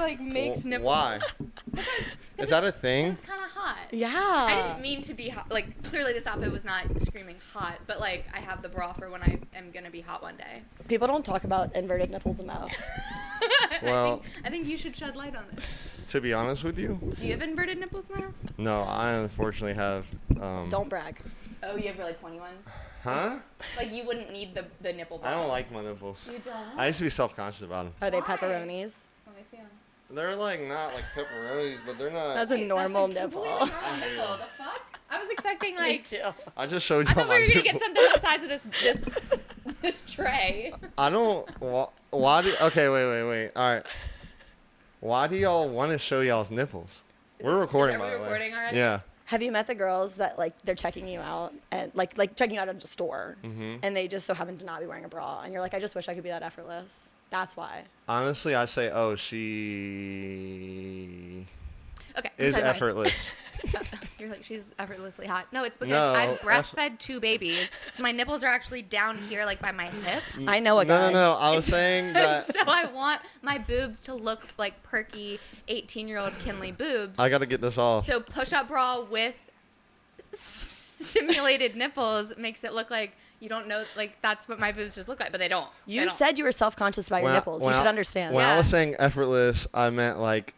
like makes nipples. Why? Is that a thing? It's kind of hot. Yeah. I didn't mean to be hot. Like, clearly this outfit was not screaming hot, but like, I have the bra for when I am gonna be hot one day. People don't talk about inverted nipples enough. Well, I think you should shed light on it. to be honest with you, Do you have inverted nipples, Miles? no, I unfortunately have. Don't brag. Oh, you have really pointy ones? Huh? Like, you wouldn't need the nipple bra. I don't like my nipples. You don't? I used to be self-conscious about them. Are they Why? pepperonis? Let me see them. They're like not like pepperonis, but they're not. That's a normal That's a nipple. completely normal nipple. The fuck? I was expecting Me like. too. I just showed I you thought my we were gonna nipple. get something the size of this tray. I don't. Why do? Okay, wait. All right. Why do y'all want to show y'all's nipples? We're recording, by the way. Recording already? Yeah. Have you met the girls that like they're checking you out and like checking you out at a store and they just so happen to not be wearing a bra and you're like, I just wish I could be that effortless. That's why. Honestly, I say, oh, she Okay. is I'm sorry, effortless. You're like, she's effortlessly hot. No, it's because No, I've breastfed 2 babies, so my nipples are actually down here, like by my hips. I know a guy. No. I was saying that So I want my boobs to look like perky 18-year-old Kinley boobs. I got to get this off. So push-up bra with simulated nipples makes it look like you don't know, like that's what my boobs just look like, but they don't. You They don't. said you were self-conscious about your nipples. You should understand. When I Yeah. was saying effortless, I meant like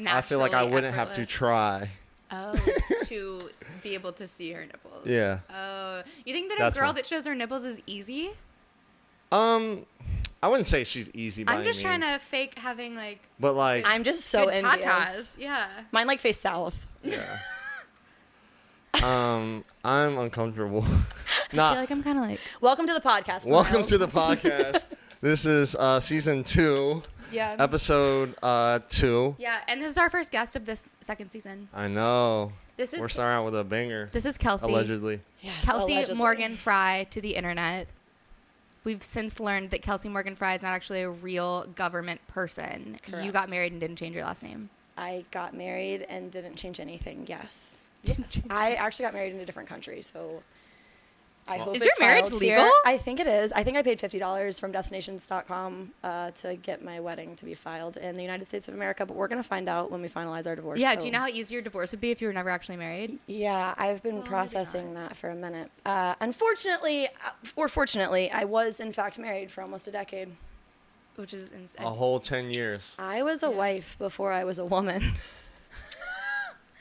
I feel like I Naturally wouldn't have to effortless. try. Oh, to be able to see her nipples. Yeah. Oh, you think that That's a girl one. that shows her nipples is easy? I wouldn't say she's easy by I'm any just trying means, to fake having like but like I'm just so good envious. tatas. Yeah. Mine like face south. yeah. I'm uncomfortable. I feel Not like I'm kind of like. Welcome to the podcast. welcome Miles. to the podcast. This is season 2, Yeah. episode 2. Yeah, and this is our first guest of this second season. I know. This is We're starting out with a banger. this is Kelsey. Allegedly. Yes, Kelsey allegedly. Morgan Fry to the internet. We've since learned that Kelsey Morgan Fry is not actually a real government person. You Correct. got married and didn't change your last name. I got married and didn't change anything. Yes. Yes. I actually got married in a different country, so I hope Is it's your marriage filed here. legal? I think it is. I think I paid $50 from destinations.com to get my wedding to be filed in the United States of America, but we're going to find out when we finalize our divorce. Yeah, so- do you know how easy your divorce would be if you were never actually married? Yeah, I've been maybe processing that for a minute. Unfortunately, or fortunately, I was in fact married for almost a decade. Which is insane. A whole 10 years. I was a wife before I was a woman.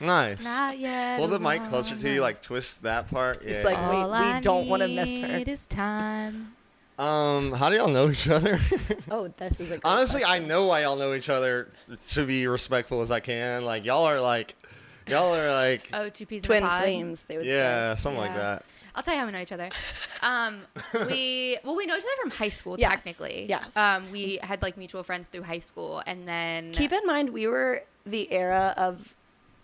Nice. Not yet. Pull the mic closer to you, like twist that part. Yeah. It's like, wait, All we don't wanna miss her. It is time. How do y'all know each other? Oh, this is a great Honestly, question. I know why y'all know each other to be respectful as I can. Like y'all are like, Oh, 2 peas Twin in a pod. flames, they would yeah, say. something like Yeah. that. I'll tell you how we know each other. We know each other from high school, Yes, technically. yes. We had like mutual friends through high school, and then Keep in mind, we were the era of,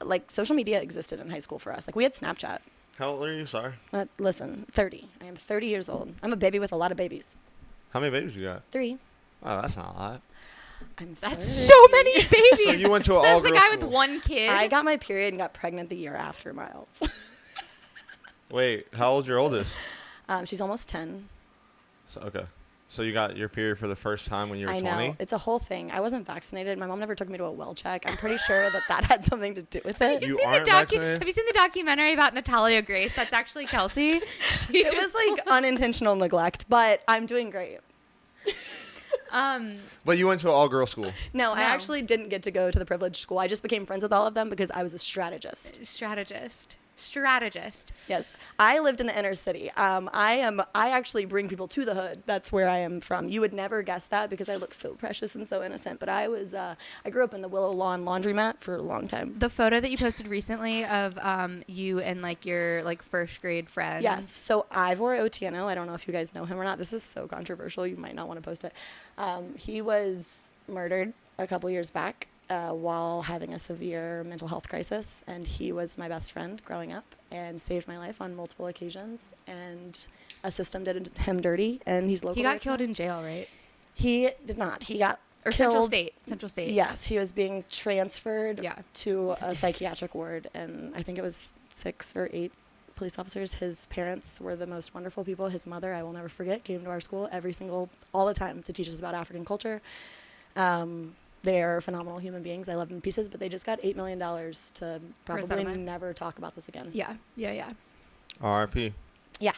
like, social media existed in high school for us. Like, we had Snapchat. How old are you? Sorry. Listen, 30. I am 30 years old. I'm a baby with a lot of babies. How many babies you got? 3. Oh, that's not a lot. I'm that's 30. so many babies. So you went to an Says all-girl the guy with school. 1 kid. I got my period and got pregnant the year after Miles. Wait, how old's your oldest? She's almost 10. So, okay. So you got your period for the first time when you were I 20? know. It's a whole thing. I wasn't vaccinated. My mom never took me to a well check. I'm pretty sure that had something to do with it. You Seen the aren't vaccinated? Have you seen the documentary about Natalia Grace? That's actually Kelsey. She It was like unintentional neglect, but I'm doing great. But you went to an all-girl school. No, I No. actually didn't get to go to the privileged school. I just became friends with all of them because I was a strategist. strategist. Yes, I lived in the inner city. I actually bring people to the hood. That's where I am from. You would never guess that because I look so precious and so innocent. But I grew up in the Willow Lawn laundromat for a long time. The photo that you posted recently of you and like your like first grade friends. Yes. So Ivor Otieno, I don't know if you guys know him or not. This is so controversial. You might not want to post it. He was murdered a couple years back while having a severe mental health crisis. And he was my best friend growing up and saved my life on multiple occasions. And a system did him dirty. And he's local. He got killed in jail, right? He did not. He got Or killed. Central State. Yes, he was being transferred Yeah. to a psychiatric ward, and I think it was 6 or 8 police officers. His parents were the most wonderful people. His mother, I will never forget, came to our school all the time to teach us about African culture. They're phenomenal human beings. I love them to pieces, but they just got $8 million to probably settlement. never talk about this again. Yeah. R.I.P. Yeah.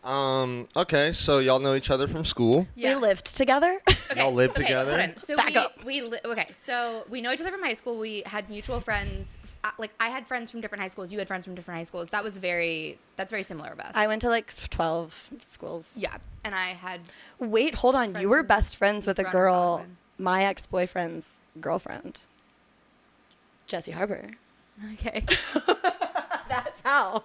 Okay, so y'all know each other from school. We lived together. Y'all lived together? Hold on. So Back up. So we know each other from high school. We had mutual friends. Like I had friends from different high schools. You had friends from different high schools. That's very similar of us. I went to like 12 schools. Yeah, and I had. Wait, hold on. You were from best friends with a Ron girl, Baldwin. my ex-boyfriend's girlfriend, Jessie Harper. Okay. That's how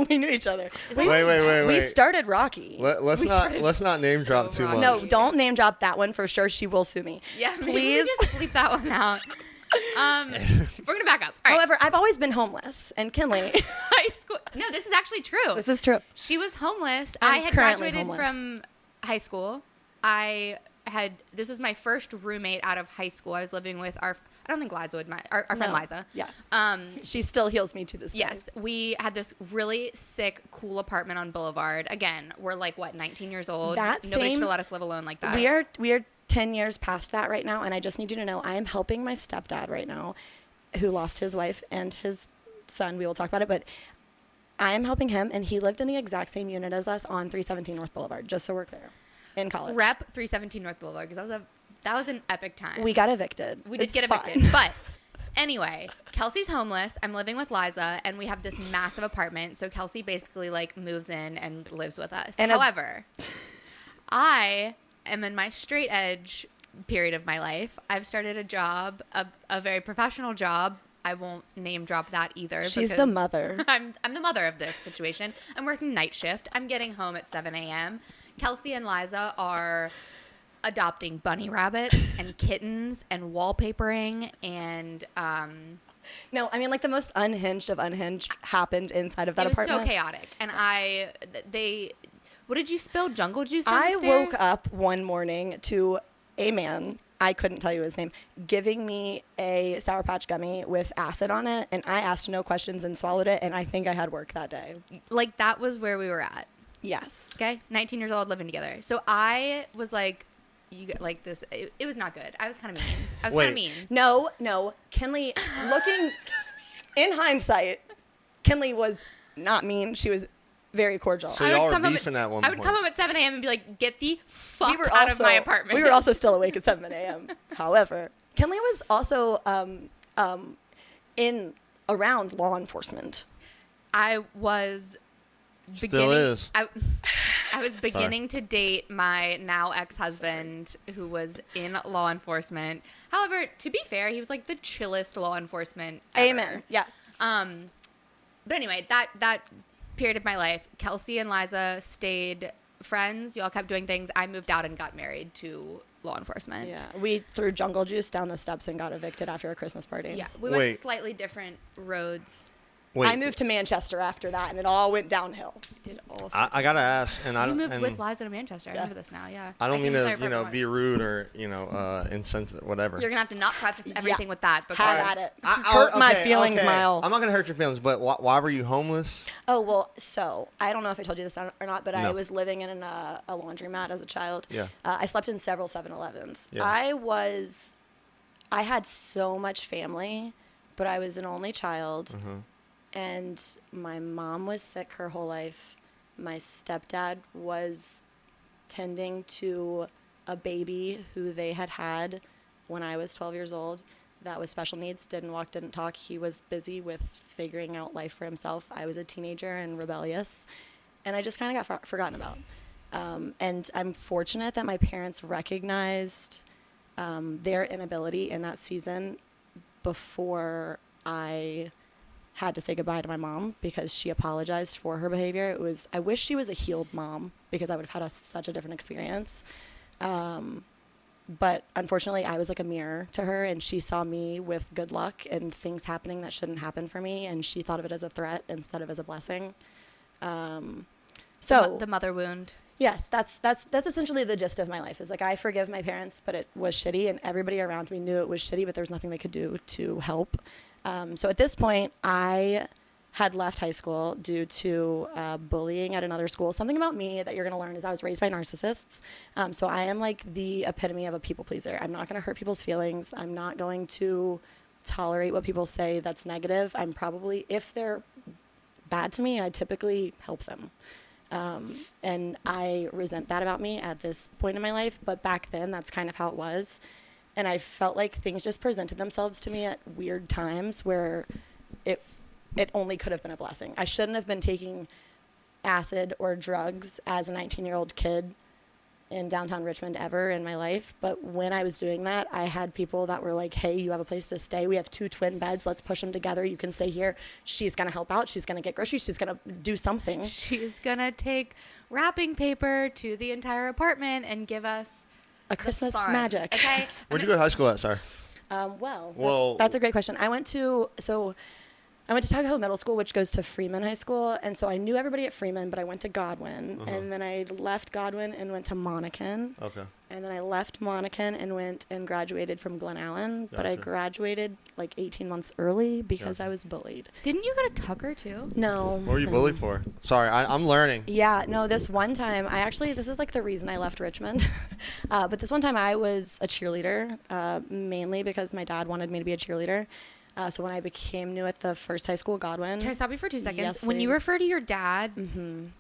we knew each other. Wait. We started Rocky. Let's not name drop too Rocky. much. No, don't name drop that one for sure. She will sue me. Yeah, maybe please. we just bleep that one out. We're gonna back up. All right. However, I've always been homeless, and Kinley. High school. No, this is actually true. This is true. She was homeless. I'm I had currently graduated homeless. from high school. This was my first roommate out of high school. I was living with I don't think Liza would mind, our friend No. Liza. Yes. Um, She still heals me to this day. yes, we had this really sick, cool apartment on Boulevard. Again, we're like, 19 years old? Nobody should have let us live alone like that. We are 10 years past that right now, and I just need you to know I am helping my stepdad right now, who lost his wife and his son. We will talk about it, but I am helping him, and he lived in the exact same unit as us on 317 North Boulevard, just so we're clear, in college. Rep 317 North Boulevard, because that was an epic time. We got evicted. We did It's get fine. evicted. But anyway, Kelsey's homeless. I'm living with Liza, and we have this massive apartment. So Kelsey basically like moves in and lives with us. And however, I am in my straight edge period of my life. I've started a job, a very professional job. I won't name drop that either. She's the because mother. I'm the mother of this situation. I'm working night shift. I'm getting home at 7 a.m. Kelsey and Liza are adopting bunny rabbits and kittens and wallpapering and No, I mean, like, the most unhinged of unhinged happened inside of that it was apartment. so chaotic. And what did you spill? Jungle juice down I the stairs? woke up one morning to a man, I couldn't tell you his name, giving me a Sour Patch gummy with acid on it, and I asked no questions and swallowed it, and I think I had work that day. Like, that was where we were at. Yes. Okay? 19 years old, living together. So I was like, like this. It was not good. I was kind of mean. No, Kinley, looking in hindsight, Kinley was not mean. She was very cordial. So y'all were beefing at one I would point. come home at 7 a.m. and be like, get the fuck out of my apartment. We were also still awake at 7 a.m. However, Kinley was also around law enforcement. I was Still is. I was beginning to date my now ex-husband who was in law enforcement. However, to be fair, he was like the chillest law enforcement ever. Amen. Yes. But anyway, that period of my life, Kelsey and Liza stayed friends. Y'all kept doing things. I moved out and got married to law enforcement. Yeah. We threw jungle juice down the steps and got evicted after a Christmas party. Yeah. We Wait. went slightly different roads. Wait, I moved to Manchester after that, and it all went downhill. Did all I gotta ask, and I You don't. moved and with Liza to Manchester. I remember Yes. this now. Yeah. I don't can mean decide to, for everyone. be rude or insensitive, whatever. You're gonna have to not preface everything with that because Have at it. I- Hurt my okay, feelings, okay. Miles. I'm not gonna hurt your feelings, but why were you homeless? Oh, well, so I don't know if I told you this or not, but I No. was living in a laundromat as a child. Yeah. I slept in several 7-Elevens. Yeah. I had so much family, but I was an only child. Mm-hmm. And my mom was sick her whole life. My stepdad was tending to a baby who they had when I was 12 years old that was special needs, didn't walk, didn't talk. He was busy with figuring out life for himself. I was a teenager and rebellious, and I just kind of got forgotten about. And I'm fortunate that my parents recognized their inability in that season before I had to say goodbye to my mom, because she apologized for her behavior. I wish she was a healed mom, because I would have had such a different experience. But unfortunately, I was like a mirror to her, and she saw me with good luck and things happening that shouldn't happen for me, and she thought of it as a threat instead of as a blessing. So the mother wound. yes, that's essentially the gist of my life. Is like, I forgive my parents, but it was shitty, and everybody around me knew it was shitty, but there was nothing they could do to help. So at this point, I had left high school due to bullying at another school. Something about me that you're going to learn is I was raised by narcissists. So I am like the epitome of a people pleaser. I'm not going to hurt people's feelings. I'm not going to tolerate what people say that's negative. I'm probably, if they're bad to me, I typically help them. And I resent that about me at this point in my life. But back then, that's kind of how it was. And I felt like things just presented themselves to me at weird times where it only could have been a blessing. I shouldn't have been taking acid or drugs as a 19-year-old kid in downtown Richmond ever in my life. But when I was doing that, I had people that were like, hey, you have a place to stay. We have 2 twin beds. Let's push them together. You can stay here. She's going to help out. She's going to get groceries. She's going to do something. She's going to take wrapping paper to the entire apartment and give us a Christmas fun. magic. Okay. Where'd you go to high school at, sorry? Well, that's a great question. I went to Tuckahoe Middle School, which goes to Freeman High School. And so I knew everybody at Freeman, but I went to Godwin. And then I left Godwin and went to Monacan. Okay. And then I left Monacan and went and graduated from Glen Allen. But I Gotcha. graduated like 18 months early because I was bullied. Didn't you go to Tucker too? No. What were you bullied for? Sorry, I'm learning. Yeah, no, this one time, this is like the reason I left Richmond. But this one time I was a cheerleader, mainly because my dad wanted me to be a cheerleader. So when I became new at the first high school, Godwin. Can I stop you for 2 seconds? Yes, when you please. refer to your dad,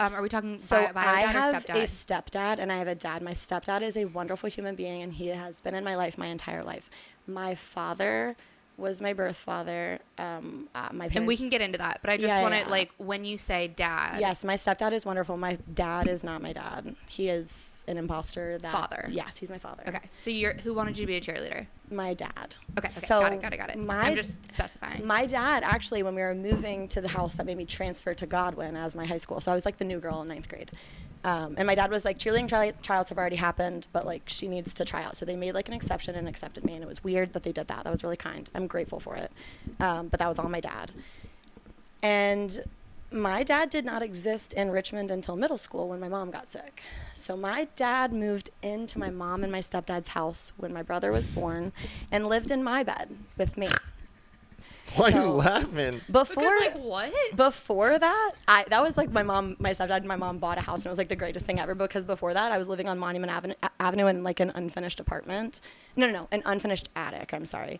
are we talking So bio I dad have or stepdad? a stepdad and I have a dad. My stepdad is a wonderful human being and he has been in my life my entire life. My father was my birth father. My parents. And we can get into that, but I just want to, yeah. like, when you say dad. Yes, my stepdad is wonderful. My dad is not my dad. He is an imposter. Father. Yes, he's my father. Okay, so who wanted you to be a cheerleader? My dad. Okay, So got it. I'm just specifying. My dad, actually, when we were moving to the house that made me transfer to Godwin as my high school, so I was like the new girl in 9th grade. And my dad was like, cheerleading tryouts have already happened, but like she needs to try out. So they made like an exception and accepted me. And it was weird that they did that. That was really kind. I'm grateful for it. But that was all my dad. And my dad did not exist in Richmond until middle school when my mom got sick. So my dad moved into my mom and my stepdad's house when my brother was born and lived in my bed with me. Why are you So- laughing? Before, Because, like, what? Before that, that was like my stepdad and my mom bought a house and it was like the greatest thing ever because before that I was living on Monument Avenue in like an unfinished apartment. No, an unfinished attic, I'm sorry.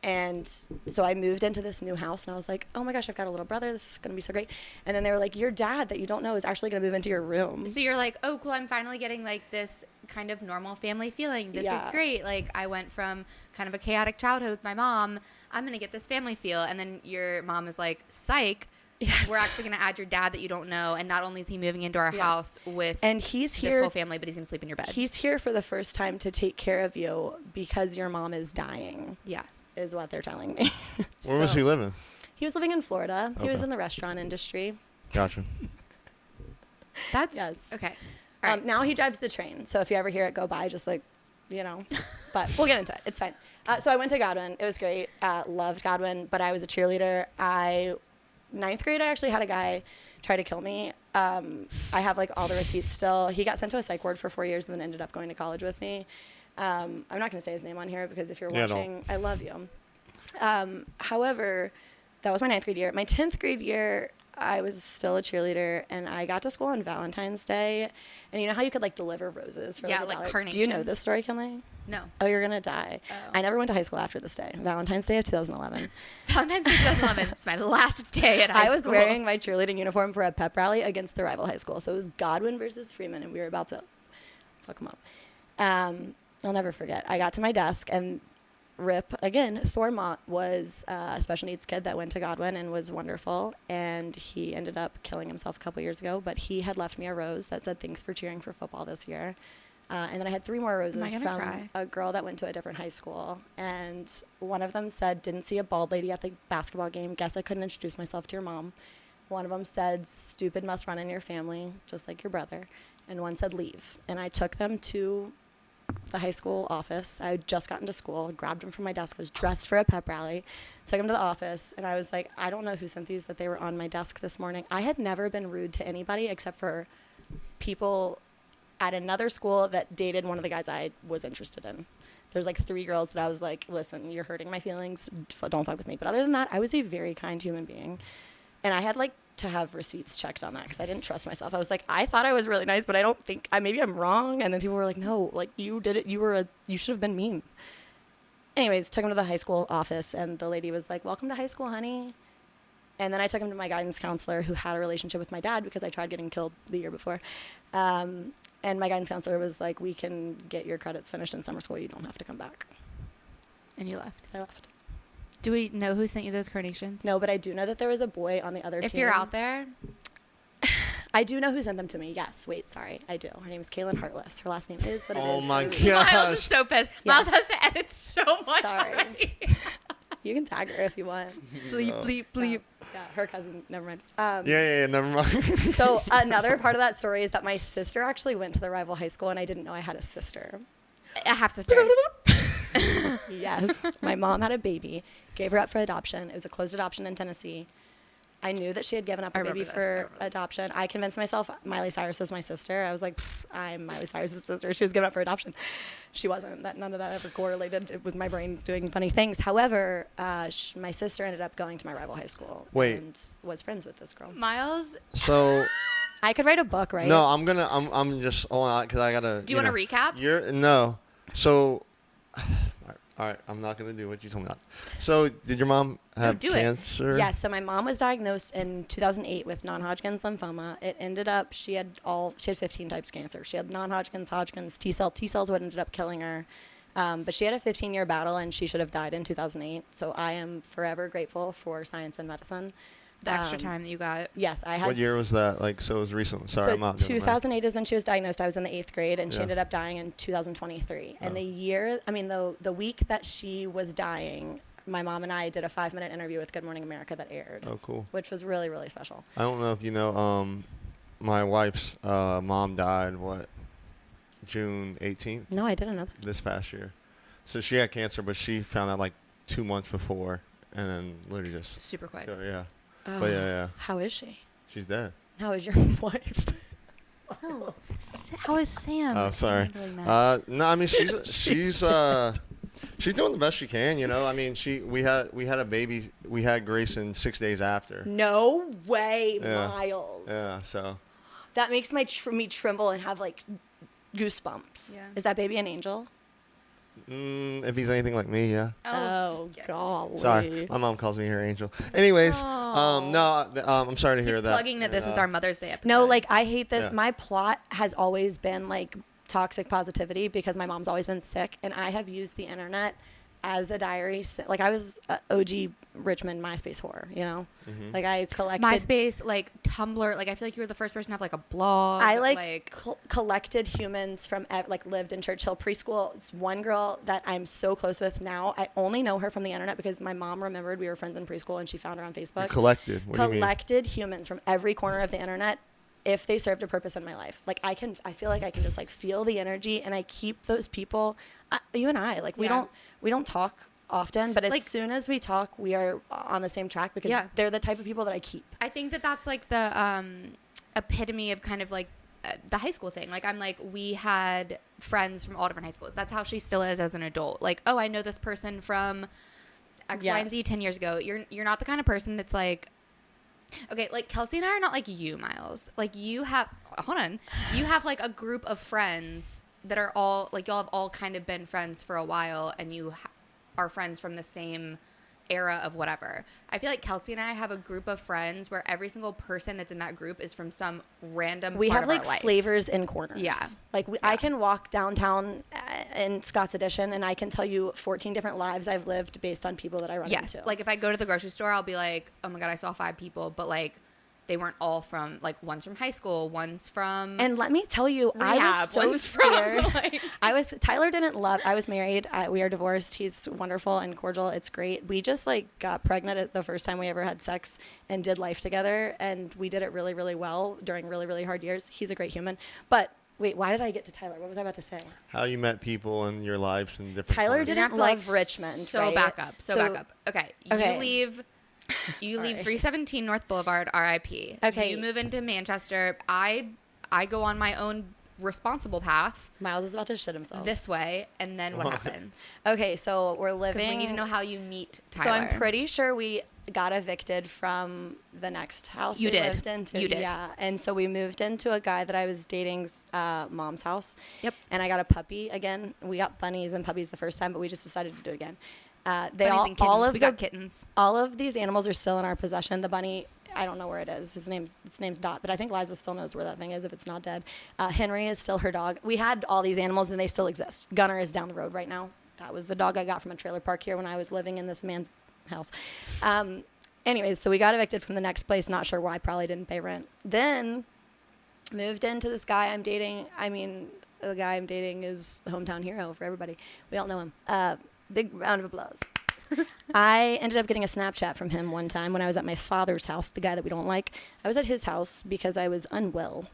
And so I moved into this new house and I was like, oh my gosh, I've got a little brother. This is going to be so great. And then they were like, your dad that you don't know is actually going to move into your room. So you're like, oh, cool, I'm finally getting, like, this kind of normal family feeling. This is Yeah. great. Like, I went from kind of a chaotic childhood with my mom. I'm going to get this family feel. And then your mom is like, psych. Yes. We're actually going to add your dad that you don't know. And not only is he moving into our Yes. house with And he's this here. whole family, but he's going to sleep in your bed. He's here for the first time to take care of you because your mom is dying, Yeah. is what they're telling me. Where was he living? He was living in Florida. He was Okay. in the restaurant industry. Gotcha. That's Yes. okay. All right. Now he drives the train. So if you ever hear it go by, just like, but we'll get into it. It's fine. So I went to Godwin. It was great. Loved Godwin, but I was a cheerleader. 9th grade, I actually had a guy try to kill me. I have like all the receipts still. He got sent to a psych ward for 4 years and then ended up going to college with me. I'm not going to say his name on here because if you're Yeah, no. watching, I love you. However, that was my 9th grade year. My 10th grade year, I was still a cheerleader, and I got to school on Valentine's Day. And you know how you could like deliver roses for Yeah, like, like $1? carnations. Do you know this story, Kinley? No. Oh, you're gonna die. Oh. I never went to high school after this day. Valentine's Day of 2011. Valentine's Day 2011. It's my last day at high school. I was wearing my cheerleading uniform for a pep rally against the rival high school. So it was Godwin versus Freeman, and we were about to fuck them up. I'll never forget. I got to my desk, and Rip, again, Thormont was a special needs kid that went to Godwin and was wonderful. And he ended up killing himself a couple years ago. But he had left me a rose that said, thanks for cheering for football this year. And then I had 3 more roses gonna from cry? a girl that went to a different high school. And one of them said, didn't see a bald lady at the basketball game. Guess I couldn't introduce myself to your mom. One of them said, stupid must run in your family, just like your brother. And one said, leave. And I took them to the high school office. I had just gotten to school, grabbed them from my desk, was dressed for a pep rally, took them to the office, and I was like, I don't know who sent these, but they were on my desk this morning. I had never been rude to anybody except for people at another school that dated one of the guys I was interested in. There's like 3 girls that I was like, listen, you're hurting my feelings. Don't fuck with me. But other than that, I was a very kind human being. And I had like to have receipts checked on that because I didn't trust myself. I was like, I thought I was really nice, but I don't think maybe I'm wrong. And then people were like, no, like you did it. You should have been mean. Anyways, took him to the high school office, and the lady was like, welcome to high school, honey. And then I took him to my guidance counselor who had a relationship with my dad because I tried getting killed the year before. And my guidance counselor was like, we can get your credits finished in summer school. You don't have to come back. And you left. So I left. Do we know who sent you those carnations? No, but I do know that there was a boy on the other team. If you're out there. I do know who sent them to me. Yes. Wait, sorry. I do. Her name is Kaylin Heartless. Her last name is what it is. Oh my Her reason- God. Miles is so pissed. Yes. Miles has to edit so much Sorry. already. You can tag her if you want. Bleep, bleep, bleep. Yeah, her cousin. Never mind. Yeah, never mind. So another part of that story is that my sister actually went to the rival high school, and I didn't know I had a sister. A half sister. Yes. My mom had a baby, gave her up for adoption. It was a closed adoption in Tennessee. I knew that she had given up I a baby remember this. I for remember this. adoption. I convinced myself Miley Cyrus was my sister. I was like, I'm Miley Cyrus's sister. She was given up for adoption. She wasn't. None of that ever correlated. It was my brain doing funny things. However, my sister ended up going to my rival high school. Wait. And was friends with this girl. Miles, So I could write a book, right? no, I'm just hold on because I gotta. do you want to recap? No. So, all right, I'm not gonna do what you told me not. So, did your mom have do it. cancer? Yes, so my mom was diagnosed in 2008 with non-Hodgkin's lymphoma. It ended up she had 15 types of cancer. She had non-Hodgkin's, Hodgkin's, T-cells what ended up killing her. But she had a 15-year battle, and she should have died in 2008. So I am forever grateful for science and medicine. The extra time that you got. Yes, I had. What year was that? Like, so it was recent. Sorry, so I'm not doing the math. 2008 is when she was diagnosed. I was in the 8th grade, and she Yeah. ended up dying in 2023. And Oh. the week that she was dying, my mom and I did a 5-minute interview with Good Morning America that aired, Oh, cool. which was really, really special. I don't know if you know. My wife's mom died. June 18th No, I didn't know that. this past year. So she had cancer, but she found out like 2 months before, and then literally just. Super quick. So, yeah. Oh, But yeah, How is she? she's dead. How is your wife? Oh, how is Sam? Oh, sorry. handling that? No, I mean she's doing the best she can. You know, I mean we had a baby. We had Grayson 6 days after. No way, Yeah. Miles. Yeah. So. That makes me tremble and have like goosebumps. Yeah. Is that baby an angel? If he's anything like me, yeah. Oh, yeah. golly. Sorry, my mom calls me her angel. Anyways, I'm sorry to hear He's that. plugging that this is our Mother's Day episode. No, like I hate this. Yeah. My plot has always been like toxic positivity because my mom's always been sick, and I have used the internet as a diary. Like I was a OG Richmond MySpace whore, you know. Mm-hmm. Like I collected MySpace, like Tumblr. Like I feel like you were the first person to have like a blog. I collected humans from lived in Churchill preschool. It's one girl that I'm so close with now. I only know her from the internet because my mom remembered we were friends in preschool and she found her on Facebook. You collected. What do you mean? Collected humans from every corner of the internet if they served a purpose in my life. Like I feel like I can just like feel the energy, and I keep those people. You and I, like we Yeah. don't talk often, but as Like- soon as we talk, we are on the same track because Yeah. they're the type of people that I keep. I think that that's like the epitome of kind of like the high school thing. Like I'm like, we had friends from all different high schools. That's how she still is as an adult. Like, oh, I know this person from X, Y, and Z Yes. 10 years ago. You're not the kind of person that's like, okay, like Kelsey and I are not like you, Miles. Like you have like a group of friends that are all like, y'all have all kind of been friends for a while, and you are friends from the same era of whatever. I feel like Kelsey and I have a group of friends where every single person that's in that group is from some random We part have of like our life. flavors in corners. Yeah. Like I can walk downtown in Scott's Addition and I can tell you 14 different lives I've lived based on people that I run Yes. into. Like if I go to the grocery store, I'll be like, oh my God, I saw 5 people, but like they weren't all from, like one's from high school, one's from and let me tell you, I rehab, was so one's from, scared. like- Tyler didn't love, I was married. We are divorced. He's wonderful and cordial. It's great. We just like got pregnant at the first time we ever had sex and did life together. And we did it really, really well during really, really hard years. He's a great human. But wait, why did I get to Tyler? What was I about to say? How you met people in your lives and different. Tyler points. You're gonna didn't have to, love like, Richmond. So right? back up. So back up. Okay. Okay. You leave. You leave Sorry. 317 North Boulevard, RIP. Okay. You move into Manchester. I go on my own responsible path Miles is about to shit himself. this way, and then what happens? Okay, so we're Because living. we need to know how you meet Tyler. So I'm pretty sure we got evicted from the next house You we did. lived into. You did. Yeah, and so we moved into a guy that I was dating's mom's house. Yep. And I got a puppy again. We got bunnies and puppies the first time, but we just decided to do it again. They Bunnies all and kittens. all of we the got kittens. all of these animals are still in our possession. The bunny, I don't know where it is. Its name's Dot, but I think Liza still knows where that thing is if it's not dead. Henry is still her dog. We had all these animals and they still exist. Gunner is down the road right now. That was the dog I got from a trailer park here when I was living in this man's house. Anyways, so we got evicted from the next place. Not sure why. Probably didn't pay rent. Then moved into this guy I'm dating. I mean, the guy I'm dating is the hometown hero for everybody. We all know him. Big round of applause. I ended up getting a Snapchat from him one time when I was at my father's house, the guy that we don't like. I was at his house because I was unwell.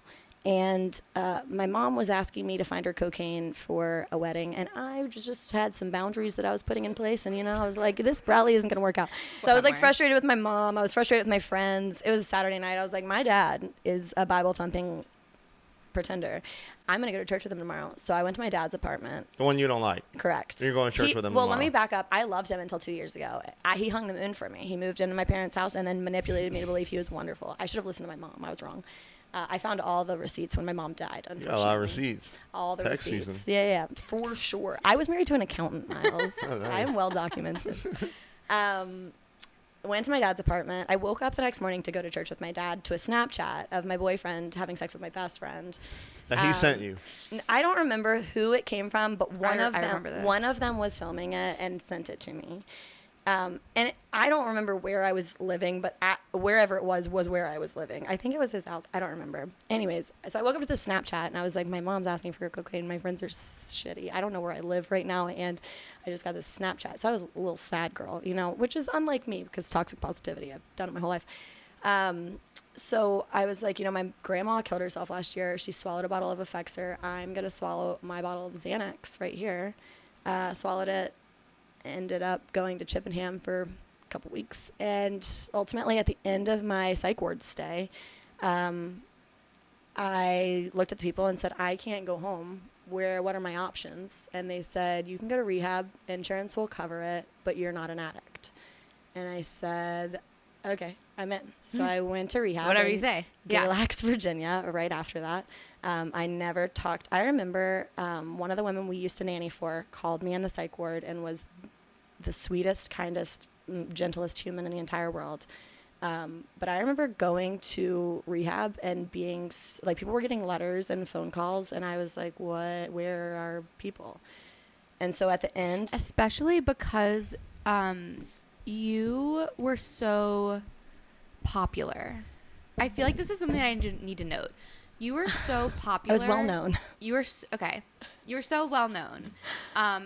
And my mom was asking me to find her cocaine for a wedding. And I just had some boundaries that I was putting in place. And, I was like, this probably isn't going to work out. So I was like frustrated with my mom. I was frustrated with my friends. It was a Saturday night. I was like, my dad is a Bible thumping pretender. I'm going to go to church with him tomorrow. So I went to my dad's apartment. The one you don't like. Correct. You're going to church with him Well, tomorrow. let me back up. I loved him until 2 years ago. He hung the moon for me. He moved into my parents' house and then manipulated me to believe he was wonderful. I should have listened to my mom. I was wrong. I found all the receipts when my mom died, unfortunately. Got a lot of receipts. All the Tax receipts. season. Yeah, for sure. I was married to an accountant, Miles. Oh, nice. I am well documented. Went to my dad's apartment. I woke up the next morning to go to church with my dad to a Snapchat of my boyfriend having sex with my best friend. That he sent you. I don't remember who it came from, but I remember this. one of them was filming it and sent it to me. And I don't remember where I was living, but wherever it was where I was living. I think it was his house. I don't remember. Anyways, so I woke up to this Snapchat, and I was like, my mom's asking for cocaine. My friends are shitty. I don't know where I live right now, and I just got this Snapchat. So I was a little sad girl, which is unlike me because toxic positivity. I've done it my whole life. So I was like, my grandma killed herself last year. She swallowed a bottle of Effexor. I'm going to swallow my bottle of Xanax right here. Swallowed it. Ended up going to Chippenham for a couple weeks. And ultimately, at the end of my psych ward stay, I looked at the people and said, I can't go home. What are my options? And they said, you can go to rehab. Insurance will cover it, but you're not an addict. And I said, okay, I'm in. So I went to rehab. Whatever you say. Yeah. Galax, Virginia, right after that. I never talked. I remember one of the women we used to nanny for called me in the psych ward and was the sweetest, kindest, gentlest human in the entire world. But I remember going to rehab and being like, people were getting letters and phone calls, and I was like, what? Where are people? And so at the end, especially because you were so popular. I feel like this is something that I need to note. You were so popular. I was well known. You were okay. You were so well known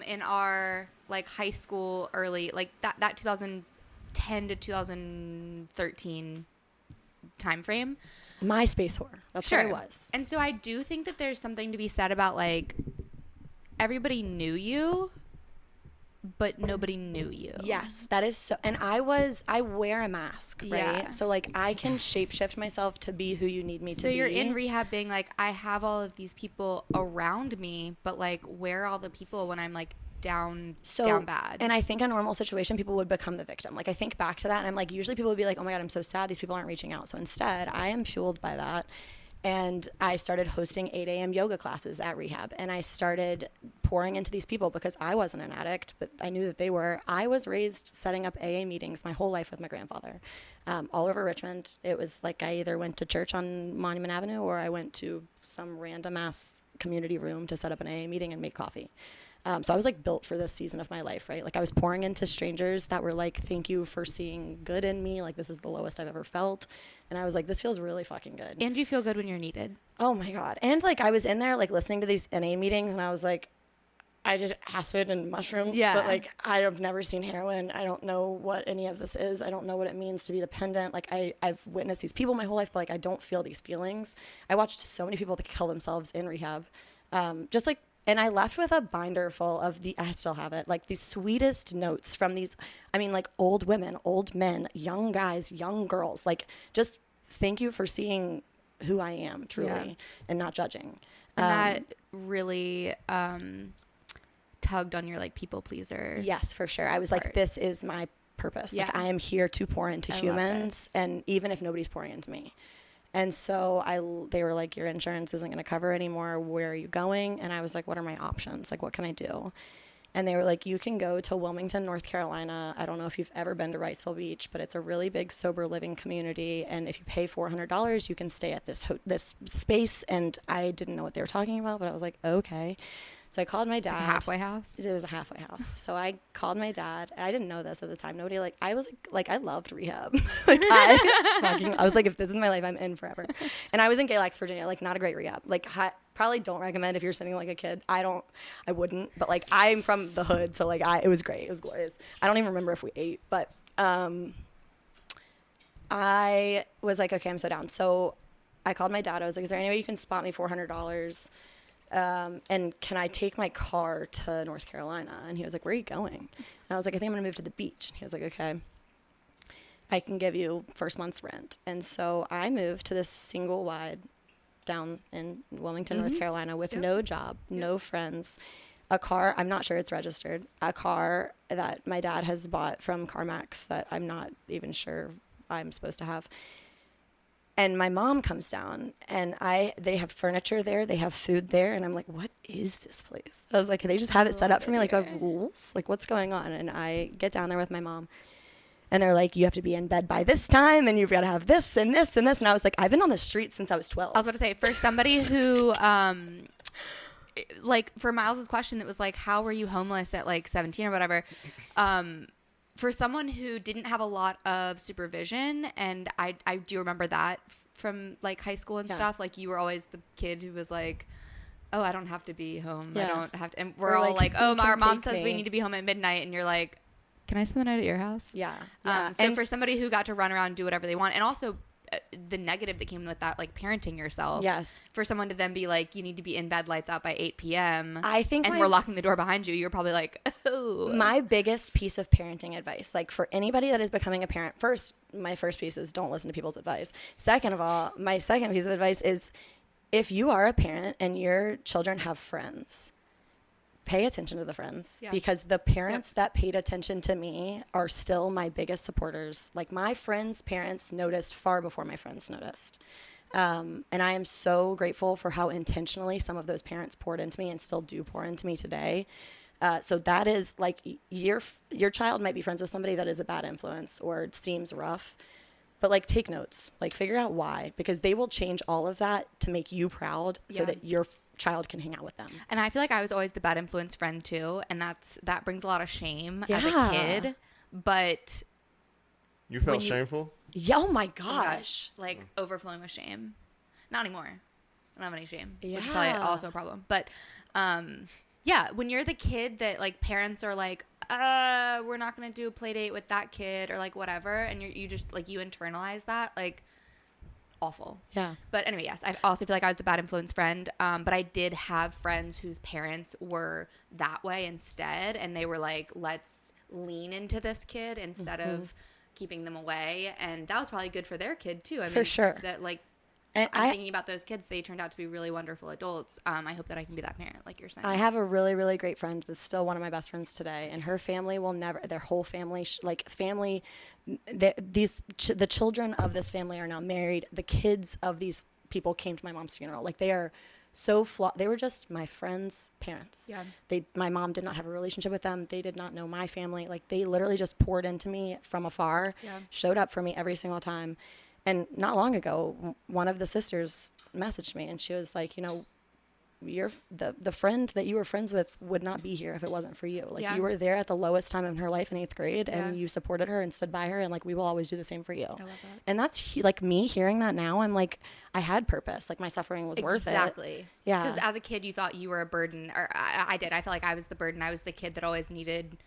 in our high school early that 2010 to 2013 time frame. MySpace whore. That's sure. what I was. And so I do think that there's something to be said about everybody knew you, but nobody knew you. Yes, that is so. And I wear a mask, right? Yeah. So I can shapeshift myself to be who you need me to be. So you're in rehab being I have all of these people around me, but where are all the people when I'm down bad? And I think a normal situation, people would become the victim. I think back to that, and I'm usually people would be like, oh my God, I'm so sad. These people aren't reaching out. So instead, I am fueled by that. And I started hosting 8 a.m. yoga classes at rehab. And I started pouring into these people because I wasn't an addict, but I knew that they were. I was raised setting up AA meetings my whole life with my grandfather, all over Richmond. It was I either went to church on Monument Avenue or I went to some random ass community room to set up an AA meeting and make coffee. So I was built for this season of my life, right? I was pouring into strangers that were thank you for seeing good in me. This is the lowest I've ever felt. And I was like, this feels really fucking good. And you feel good when you're needed. Oh my God. And I was in there listening to these NA meetings and I was like, I did acid and mushrooms, but I've never seen heroin. I don't know what any of this is. I don't know what it means to be dependent. I've witnessed these people my whole life, but I don't feel these feelings. I watched so many people that kill themselves in rehab. And I left with a binder full of I still have it, the sweetest notes from these, old women, old men, young guys, young girls, just thank you for seeing who I am truly and not judging. And that really tugged on your like people pleaser. Yes, for sure. I was like, this is my purpose. Yeah. Like, I am here to pour into humans, and even if nobody's pouring into me. And so they were like, your insurance isn't going to cover anymore. Where are you going? And I was like, what are my options? Like, what can I do? And they were like, you can go to Wilmington, North Carolina. I don't know if you've ever been to Wrightsville Beach, but it's a really big sober living community. And if you pay $400, you can stay at this space. And I didn't know what they were talking about, but I was like, okay. So I called my dad. Like a halfway house? It was a halfway house. So I called my dad. I didn't know this at the time. Nobody I was like I loved rehab. I was like, if this is my life, I'm in forever. And I was in Gay Lakes, Virginia, like not a great rehab. Like probably don't recommend if you're sitting like a kid. I wouldn't. But like I'm from the hood, so like it was great. It was glorious. I don't even remember if we ate, but I was like, okay, I'm so down. So I called my dad. I was like, is there any way you can spot me $400? And can I take my car to North Carolina? And he was like, where are you going? And I was like, I think I'm going to move to the beach. And he was like, okay, I can give you first month's rent. And so I moved to this single wide down in Wilmington, North Carolina with no job, no friends, a car. I'm not sure it's registered, a car that my dad has bought from CarMax that I'm not even sure I'm supposed to have. And my mom comes down, and they have furniture there, they have food there, and I'm like, what is this place? I was like, they just have it set up for me, like, do I have rules? Like, what's going on? And I get down there with my mom, and they're like, you have to be in bed by this time, and you've got to have this and this and this. And I was like, I've been on the street since I was 12. I was about to say, for somebody who, like, for Miles's question, it was like, how were you homeless at, like, 17 or whatever? For someone who didn't have a lot of supervision, and I do remember that from like high school and stuff, like you were always the kid who was like, oh, I don't have to be home. I don't have to. And we're all like, oh, our mom says we need to be home at midnight. And you're like, can I spend the night at your house? Yeah. So and for somebody who got to run around and do whatever they want, and also the negative that came with that, like parenting yourself. Yes. For someone to then be like, you need to be in bed, lights out by 8 p.m. I think and we're locking the door behind you. You're probably like, oh. My biggest piece of parenting advice, like for anybody that is becoming a parent, my first piece is don't listen to people's advice. Second of all, my second piece of advice is if you are a parent and your children have friends, pay attention to the friends, because the parents that paid attention to me are still my biggest supporters. Like my friends' parents noticed far before my friends noticed. And I am so grateful for how intentionally some of those parents poured into me and still do pour into me today. So that is like your child might be friends with somebody that is a bad influence or seems rough, but like take notes, like figure out why, because they will change all of that to make you proud so that your child can hang out with them. And I feel like I was always the bad influence friend too, and that brings a lot of shame as a kid. But you felt shameful? Yeah, oh my gosh. Like overflowing with shame. Not anymore. I don't have any shame, which is Yeah. probably also a problem. But yeah, when you're the kid that like parents are like, we're not gonna do a play date with that kid or like whatever, and you just like you internalize that, like awful. Yeah. But anyway, yes, I also feel like I was the bad influence friend. But I did have friends whose parents were that way instead, and they were like, let's lean into this kid instead of keeping them away, and that was probably good for their kid too. I mean, for sure. That like. And I'm thinking about those kids. They turned out to be really wonderful adults. I hope that I can be that parent, like you're saying. I have a really, really great friend that's still one of my best friends today, and her family will never. Their whole family, the children of this family are now married. The kids of these people came to my mom's funeral. Like they are so flawed. They were just my friend's parents. Yeah. My mom did not have a relationship with them. They did not know my family. Like they literally just poured into me from afar. Yeah. Showed up for me every single time. And not long ago, one of the sisters messaged me, and she was like, you know, the friend that you were friends with would not be here if it wasn't for you. Like you were there at the lowest time in her life in 8th grade, and you supported her and stood by her, and like we will always do the same for you. I love that. And that's like me hearing that now. I'm like, I had purpose. Like my suffering was worth it. Exactly. Yeah. Because as a kid, you thought you were a burden, or I did. I felt like I was the burden. I was the kid that always needed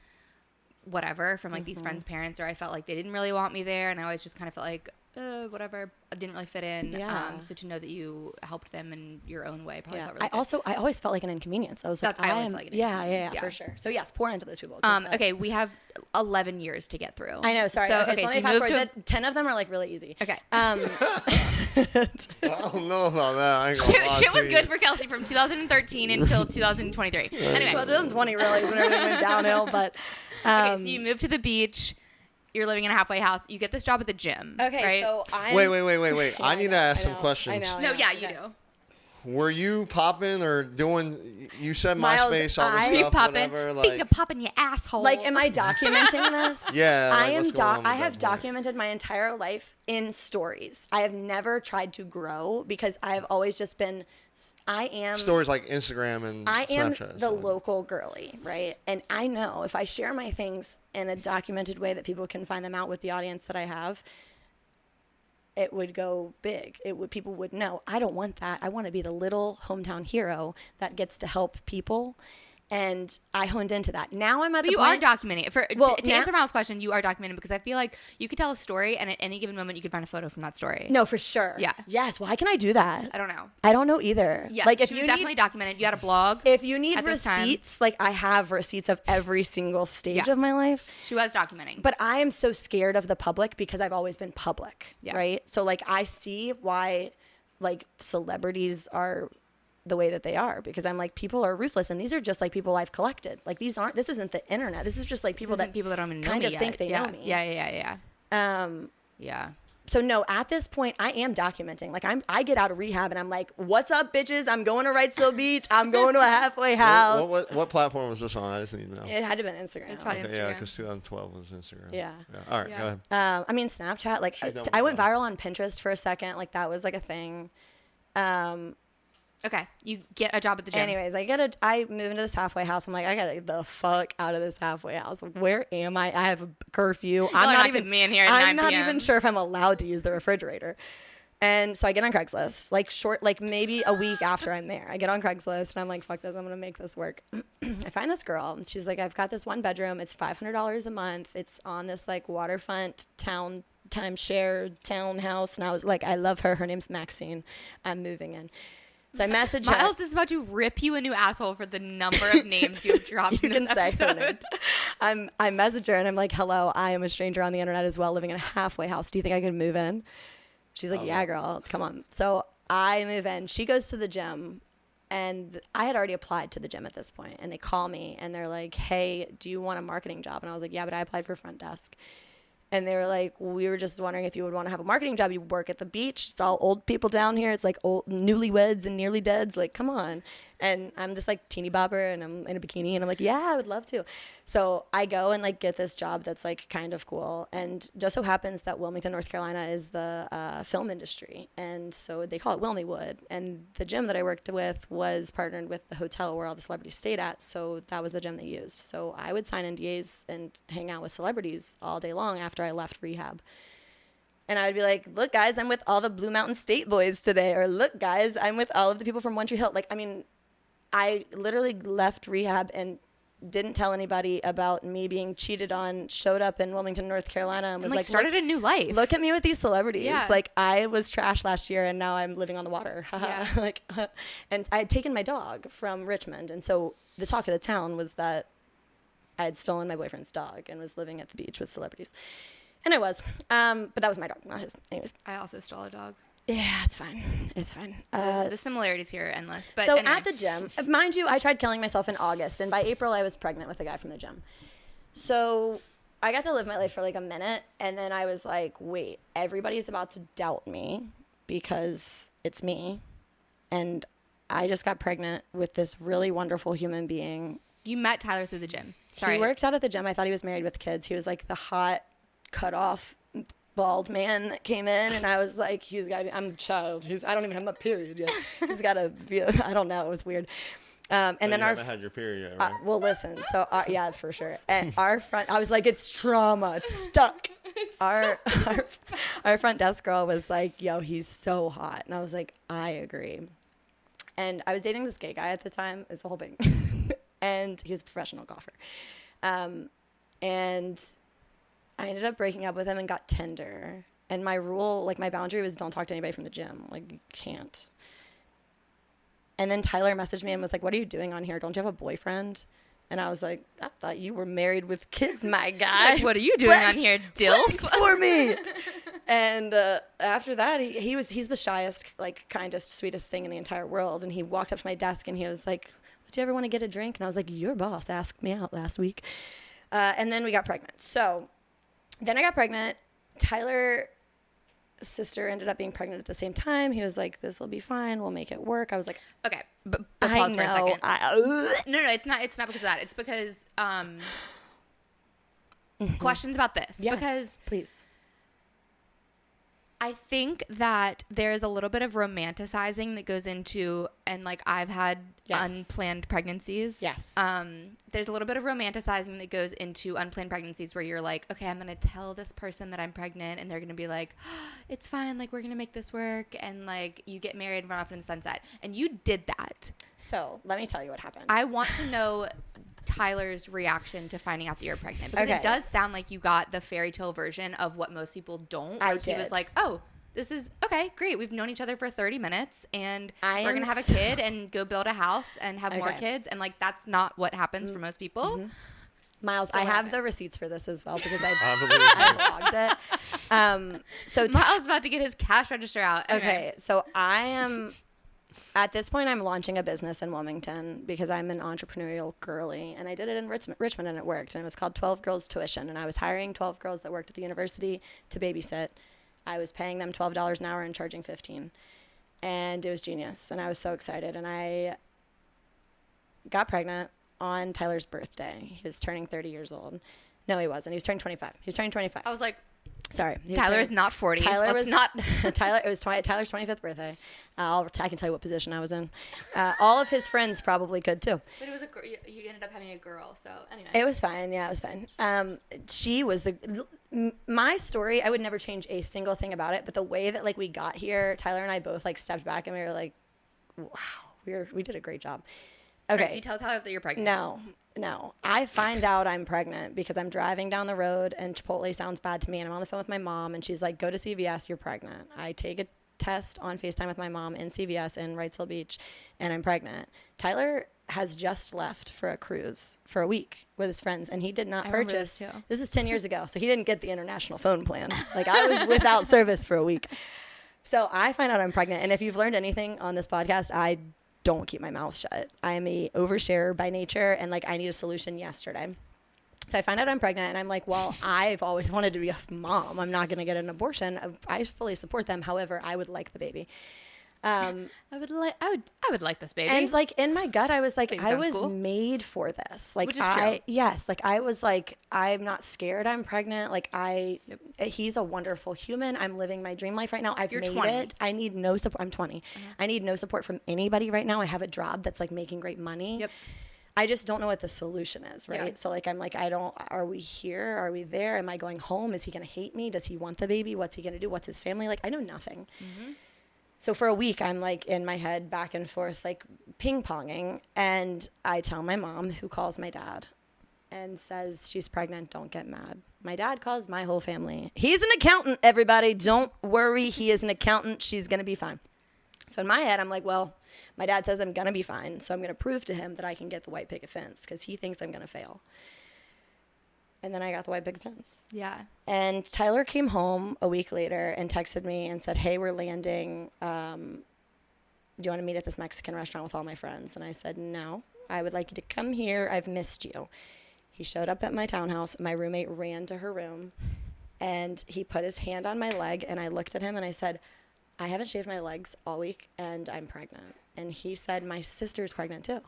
whatever from like these friends' parents, or I felt like they didn't really want me there, and I always just kind of felt like, whatever, didn't really fit in. Yeah. So to know that you helped them in your own way probably Yeah. felt really good. I always felt like an inconvenience. I was like, I always felt like an inconvenience, yeah, for sure. So yes, pour into those people. Okay, we have 11 years to get through. I know. Sorry. So, Okay, so let me you fast moved forward. 10 of them are like really easy. Okay. I don't know about that. I ain't gonna lie Shit to was you. good for Kelsey from 2013 until 2023. Anyway. Well, 2020 really is when everything went downhill. But Okay, so you moved to the beach. You're living in a halfway house. You get this job at the gym. okay, right? so I'm. Wait. I need to ask some I questions. know. No, yeah, you Okay. do. Were you popping or doing? You said Miles, MySpace, all I- this Are you stuff, popping? whatever. Finger Like, popping your asshole. Like, am I documenting this? Yeah, like, I am. what's going on with I have that part? documented my entire life in stories. I have never tried to grow because I have always just been. I am. stories like Instagram and I am Snapchat. the local girly, right? And I know if I share my things in a documented way that people can find them out with the audience that I have, it would go big. People would know. I don't want that. I want to be the little hometown hero that gets to help people. And I honed into that. Now I'm at But the you point. are documenting it. Well, To now- answer Miles' question, you are documenting because I feel like you could tell a story and at any given moment you could find a photo from that story. No, for sure. Yeah. Yes. Why can I do that? I don't know. I don't know either. Yes, like if she you was definitely need, documented. You had a blog. if you need at this time. receipts, like I have receipts of every single stage Yeah. of my life. She was documenting. But I am so scared of the public because I've always been public, Yeah. right? So like I see why like celebrities are the way that they are because I'm like people are ruthless and these are just like people I've collected. Like this isn't the internet. This is just like people that people that don't even know kind me of yet. think they yeah. know me. Yeah. Yeah. So no, at this point I am documenting. Like I get out of rehab and I'm like, what's up bitches? I'm going to Wrightsville Beach. I'm going to a halfway house. What platform was this on? I just need to know. It had to have been Instagram. It's probably Okay, yeah, Instagram. because 2012 was Instagram. Yeah. All right, Yeah. go ahead. I mean Snapchat, like She's done I with went that. viral on Pinterest for a second. Like that was like a thing. Okay. You get a job at the gym. Anyways, I move into this halfway house. I'm like, I gotta get the fuck out of this halfway house. Where am I? I have a curfew. I'm are not not even keeping me in here at I'm 9 not p.m. even sure if I'm allowed to use the refrigerator. And so I get on Craigslist, like maybe a week after I'm there. I get on Craigslist and I'm like, fuck this, I'm gonna make this work. I find this girl and she's like, I've got this one bedroom. It's $500 a month. It's on this like waterfront timeshare townhouse. And I was like, I love her. Her name's Maxine. I'm moving in. So I message her. Miles is about to rip you a new asshole for the number of names you have dropped You in can this say her episode. name. I message her and I'm like, hello, I am a stranger on the internet as well, living in a halfway house. Do you think I could move in? She's like, yeah, girl, come on. So I move in. She goes to the gym and I had already applied to the gym at this point. And they call me and they're like, hey, do you want a marketing job? And I was like, yeah, but I applied for front desk. And they were like, we were just wondering if you would want to have a marketing job. You work at the beach. It's all old people down here. It's like old newlyweds and nearly deads. Like, come on. And I'm this like teeny bopper and I'm in a bikini and I'm like, yeah, I would love to. So I go and like get this job that's like kind of cool. And just so happens that Wilmington, North Carolina is the film industry. And so they call it Wilmywood. And the gym that I worked with was partnered with the hotel where all the celebrities stayed at. So that was the gym they used. So I would sign NDAs and hang out with celebrities all day long after I left rehab. And I would be like, look, guys, I'm with all the Blue Mountain State boys today. Or look, guys, I'm with all of the people from One Tree Hill. Like, I mean, I literally left rehab and didn't tell anybody about me being cheated on, showed up in Wilmington, North Carolina, and was Like like, started a new life. look at me with these celebrities. Yeah. Like, I was trash last year and now I'm living on the water. Yeah. And I had taken my dog from Richmond. And so the talk of the town was that I had stolen my boyfriend's dog and was living at the beach with celebrities. And I was. But that was my dog, not his. Anyways. I also stole a dog. Yeah, it's fine. It's fine. The similarities here are endless. But So anyway. at the gym, mind you, I tried killing myself in August, and by April I was pregnant with a guy from the gym. So I got to live my life for like a minute, and then I was like, wait, everybody's about to doubt me because it's me. And I just got pregnant with this really wonderful human being. You met Tyler through the gym. Sorry. He works out at the gym. I thought he was married with kids. He was like the hot, cut off, bald man that came in, and I was like, he's got to be, I'm a child. I don't even have my period yet. He's got to be, I don't know. It was weird. And But then you our, haven't had your period yet, right? well, listen. So yeah, for sure. And our front, I was like, it's trauma. It's stuck. Our front desk girl was like, yo, he's so hot. And I was like, I agree. And I was dating this gay guy at the time. It's the whole thing. And he was a professional golfer. And I ended up breaking up with him and got Tinder. And my rule, like my boundary was don't talk to anybody from the gym. Like you can't. And then Tyler messaged me and was like, what are you doing on here? Don't you have a boyfriend? And I was like, I thought you were married with kids, my guy. Like, what are you doing on here, Dilf? For me. And after that, he's the shyest, like kindest, sweetest thing in the entire world. And he walked up to my desk and he was like, would you ever want to get a drink? And I was like, your boss asked me out last week. And then we got pregnant. So then I got pregnant. Tyler's sister ended up being pregnant at the same time. He was like, this will be fine. We'll make it work. I was like, okay, but pause for a second. No, No, it's not because of that. It's because questions about this. Yes, because please. I think that there's a little bit of romanticizing that goes into, and like I've had unplanned pregnancies. Yes. There's a little bit of romanticizing that goes into unplanned pregnancies where you're like, okay, I'm going to tell this person that I'm pregnant and they're going to be like, oh, it's fine. Like, we're going to make this work. And like, you get married and run off in the sunset. And you did that. So let me tell you what happened. I want to know Tyler's reaction to finding out that you're pregnant, because Okay. it does sound like you got the fairy tale version of what most people don't. I He did. was like, oh, this is okay, great. We've known each other for 30 minutes and I we're am going to have a so- kid and go build a house and have more Okay. kids. And like, that's not what happens for most people. Miles, So I what have happened? the receipts for this as well because I I believe you. logged it. So Miles about to get his cash register out. okay, so I am at this point. I'm launching a business in Wilmington because I'm an entrepreneurial girly, and I did it in Richmond, and it worked. And it was called 12 Girls Tuition, and I was hiring 12 girls that worked at the university to babysit. I was paying them $12 an hour and charging $15, and it was genius. And I was so excited, and I got pregnant on Tyler's birthday. He was turning 30 years old. No, he wasn't. He was turning 25. He was turning 25. I was like, Sorry. He was Tyler turning- is not 40. Tyler Let's was not. Tyler. It was Tyler's 25th birthday. I can tell you what position I was in. All of his friends probably could too. But it was you ended up having a girl. So anyway. It was fine. Yeah, it was fine. She was my story. I would never change a single thing about it. But the way that like we got here, Tyler and I both like stepped back and we were like, wow, we did a great job. Okay. Right, so you tell Tyler that you're pregnant. No. I find out I'm pregnant because I'm driving down the road and Chipotle sounds bad to me. And I'm on the phone with my mom and she's like, go to CVS, you're pregnant. I take a test on FaceTime with my mom in CVS in Wrightsville Beach and I'm pregnant. Tyler has just left for a cruise for a week with his friends and he did not I remember purchase. this too. This is 10 years ago. So he didn't get the international phone plan. Like I was without service for a week. So I find out I'm pregnant. And if you've learned anything on this podcast, I don't keep my mouth shut. I am a oversharer by nature and like I need a solution yesterday. So I find out I'm pregnant and I'm like, well, I've always wanted to be a mom. I'm not going to get an abortion. I fully support them. However, I would like the baby. I would like this baby. And like in my gut, I was like, Baby I sounds was cool. made for this. Like Which is true. yes, like I was like, I'm not scared. I'm pregnant. Like he's a wonderful human. I'm living my dream life right now. I've You're made 20. it. I need no support. I'm 20. I need no support from anybody right now. I have a job that's like making great money. Yep. I just don't know what the solution is, right? Yeah. So like I'm like, are we here? Are we there? Am I going home? Is he gonna hate me? Does he want the baby? What's he gonna do? What's his family like? I know nothing. So for a week I'm like in my head back and forth like ping ponging, and I tell my mom, who calls my dad and says she's pregnant, don't get mad. My dad calls my whole family. He's an accountant, everybody. Don't worry, he is an accountant. She's gonna be fine. So in my head, I'm like, well, my dad says I'm going to be fine, so I'm going to prove to him that I can get the white picket fence because he thinks I'm going to fail. And then I got the white picket fence. Yeah. And Tyler came home a week later and texted me and said, hey, we're landing. Do you want to meet at this Mexican restaurant with all my friends? And I said, no, I would like you to come here. I've missed you. He showed up at my townhouse. My roommate ran to her room, and he put his hand on my leg, and I looked at him and I said, I haven't shaved my legs all week and I'm pregnant. And he said, my sister's pregnant too.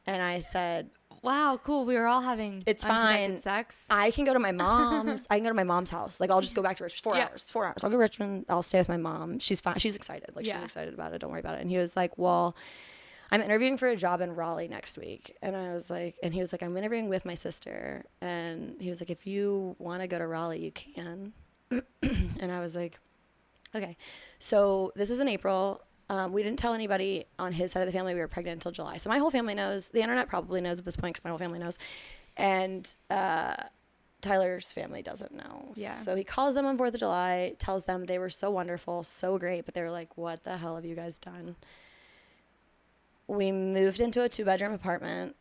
And I said, Wow, cool. We were all having it's unprotected fine. sex. I can go to my mom's. I can go to my mom's house. Like I'll just go back to Richmond. 4 Yeah. hours. 4 hours. I'll go to Richmond. I'll stay with my mom. She's fine. She's excited. Like Yeah. she's excited about it. Don't worry about it. And he was like, well, I'm interviewing for a job in Raleigh next week. And I was like, and he was like, I'm interviewing with my sister. And he was like, if you want to go to Raleigh, you can. And I was like, okay. So this is in April. We didn't tell anybody on his side of the family we were pregnant until July. So my whole family knows. The internet probably knows at this point because my whole family knows. And Tyler's family doesn't know. Yeah. So he calls them on 4th of July, tells them they were so wonderful, so great, but they were like, what the hell have you guys done? We moved into a 2-bedroom apartment,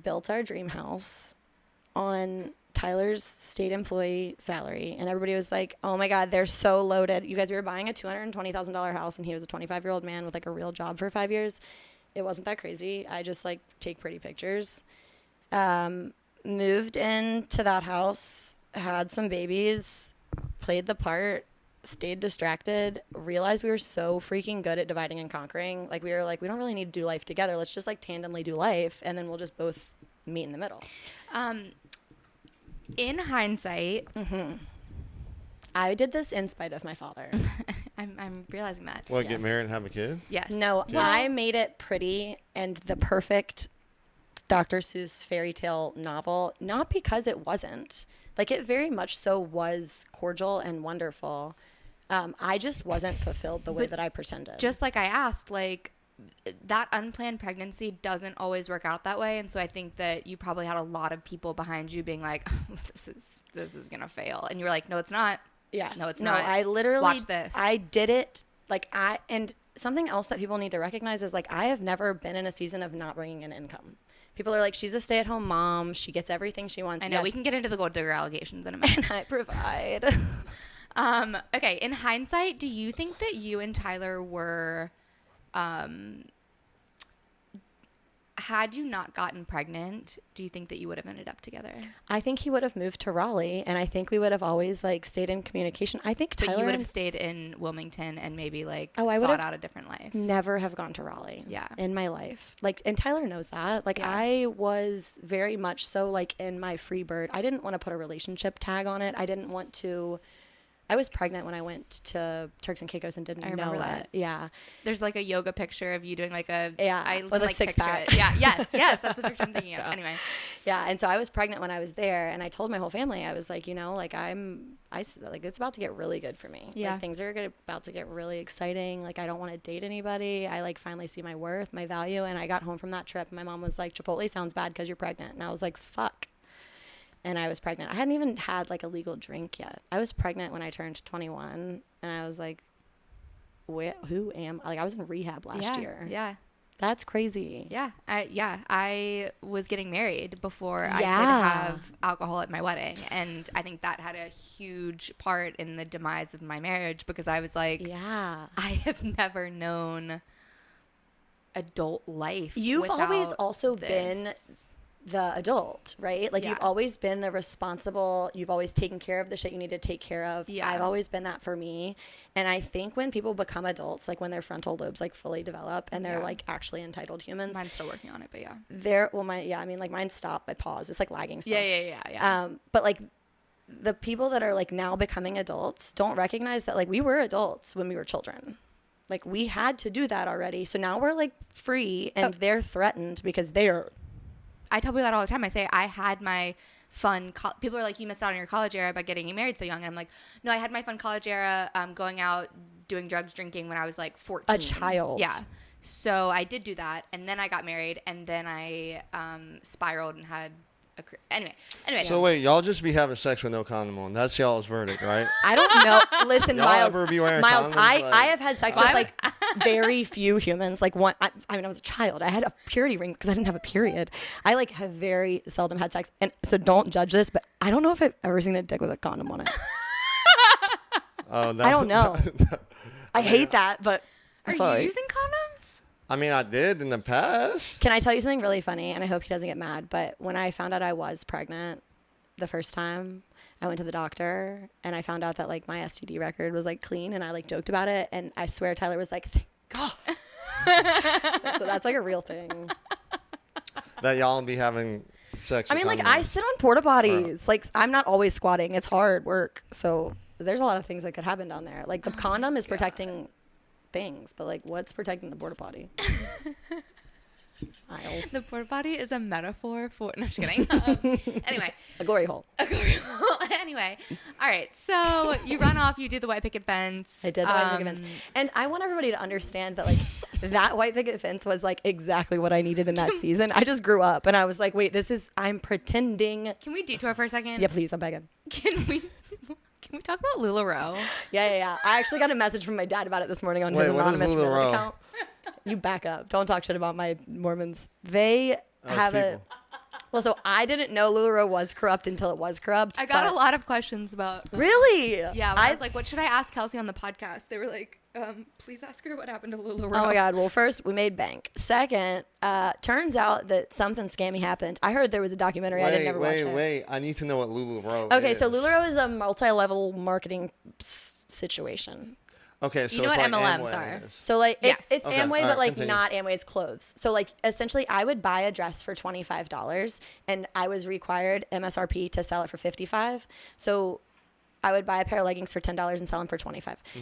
built our dream house on Tyler's state employee salary. And everybody was like, oh my God, they're so loaded. You guys, we were buying a $220,000 house and he was a 25-year-old man with like a real job for 5 years. It wasn't that crazy. I just like take pretty pictures. Moved into that house, had some babies, played the part, stayed distracted, realized we were so freaking good at dividing and conquering. Like we were like, we don't really need to do life together. Let's just like tandemly do life, and then we'll just both meet in the middle. In hindsight, I did this in spite of my father. I'm realizing that. What, Yes. get married and have a kid? Yes. No, Yeah. I made it pretty and the perfect Dr. Seuss fairy tale novel, not because it wasn't. Like, it very much so was cordial and wonderful. I just wasn't fulfilled the way But that I pretended. Just like I asked, like, that unplanned pregnancy doesn't always work out that way, and so I think that you probably had a lot of people behind you being like, this is gonna fail, and you were like, no, it's not. Yes. No, it's no, not. I literally Watch this. I did it and something else that people need to recognize is like I have never been in a season of not bringing in income. People are like, she's a stay-at-home mom. She gets everything she wants. I know, Yes, we can get into the gold digger allegations in a minute. and I provide. Okay, in hindsight, do you think that you and Tyler were, had you not gotten pregnant, do you think that you would have ended up together? I think he would have moved to Raleigh, and I think we would have always like stayed in communication. I think But Tyler you would and have stayed in Wilmington and maybe like Oh, I would sought have out a different life. never have gone to Raleigh. Yeah. In my life, like, and Tyler knows that. Like, Yeah. I was very much so like in my free bird. I didn't want to put a relationship tag on it. I didn't want to. I was pregnant when I went to Turks and Caicos and didn't I know remember it. that. Yeah. There's like a yoga picture of you doing like a Yeah, I with can, a like, six-pack. picture it. Yeah, yes, that's the picture I'm thinking of. Anyway, Yeah, and so I was pregnant when I was there, and I told my whole family, I was like, like like it's about to get really good for me. Yeah. Like, things are about to get really exciting. Like, I don't want to date anybody. I like finally see my worth, my value. And I got home from that trip, and my mom was like, Chipotle sounds bad because you're pregnant. And I was like, fuck. And I was pregnant. I hadn't even had like a legal drink yet. I was pregnant when I turned 21, and I was like, who am I? Like, I was in rehab last year. Yeah. That's crazy. Yeah. I was getting married before I could Yeah. have alcohol at my wedding. And I think that had a huge part in the demise of my marriage because I was like, Yeah. I have never known adult life. You've always without also this. been the adult, right? Like, Yeah. you've always been the responsible, you've always taken care of the shit you need to take care of. Yeah. I've always been that for me. And I think when people become adults, like when their frontal lobes like fully develop and they're Yeah. like actually entitled humans, Mine's still working on it, but yeah. mine stopped. I paused. It's like lagging still. Yeah. But like the people that are like now becoming adults don't recognize that like we were adults when we were children. Like, we had to do that already. So now we're like free and they're threatened because they're I tell people that all the time. I say I had my fun. People are like, you missed out on your college era by getting married so young. And I'm like, no, I had my fun college era going out, doing drugs, drinking when I was like 14. a child. Yeah. So I did do that. And then I got married. And then I spiraled and had Anyway. So wait, y'all just be having sex with no condom on. That's y'all's verdict, right? I don't know. Listen, Y'all Miles. ever be wearing Miles, condoms? I have had sex Why with would- like very few humans. Like one, I mean, I was a child. I had a purity ring because I didn't have a period. I like have very seldom had sex, and so don't judge this. But I don't know if I've ever seen a dick with a condom on it. Oh, no. I don't know. I hate that, but Are sorry. you using condoms? I mean, I did in the past. Can I tell you something really funny? And I hope he doesn't get mad. But when I found out I was pregnant the first time, I went to the doctor and I found out that like my STD record was like clean, and I like joked about it. And I swear Tyler was like, thank God. So that's like a real thing. That y'all be having sex I with mean, like, condoms. I sit on porta potties. Like, I'm not always squatting. It's hard work. So there's a lot of things that could happen down there. Like, the condom is protecting things, but like, what's protecting the porta potty? Miles. The porta potty is a metaphor for. No, just kidding. Anyway. A glory hole. Anyway. All right. So you run off. You do the white picket fence. I did the white picket fence. And I want everybody to understand that, like, that white picket fence was, like, exactly what I needed in that season. I just grew up, and I was like, wait, I'm pretending. Can we detour for a second? Yeah, please. I'm begging. Can we talk about LuLaRoe? Yeah. I actually got a message from my dad about it this morning on his anonymous Reddit account. You back up. Don't talk shit about my Mormons. They have people. Well, so I didn't know LuLaRoe was corrupt until it was corrupt. I got a lot of questions about. Really? Yeah. I was like, what should I ask Kelsey on the podcast? They were like, please ask her what happened to LuLaRoe. Oh my God. Well, first, we made bank. Second, turns out that something scammy happened. I heard there was a documentary. I didn't ever watch it. Wait. I need to know what LuLaRoe is. Okay, so LuLaRoe is a multi-level marketing situation. Okay, so you know it's what like MLMs Amway are. So, like, it's Okay, Amway, all right, but, like, continue. not Amway's clothes. So, like, essentially, I would buy a dress for $25, and I was required MSRP to sell it for $55. So, I would buy a pair of leggings for $10 and sell them for $25. Mm-hmm.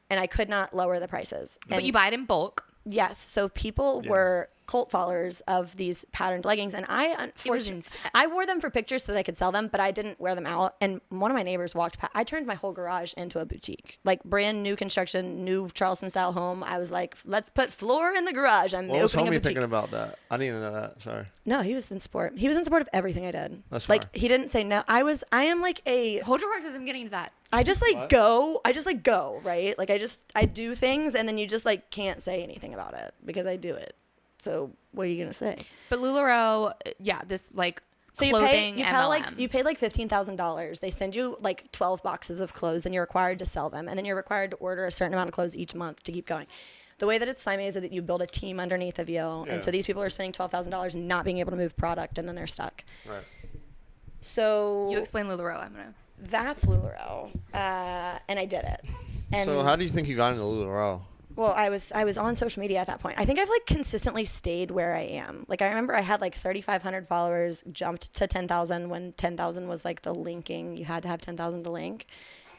And I could not lower the prices. But And you buy it in bulk. yes, so people were cult followers of these patterned leggings, and I unfortunately I wore them for pictures so that I could sell them, but I didn't wear them out. And one of my neighbors walked past. I turned my whole garage into a boutique, like brand new construction, new Charleston style home. I was like, let's put floor in the garage. I'm What was opening a homie boutique. thinking about that? I didn't even know that. Sorry. No, he was in support. He was in support of everything I did. That's like fine. he didn't say no. I am like a Hold your horses. I'm getting to that. I just like What? go. I just like go, right? Like I do things and then you just like can't say anything about it because I do it. So what are you gonna say? But LuLaRoe, yeah, this like So clothing you MLM. paid like $15,000. They send you like 12 boxes of clothes and you're required to sell them. And then you're required to order a certain amount of clothes each month to keep going. The way that it's slimy is that you build a team underneath of you. Yeah. And so these people are spending $12,000 and not being able to move product and then they're stuck. Right. So You explain LuLaRoe. I'm gonna. that's LuLaRoe. And I did it. And So how do you think you got into LuLaRoe? well, I was on social media at that point. I think I've like consistently stayed where I am. Like I remember I had like 3,500 followers, jumped to 10,000 when 10,000 was like the linking. You had to have 10,000 to link.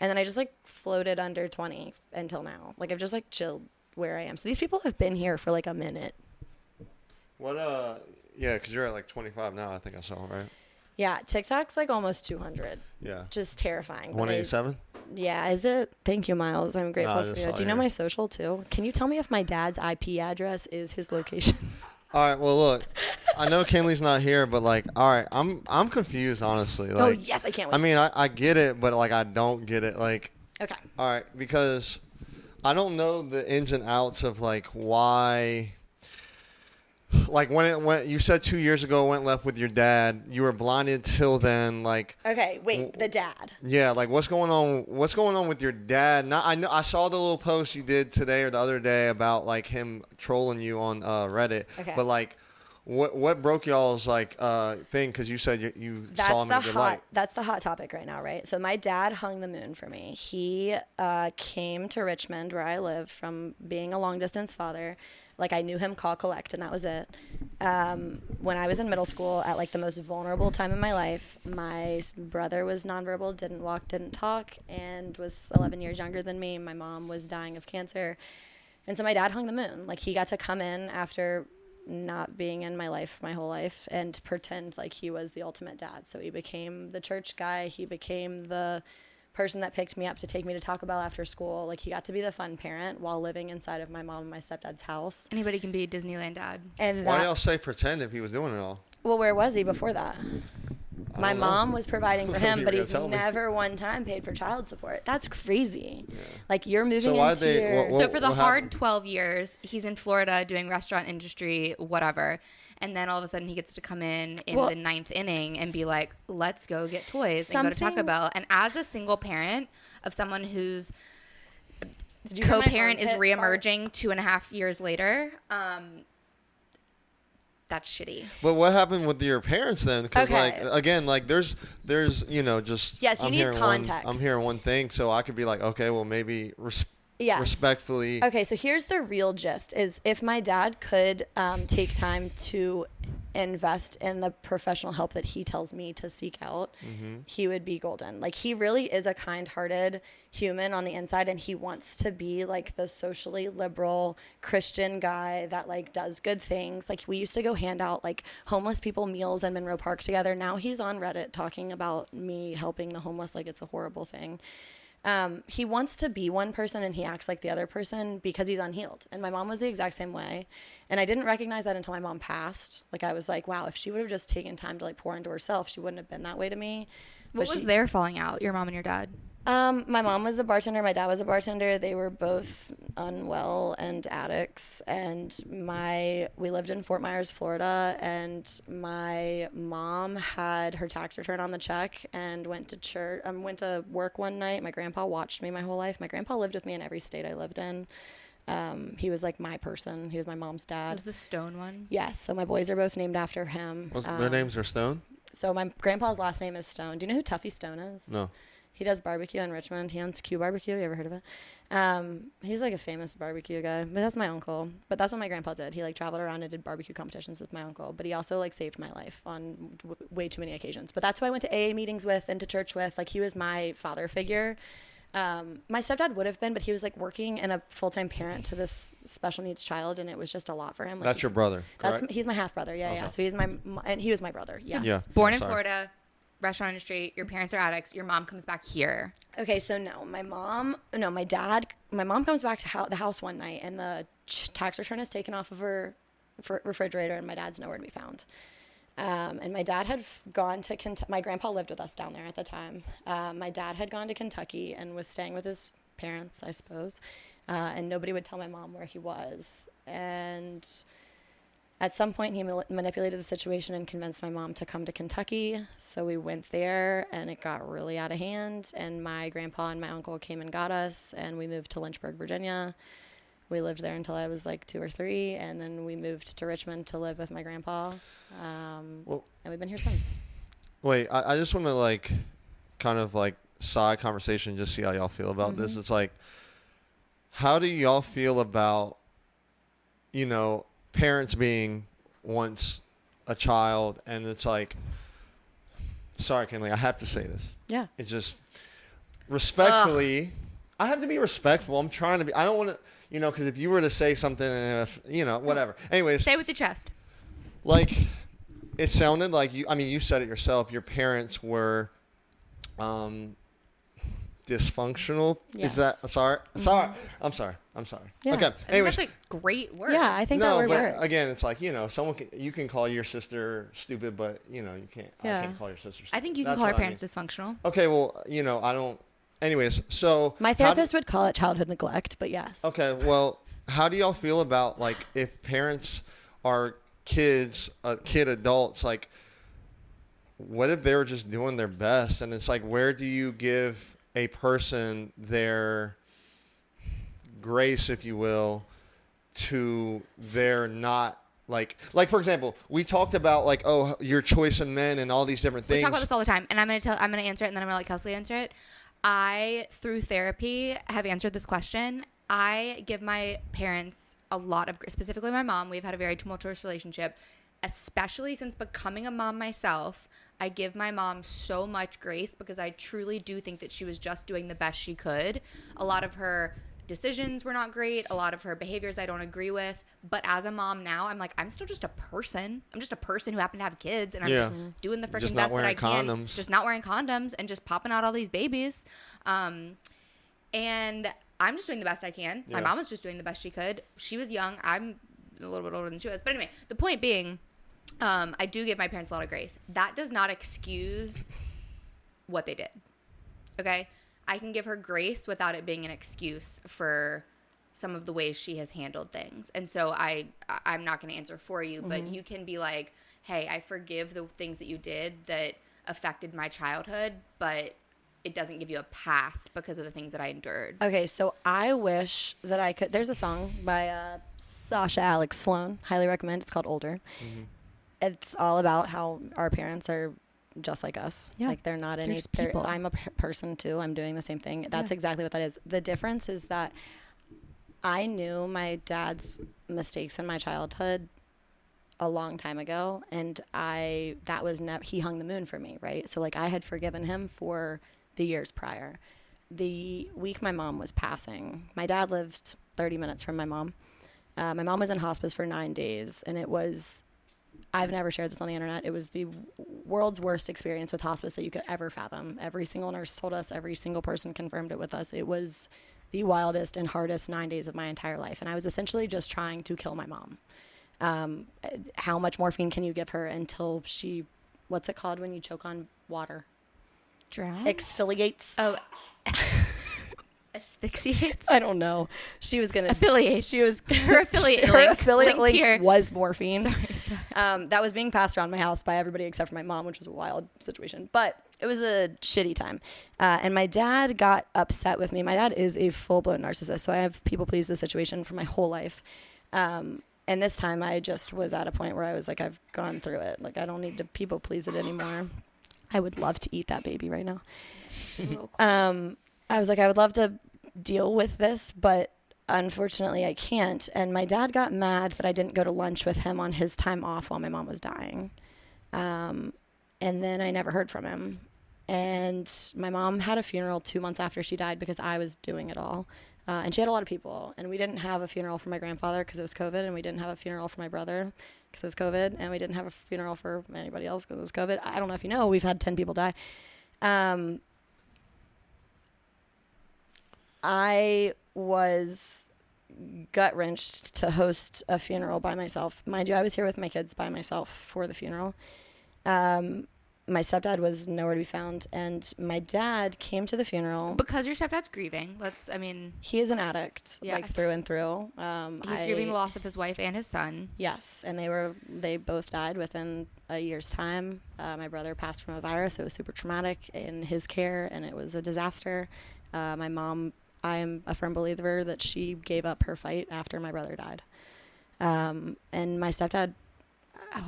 And then I just like floated under 20 until now. Like I've just like chilled where I am. So these people have been here for like a minute. What yeah, because you're at like 25 now, I think I saw, right? Yeah, TikTok's like almost 200. Yeah. Just terrifying. But 187? yeah, is it? Thank you, Miles. I'm grateful I for just you. saw Do you know here. my social too? Can you tell me if my dad's IP address is his location? All right, well, look, I know Kinley's not here, but like, all right, I'm confused, honestly. Like, oh, yes, I can't wait. I mean, I get it, but like, I don't get it. Like, Okay. all right, because I don't know the ins and outs of like why. Like when it went, you said 2 years ago it went left with your dad. You were blinded till then. Like, Okay, wait, the dad. yeah, like what's going on? What's going on with your dad? Not, I know I saw the little post you did today or the other day about like him trolling you on Reddit. Okay. But like, what broke y'all's like thing? Because you said you saw him in a good light. That's the hot topic right now, right? So my dad hung the moon for me. He came to Richmond, where I live, from being a long distance father. Like I knew him call collect, and that was it. When I was in middle school, at like the most vulnerable time in my life, my brother was nonverbal, didn't walk, didn't talk, and was 11 years younger than me. My mom was dying of cancer, and so my dad hung the moon. Like he got to come in after not being in my life my whole life and pretend like he was the ultimate dad. So he became the church guy. He became the person that picked me up to take me to Taco Bell after school. Like he got to be the fun parent while living inside of my mom and my stepdad's house. Anybody can be a Disneyland dad. And Why that, y'all say pretend if he was doing it all? well, where was he before that? My don't know. mom was providing for him, You but were he's gonna tell me. never one time paid for child support. That's crazy. Like you're moving why into they- your... what- So for the what hard happened? 12 years, he's in Florida doing restaurant industry, whatever. And then all of a sudden he gets to come in Well- the ninth inning and be like, let's go get toys and go to Taco Something- Bell. And as a single parent of someone whose Did you hear my co-parent is armpit reemerging 2.5 years later, that's shitty. But what happened with your parents then? Because Okay. like again, like there's you know just Yes, you I'm need hearing context. I'm hearing one thing, so I could be like, okay, well maybe Yes. respectfully. Okay, so here's the real gist: is if my dad could take time to invest in the professional help that he tells me to seek out, he would be golden. Like, he really is a kind-hearted human on the inside, and he wants to be like the socially liberal Christian guy that like does good things. Like, we used to go hand out like homeless people meals in Monroe Park together. Now he's on Reddit talking about me helping the homeless like it's a horrible thing. He wants to be one person and he acts like the other person because he's unhealed. And my mom was the exact same way. And I didn't recognize that until my mom passed. Like, I was like, wow, if she would have just taken time to like pour into herself, she wouldn't have been that way to me. What was their falling out, your mom and your dad? My mom was a bartender. My dad was a bartender. They were both unwell and addicts. And we lived in Fort Myers, Florida. And my mom had her tax return on the check and went to church. Went to work one night. My grandpa watched me my whole life. My grandpa lived with me in every state I lived in. He was like my person. He was my mom's dad. Was the Stone one? Yes. So my boys are both named after him. Their names are Stone? So my grandpa's last name is Stone. Do you know who Tuffy Stone is? No. He does barbecue in Richmond. He owns Q Barbecue. You ever heard of it? He's like a famous barbecue guy, but that's my uncle. But that's what my grandpa did. He like traveled around and did barbecue competitions with my uncle. But he also like saved my life on way too many occasions. But that's who I went to AA meetings with and to church with. Like, he was my father figure. My stepdad would have been, but he was like working and a full-time parent to this special needs child, and it was just a lot for him. Like, That's your brother, correct? He's my half brother. Yeah, Okay. yeah. So and he was my brother. Yes. Yeah. Born in Sorry. Florida, restaurant industry, your parents are addicts, your mom comes back here. Okay, so my mom comes back to the house one night, and the tax return is taken off of her refrigerator, and my dad's nowhere to be found. And my dad had gone to Kentucky. My grandpa lived with us down there at the time. My dad had gone to Kentucky and was staying with his parents, I suppose, and nobody would tell my mom where he was. And at some point, he manipulated the situation and convinced my mom to come to Kentucky. So we went there, and it got really out of hand. And my grandpa and my uncle came and got us, and we moved to Lynchburg, Virginia. We lived there until I was like 2 or 3, and then we moved to Richmond to live with my grandpa. And we've been here since. Wait, I just want to like kind of like side conversation, just see how y'all feel about this. It's like, how do y'all feel about, parents being once a child, and it's like, sorry, Kinley, I have to say this. Yeah. It's just respectfully, I have to be respectful. I'm trying to be, I don't want to, because if you were to say something, whatever. Anyways. Say it with your chest. Like, it sounded like you said it yourself. Your parents were dysfunctional. Yes. Is that, sorry? I'm sorry. Yeah. Okay. I think Anyways. that's a great word. Yeah, I think that word but works. again, it's like, you can call your sister stupid, but, you can't, Yeah. I can't call your sister stupid. I think you can That's call our what I parents dysfunctional. Okay, well, I don't. Anyways, so My therapist would call it childhood neglect, but yes. Okay, well, how do y'all feel about like if parents are kid adults? Like, what if they were just doing their best? And it's like, where do you give a person their grace, if you will, to their not like for example, we talked about like, oh, your choice in men and all these different things. We talk about this all the time, and I'm gonna answer it, and then I'm gonna let Kelsey answer it. I, through therapy, have answered this question. I give my parents a lot of grace, specifically my mom. We've had a very tumultuous relationship, especially since becoming a mom myself. I give my mom so much grace because I truly do think that she was just doing the best she could. A lot of her decisions were not great. A lot of her behaviors I don't agree with. But as a mom now, I'm like, I'm still just a person. I'm just a person who happened to have kids, and I'm just doing the freaking best that I can. Condoms. Just not wearing condoms and just popping out all these babies. And I'm just doing the best I can. My mom was just doing the best she could. She was young. I'm a little bit older than she was. But anyway, the point being, I do give my parents a lot of grace. That does not excuse what they did. Okay? I can give her grace without it being an excuse for some of the ways she has handled things. And so I'm not going to answer for you, but you can be like, hey, I forgive the things that you did that affected my childhood, but it doesn't give you a pass because of the things that I endured. Okay, so I wish that I could. There's a song by Sasha Alex Sloan. Highly recommend. It's called Older. It's all about how our parents are just like us. Yeah. Like, they're not any There's people. I'm a person too. I'm doing the same thing. That's exactly what that is. The difference is that I knew my dad's mistakes in my childhood a long time ago, and that was never, he hung the moon for me, right? So like I had forgiven him for the years prior. The week my mom was passing, my dad lived 30 minutes from my mom. My mom was in hospice for 9 days, and I've never shared this on the internet. It was the world's worst experience with hospice that you could ever fathom. Every single nurse told us, every single person confirmed it with us. It was the wildest and hardest 9 days of my entire life. And I was essentially just trying to kill my mom. How much morphine can you give her until she, what's it called when you choke on water? Drown? Exfoliates. Oh, asphyxiates? I don't know. She was gonna Affiliate. She was Her affiliate her link. affiliate Linked link here. was morphine. Sorry. That was being passed around my house by everybody except for my mom, which was a wild situation. But it was a shitty time. And my dad got upset with me. My dad is a full-blown narcissist, so I have people-pleased the situation for my whole life. And this time I just was at a point where I was like, I've gone through it. Like, I don't need to people-please it anymore. I would love to eat that baby right now. I was like, I would love to deal with this, but unfortunately I can't. And my dad got mad that I didn't go to lunch with him on his time off while my mom was dying. And then I never heard from him. And my mom had a funeral 2 months after she died because I was doing it all. And she had a lot of people. And we didn't have a funeral for my grandfather because it was COVID. And we didn't have a funeral for my brother because it was COVID. And we didn't have a funeral for anybody else because it was COVID. I don't know if you know, we've had 10 people die. I was gut-wrenched to host a funeral by myself. Mind you, I was here with my kids by myself for the funeral. My stepdad was nowhere to be found, and my dad came to the funeral. Because your stepdad's grieving. He is an addict, Yeah. like through and through. He's grieving the loss of his wife and his son. Yes, and they both died within a year's time. My brother passed from a virus. It was super traumatic in his care, and it was a disaster. My mom, I am a firm believer that she gave up her fight after my brother died. And my stepdad,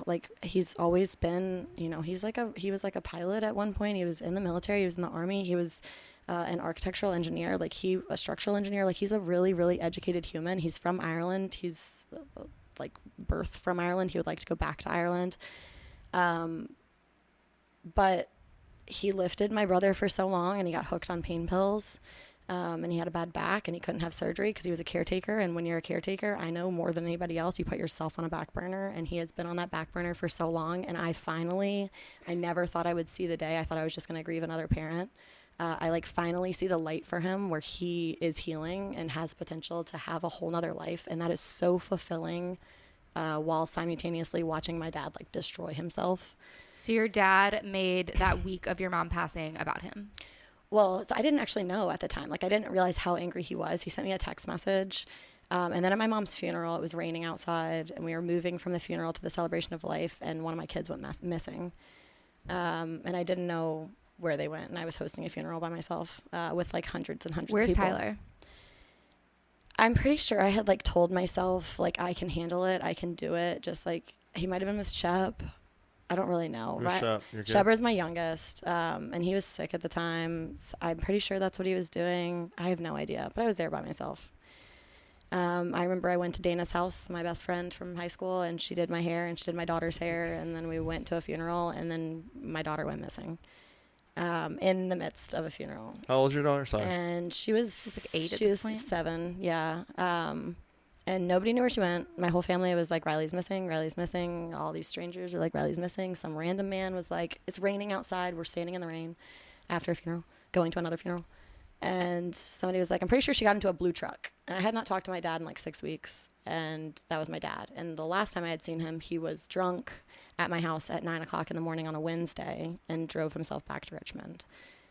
like, he's always been, he was like a pilot at one point. He was in the military. He was in the army. He was an architectural engineer, a structural engineer. Like, he's a really, really educated human. He's from Ireland. He's like birthed from Ireland. He would like to go back to Ireland. But he lifted my brother for so long, and he got hooked on pain pills. And he had a bad back, and he couldn't have surgery because he was a caretaker. And when you're a caretaker, I know more than anybody else, you put yourself on a back burner, and he has been on that back burner for so long. And I never thought I would see the day. I thought I was just going to grieve another parent. I finally see the light for him where he is healing and has potential to have a whole nother life. And that is so fulfilling, while simultaneously watching my dad destroy himself. So your dad made that week of your mom passing about him. Well, so I didn't actually know at the time. I didn't realize how angry he was. He sent me a text message. And then at my mom's funeral, it was raining outside, and we were moving from the funeral to the celebration of life, and one of my kids went missing. And I didn't know where they went, and I was hosting a funeral by myself with hundreds and hundreds Where's of people. Tyler? I'm pretty sure I had told myself, I can handle it, I can do it. Just he might have been with Shep. I don't really know. Shepard's my youngest, and he was sick at the time. So I'm pretty sure that's what he was doing. I have no idea, but I was there by myself. I remember I went to Dana's house, my best friend from high school, and she did my hair, and she did my daughter's hair, and then we went to a funeral, and then my daughter went missing in the midst of a funeral. How old's your daughter? Sorry. And she was 8 at she this was point? 7, yeah. And nobody knew where she went. My whole family was like, Riley's missing, Riley's missing. All these strangers are like, Riley's missing. Some random man was like, it's raining outside. We're standing in the rain after a funeral, going to another funeral. And somebody was like, I'm pretty sure she got into a blue truck. And I had not talked to my dad in 6 weeks. And that was my dad. And the last time I had seen him, he was drunk at my house at 9 o'clock in the morning on a Wednesday and drove himself back to Richmond.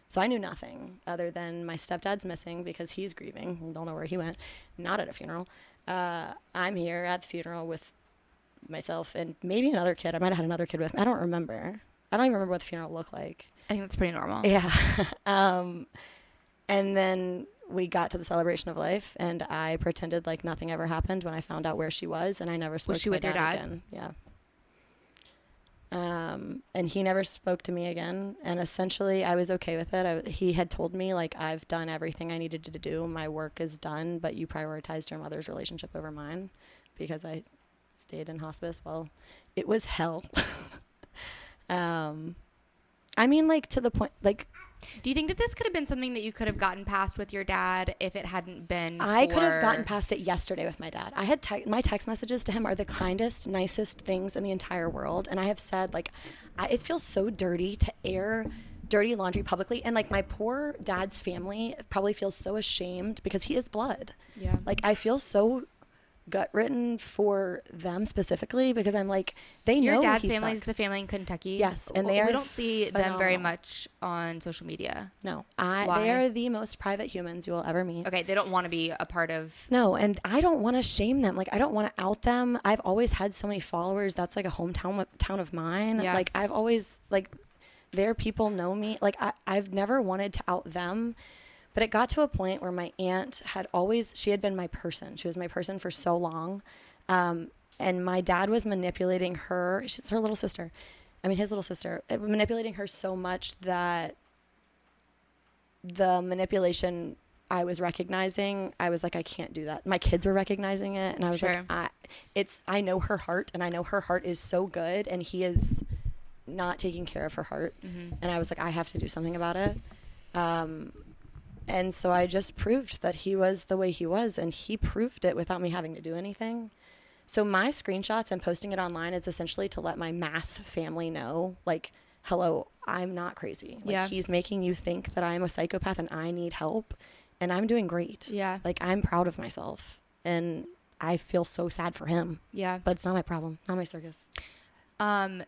So I knew nothing other than my stepdad's missing because he's grieving. Don't know where he went. Not at a funeral. I'm here at the funeral with myself and maybe another kid. I might have had another kid with me. I don't remember. I don't even remember what the funeral looked like. I think that's pretty normal. Yeah. And then we got to the celebration of life, and I pretended like nothing ever happened when I found out where she was, and I never spoke Was she to my with your dad? again. Yeah. And he never spoke to me again. And essentially, I was okay with it. He had told me, like, I've done everything I needed to do. My work is done, but you prioritized your mother's relationship over mine because I stayed in hospice. Well, it was hell. I mean, like, to the point, like... Do you think that this could have been something that you could have gotten past with your dad if it hadn't been I could have gotten past it yesterday with my dad. I had my text messages to him are the kindest, nicest things in the entire world. And I have said, like, it feels so dirty to air dirty laundry publicly. And, like, my poor dad's family probably feels so ashamed because he is blood. Yeah. Like, I feel so gut-written for them specifically because I'm like, they know your dad's he family is sucks. the family in Kentucky. Yes, and they are we don't see them very phenomenal. much on social media. No, Why? they are the most private humans you will ever meet. Okay, they don't want to be a part of. No, and I don't want to shame them. Like, I don't want to out them. I've always had so many followers. That's like a town of mine. Yeah. Like, I've always, like, their people know me. Like, I've never wanted to out them. But it got to a point where my aunt she had been my person. She was my person for so long. And my dad was manipulating her. She's her little sister. I mean, his little sister. Manipulating her so much that the manipulation I was recognizing, I was like, I can't do that. My kids were recognizing it. And I was Sure. like, I know her heart. And I know her heart is so good. And he is not taking care of her heart. Mm-hmm. And I was like, I have to do something about it. And so I just proved that he was the way he was, and he proved it without me having to do anything. So my screenshots and posting it online is essentially to let my mass family know, like, hello, I'm not crazy. Like, Yeah. he's making you think that I'm a psychopath and I need help, and I'm doing great. Yeah. Like, I'm proud of myself, and I feel so sad for him. Yeah. But it's not my problem, not my circus.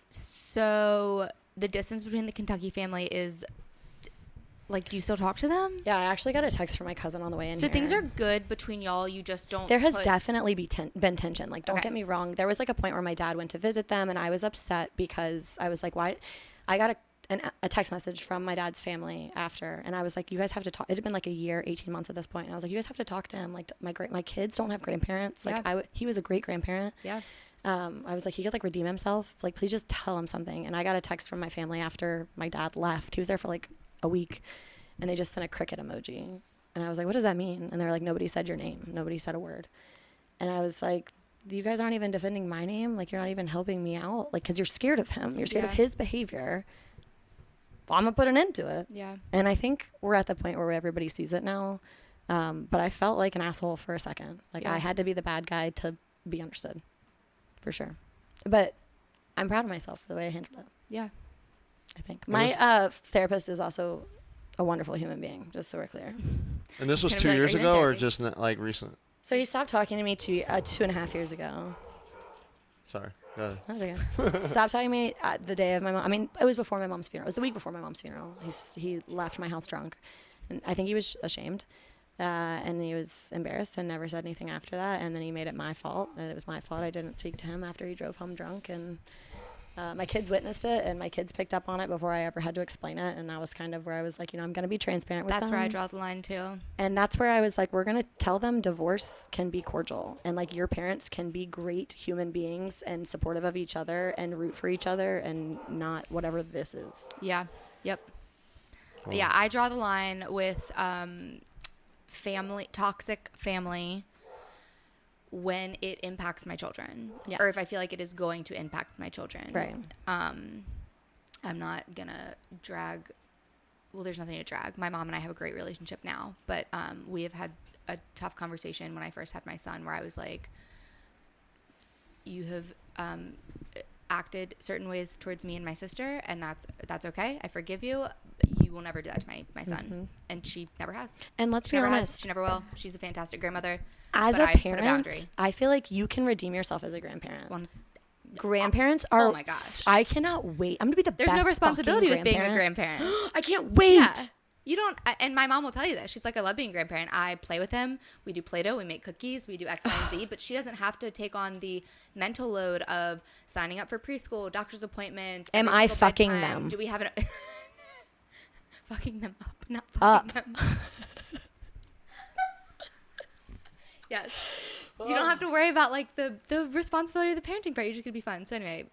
So the distance between the Kentucky family is, like, do you still talk to them? Yeah, I actually got a text from my cousin on the way in So here. things are good between y'all. You just don't. There has definitely been tension. Like, don't Okay. get me wrong. There was, like, a point where my dad went to visit them, and I was upset because I was like, why? I got a text message from my dad's family after, and I was like, you guys have to talk. It had been like a year, 18 months at this point, and I was like, you guys have to talk to him. Like, my kids don't have grandparents. Like, Yeah. he was a great grandparent. Yeah. I was like, he could, like, redeem himself. Like, please just tell him something. And I got a text from my family after my dad left. He was there for like a week. And they just sent a cricket emoji. And I was like, what does that mean? And they're like, nobody said your name. Nobody said a word. And I was like, you guys aren't even defending my name. Like, you're not even helping me out. Like, because you're scared of him. You're scared of Yeah. his behavior. Well, I'm going to put an end to it. Yeah. And I think we're at the point where everybody sees it now. But I felt like an asshole for a second. Like, Yeah. I had to be the bad guy to be understood. For sure. But I'm proud of myself for the way I handled it, Yeah. I think. My therapist is also a wonderful human being, just so we're clear. And this was Kind of 2 like, years are you in ago or therapy? just like recent? So he stopped talking to me 2.5 years ago. Sorry. Go ahead. That's okay. Stopped talking to me at the day of my mom. I mean, it was before my mom's funeral. It was the week before my mom's funeral. He left my house drunk. And I think he was ashamed. And he was embarrassed and never said anything after that. And then he made it my fault. And it was my fault I didn't speak to him after he drove home drunk. And my kids witnessed it, and my kids picked up on it before I ever had to explain it. And that was kind of where I was like, I'm going to be transparent with them. That's where I draw the line too. And that's where I was like, we're going to tell them divorce can be cordial. And, like, your parents can be great human beings and supportive of each other and root for each other and not whatever this is. Yeah. Yep. Cool. Yeah, I draw the line with toxic family when it impacts my children. Yes. Or if I feel like it is going to impact my children. Right. I'm not gonna drag. Well, there's nothing to drag. My mom and I have a great relationship now, but we have had a tough conversation when I first had my son, where I was like, "You have acted certain ways towards me and my sister, and that's okay. I forgive you. You will never do that to my son." Mm-hmm. And she never has. And let's She be never has. honest, She never will. She's a fantastic grandmother. as but a I put parent, boundary. I feel like you can redeem yourself as a grandparent. Grandparents Oh are. my gosh. I cannot wait. I'm gonna be the There's best. no responsibility with fucking being a grandparent. I can't wait. Yeah. You don't, and my mom will tell you that. She's like, I love being a grandparent. I play with him. We do Play-Doh. We make cookies. We do X, Y, and Z. But she doesn't have to take on the mental load of signing up for preschool, doctor's appointments. Am every I single fucking bedtime. them? Do we have an... fucking them up, not Up. fucking them. Yes. You don't have to worry about like the responsibility of the parenting part. You're just gonna be fun. So anyway,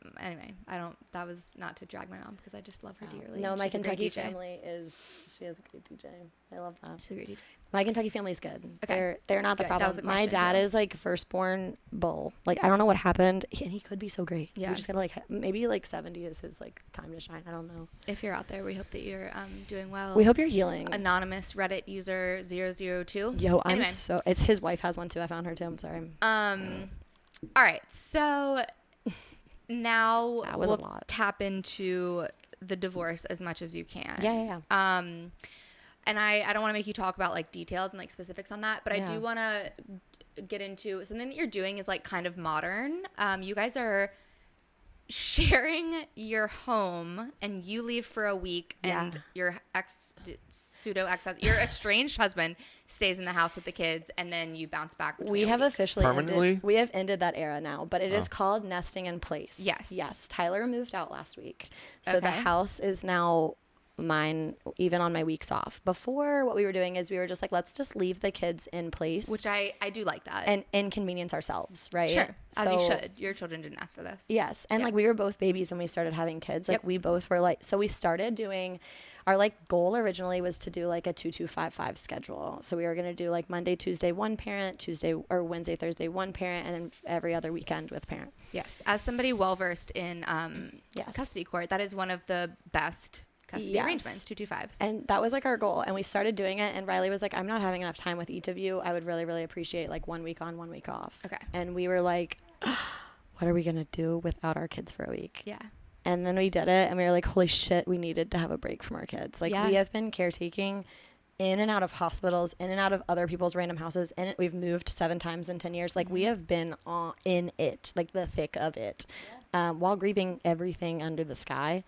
that was not to drag my mom because I just love her dearly. No, my She's a great Kentucky DJ. family she is a great DJ. I love that. She's a great DJ. My Kentucky family is good. Okay. They're not the Good. That problem. was the My question, dad too. is like firstborn bull. Like I don't know what happened, and he could be so great. Yeah. We just gotta like maybe like 70 is his like time to shine. I don't know. If you're out there, we hope that you're doing well. We hope you're healing. Anonymous Reddit user 002. Yo, Anyway. it's his wife has one too. I found her too. I'm sorry. All right. So now That was a we'll lot. tap into the divorce as much as you can. Yeah. And I don't want to make you talk about like details and like specifics on that, but I do Yeah. want to get into something that you're doing is like kind of modern. You guys are sharing your home and you leave for a week and Yeah. your your estranged husband stays in the house with the kids and then you bounce back. We have officially Permanently? we have ended that era now, but it is called nesting in place. Yes. Tyler moved out last week, so the Okay. house is now mine, even on my weeks off. Before, what we were doing is we were just like, let's just leave the kids in place, Which I do like that. and inconvenience ourselves, right? sure, as you So- should. Your children didn't ask for this. Yes, and Yeah. like we were both babies when we started having kids. Like Yep. we both were like, so we started doing. Our like goal originally was to do like a 2-2-5-5 schedule. So we were gonna do like Monday, Tuesday, one parent, Tuesday or Wednesday, Thursday, one parent, and then every other weekend with parent. Yes, as somebody well versed in Yes. custody court, that is one of the best custody Yes. arrangements. 2-2-5s. And that was like our goal. And we started doing it. And Riley was like, I'm not having enough time with each of you. I would really, really appreciate like 1 week on, 1 week off. Okay. And we were like, what are we going to do without our kids for a week? Yeah. And then we did it. And we were like, holy shit, we needed to have a break from our kids. Like Yeah. we have been caretaking in and out of hospitals, in and out of other people's random houses. And we've moved 7 times in 10 years. Like we have been in it, like the thick of it, while grieving everything under the sky.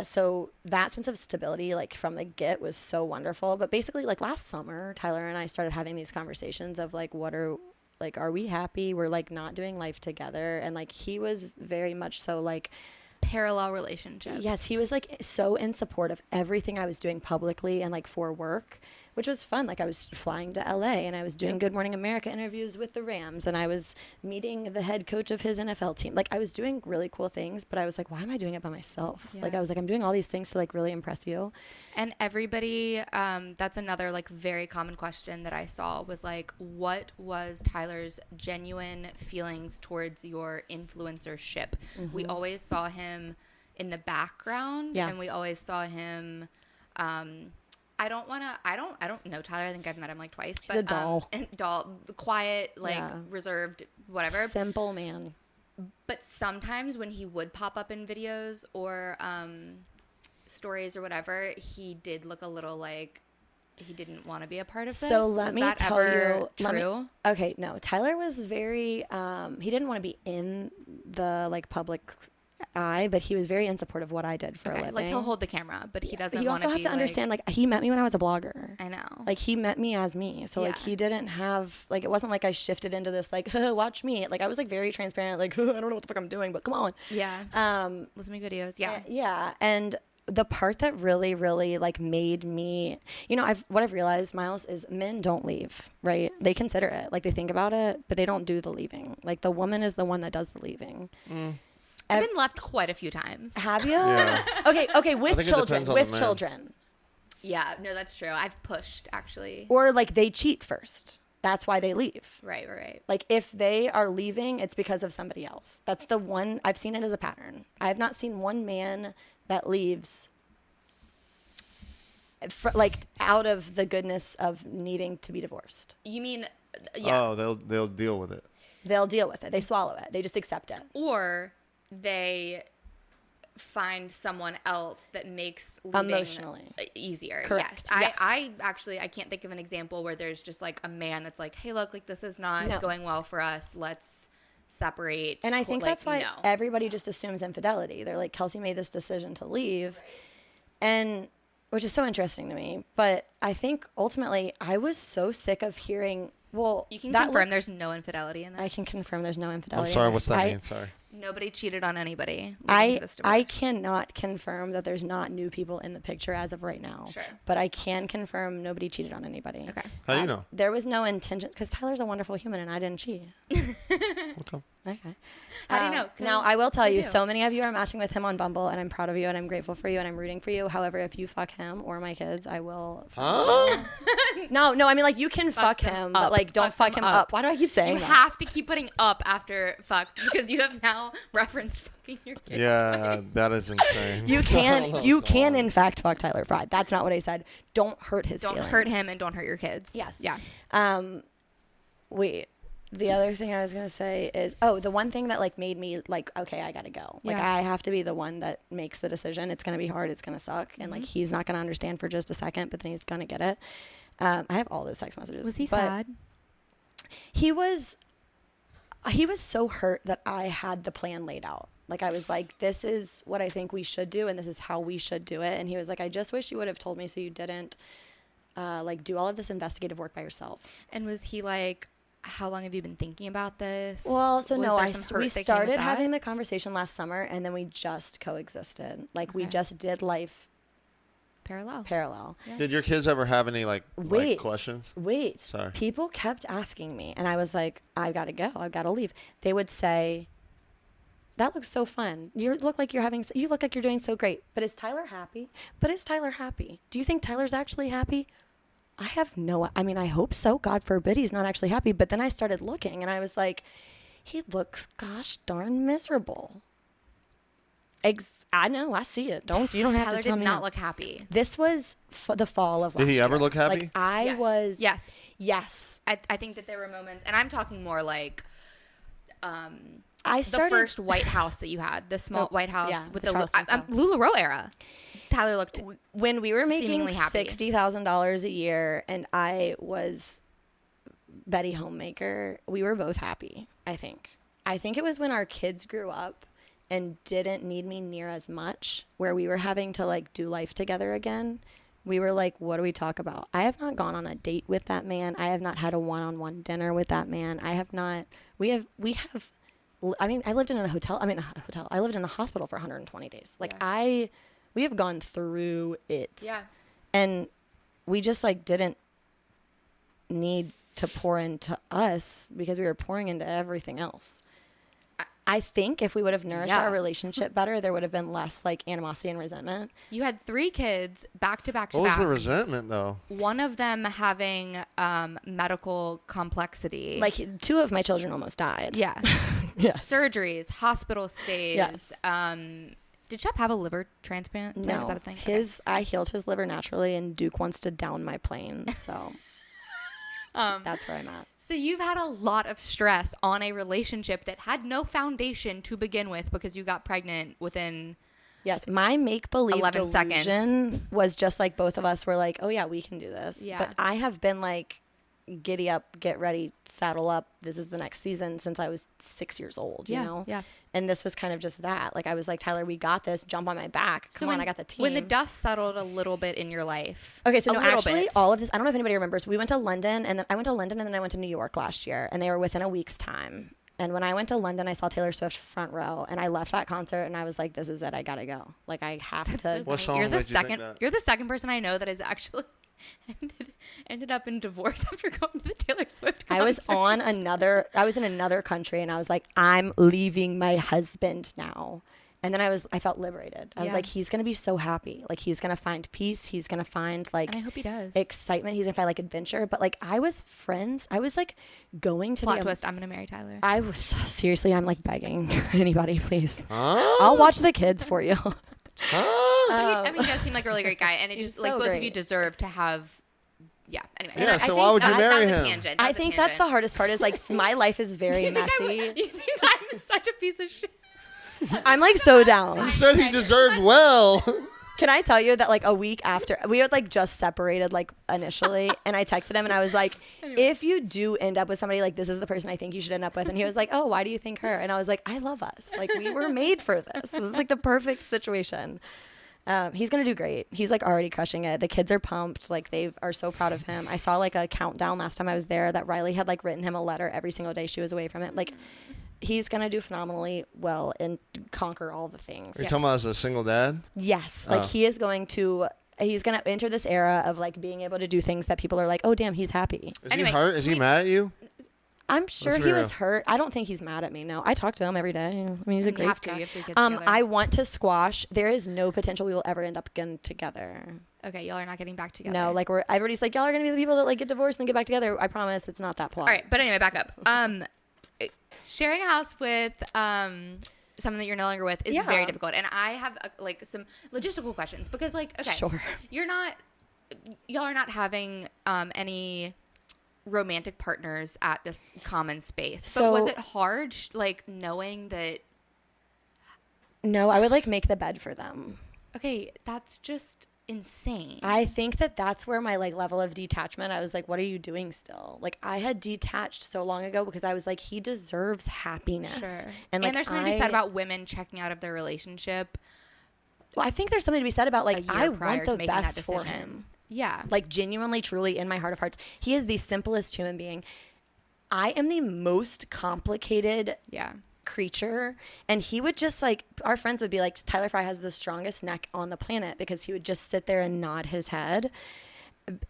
So that sense of stability, like from the get, was so wonderful. But basically, like last summer, Tyler and I started having these conversations of like, are we happy? We're like not doing life together. And like, he was very much so like, Parallel relationship. yes, he was like so in support of everything I was doing publicly and like for work, which was fun. Like I was flying to LA and I was doing Good Morning America interviews with the Rams and I was meeting the head coach of his NFL team. Like I was doing really cool things, but I was like, why am I doing it by myself? Yeah. Like I was like, I'm doing all these things to like really impress you. And everybody, that's another like very common question that I saw was like, what was Tyler's genuine feelings towards your influencership? We always saw him in the background, Yeah. and we always saw him. I don't know Tyler. I think I've met him like twice. He's a doll. Quiet, like Yeah. reserved, whatever. Simple man. But sometimes when he would pop up in videos or stories or whatever, he did look a little like he didn't want to be a part of this. So let Was me that tell ever you. true? Okay, no. Tyler was very. He didn't want to be in the like public eye, but he was very in support of what I did for a Okay, living. like he'll hold the camera, but he doesn't You want also to have be to understand, like he met me when I was a blogger. I know. Like he met me as me. So like Yeah. he didn't have like it wasn't like I shifted into this like watch me. Like I was like very transparent, like I don't know what the fuck I'm doing, but come on. Yeah. Let's make videos. Yeah. Yeah. And the part that really, really like made me, what I've realized, Miles, is men don't leave, right? They consider it, like they think about it, but they don't do the leaving. Like the woman is the one that does the leaving. I've been left quite a few times. Have you? Yeah. Okay, with think it children, depends on the with man. children. Yeah. No, that's true. I've pushed actually. Or like they cheat first. That's why they leave. Right. Like if they are leaving, it's because of somebody else. That's the one I've seen it as a pattern. I have not seen one man that leaves like out of the goodness of needing to be divorced. You mean, yeah. Oh, they'll deal with it. They'll deal with it. They swallow it. They just accept it. Or they find someone else that makes leaving Emotionally. easier. Correct. Yes. Yes. I actually I can't think of an example where there's just like a man that's like, hey, look, like this is not No. going well for us. Let's separate. And I think like, that's why no. everybody just assumes infidelity. They're like, Kelsey made this decision to leave. And which is so interesting to me. But I think ultimately I was so sick of hearing, well, You can that confirm looks- there's no infidelity in this. I can confirm there's no I'm infidelity. in sorry. this. What's that mean? Sorry. Nobody cheated on anybody. leading to this I divorce. cannot confirm that there's not new people in the picture as of right now. Sure. But I can confirm nobody cheated on anybody. Okay. How do you know? There was no intention because Tyler's a wonderful human and I didn't cheat. Okay. Okay. How do you know? 'Cause Now, I will tell you you, do. so many of you are matching with him on Bumble, and I'm proud of you, and I'm grateful for you, and I'm rooting for you. However, if you fuck him or my kids, I will. Huh? No, I mean, like, you can fuck them him, up. but, like, don't fuck him up. Why do I keep saying You that? have to keep putting up after fuck because you have now referenced fucking your kids. Yeah, that is insane. You I can, don't know you what's can, going in fact, fuck Tyler Fry. That's not what I said. Don't hurt his Don't feelings. hurt him and don't hurt your kids. Yes. Yeah. Wait. The other thing I was going to say is, the one thing that, like, made me, like, okay, I got to go. Like, Yeah. I have to be the one that makes the decision. It's going to be hard. It's going to suck. And, like, he's not going to understand for just a second, but then he's going to get it. I have all those text messages. Was he but sad? He was so hurt that I had the plan laid out. Like, I was like, this is what I think we should do, and this is how we should do it. And he was like, I just wish you would have told me so you didn't, like, do all of this investigative work by yourself. And was he like, how long have you been thinking about this? Well, so Was no, there some hurt we that came with started that? having the conversation last summer, and then we just coexisted. Like, we Okay. just did life parallel. parallel. Did your kids ever have any like Wait. questions? Wait. Sorry. People kept asking me, and I was like, I've got to go. I've got to leave. They would say, that looks so fun. You look like you're doing so great. But is Tyler happy? Do you think Tyler's actually happy? I hope so. God forbid he's not actually happy. But then I started looking, and I was like, he looks gosh darn miserable. I know. I see it. You don't have Tyler to tell did me. not no. look happy. This was the fall of last Did he ever year. look happy? Like, I Yes. was. Yes. Yes. I think that there were moments, and I'm talking more like I started. the first White House that you had, the small White House yeah, with the the Charleston style. LuLaRoe era. Tyler looked When we were making seemingly happy. $60,000 a year and I was Betty Homemaker, we were both happy, I think. I think it was when our kids grew up and didn't need me near as much, where we were having to, like, do life together again. We were like, what do we talk about? I have not gone on a date with that man. I have not had a one-on-one dinner with that man. I have not. I mean, I lived in a hotel. I lived in a hospital for 120 days. Like, Yeah. we have gone through it. Yeah. And we just, like, didn't need to pour into us because we were pouring into everything else. I think if we would have nourished Yeah. our relationship better, there would have been less, like, animosity and resentment. You had 3 kids back to back to What was back. the resentment though? One of them having medical complexity. Like, 2 of my children almost died. yeah. Yes. Surgeries, hospital stays. Yes. Did Shep have a liver transplant? No, Was that a thing? Okay. I healed his liver naturally, and Duke wants to down my plane, so that's where I'm at. So you've had a lot of stress on a relationship that had no foundation to begin with because you got pregnant within. Yes, my make-believe 11 seconds. delusion was just like both of us were like, oh yeah, we can do this. Yeah. But I have been like, giddy up, get ready, saddle up. This is the next season since I was 6 years old, you know? Yeah. And this was kind of just that. Like, I was like, Tyler, we got this. Jump on my back. Come on, I got the team. When the dust settled a little bit in your life. Okay, so a no, little actually, bit. all of this, I don't know if anybody remembers. We went to London, and then I went to New York last year, and they were within a week's time. And when I went to London, I saw Taylor Swift front row, and I left that concert, and I was like, this is it. I gotta go. Like, I have That's to. so What funny. song You're the made you think second. that? You're the second person I know that has actually ended up in divorce after going to the Taylor Swift concert. I was in another country, and I was like, I'm leaving my husband now. And then I felt liberated. I was Yeah. like, he's gonna be so happy. Like, he's gonna find peace. He's gonna find, like, And I hope he does. excitement. He's gonna find, like, adventure. But, like, I was like going to Plot the twist. I'm gonna marry Tyler. I was seriously, I'm like begging anybody, please. Huh? I'll watch the kids for you. Huh? I mean, you guys seem like a really great guy, and it He's just like so both of great. you deserve to have. Yeah. Anyway. Yeah, I so think why would you that marry was a him? tangent. I think that's the hardest part is, like, my life is very messy. You think I'm such a piece of shit? I'm like so down. You said he deserved well. Can I tell you that, like, a week after we had, like, just separated, like, initially, and I texted him and I was like, if you do end up with somebody, like, this is the person I think you should end up with. And he was like, oh, why do you think her? And I was like, I love us. Like, we were made for this. This is, like, the perfect situation. He's going to do great. He's, like, already crushing it. The kids are pumped. Like, they are so proud of him. I saw, like, a countdown last time I was there that Riley had, like, written him a letter every single day she was away from it. Like, he's going to do phenomenally well and conquer all the things. Are you talking about as a single dad? Yes. Like he's going to enter this era of like being able to do things that people are like, oh, damn, he's happy. Is he hurt? Is he mad at you? I'm sure he was hurt. I don't think he's mad at me. No, I talk to him every day. I mean, he's a great guy. You have 3 kids together. I want to squash. There is no potential we will ever end up again together. Okay, y'all are not getting back together. No, like everybody's like, y'all are gonna be the people that like get divorced and get back together. I promise it's not that plot. All right, but anyway, back up. Sharing a house with someone that you're no longer with is very difficult, and I have like some logistical questions because, like, okay, sure, y'all are not having any romantic partners at this common space. So, but was it hard, like, knowing that? No, I would like make the bed for them. Okay, that's just insane. I think that's where my like level of detachment, I was like, what are you doing still? Like I had detached so long ago because I was like, he deserves happiness. Sure. And like, there's something to be said about women checking out of their relationship. Well, I think there's something to be said about like, I want the best for him. Yeah. Like genuinely, truly in my heart of hearts, he is the simplest human being. I am the most complicated creature, and he would just like, our friends would be like, Tyler Fry has the strongest neck on the planet because he would just sit there and nod his head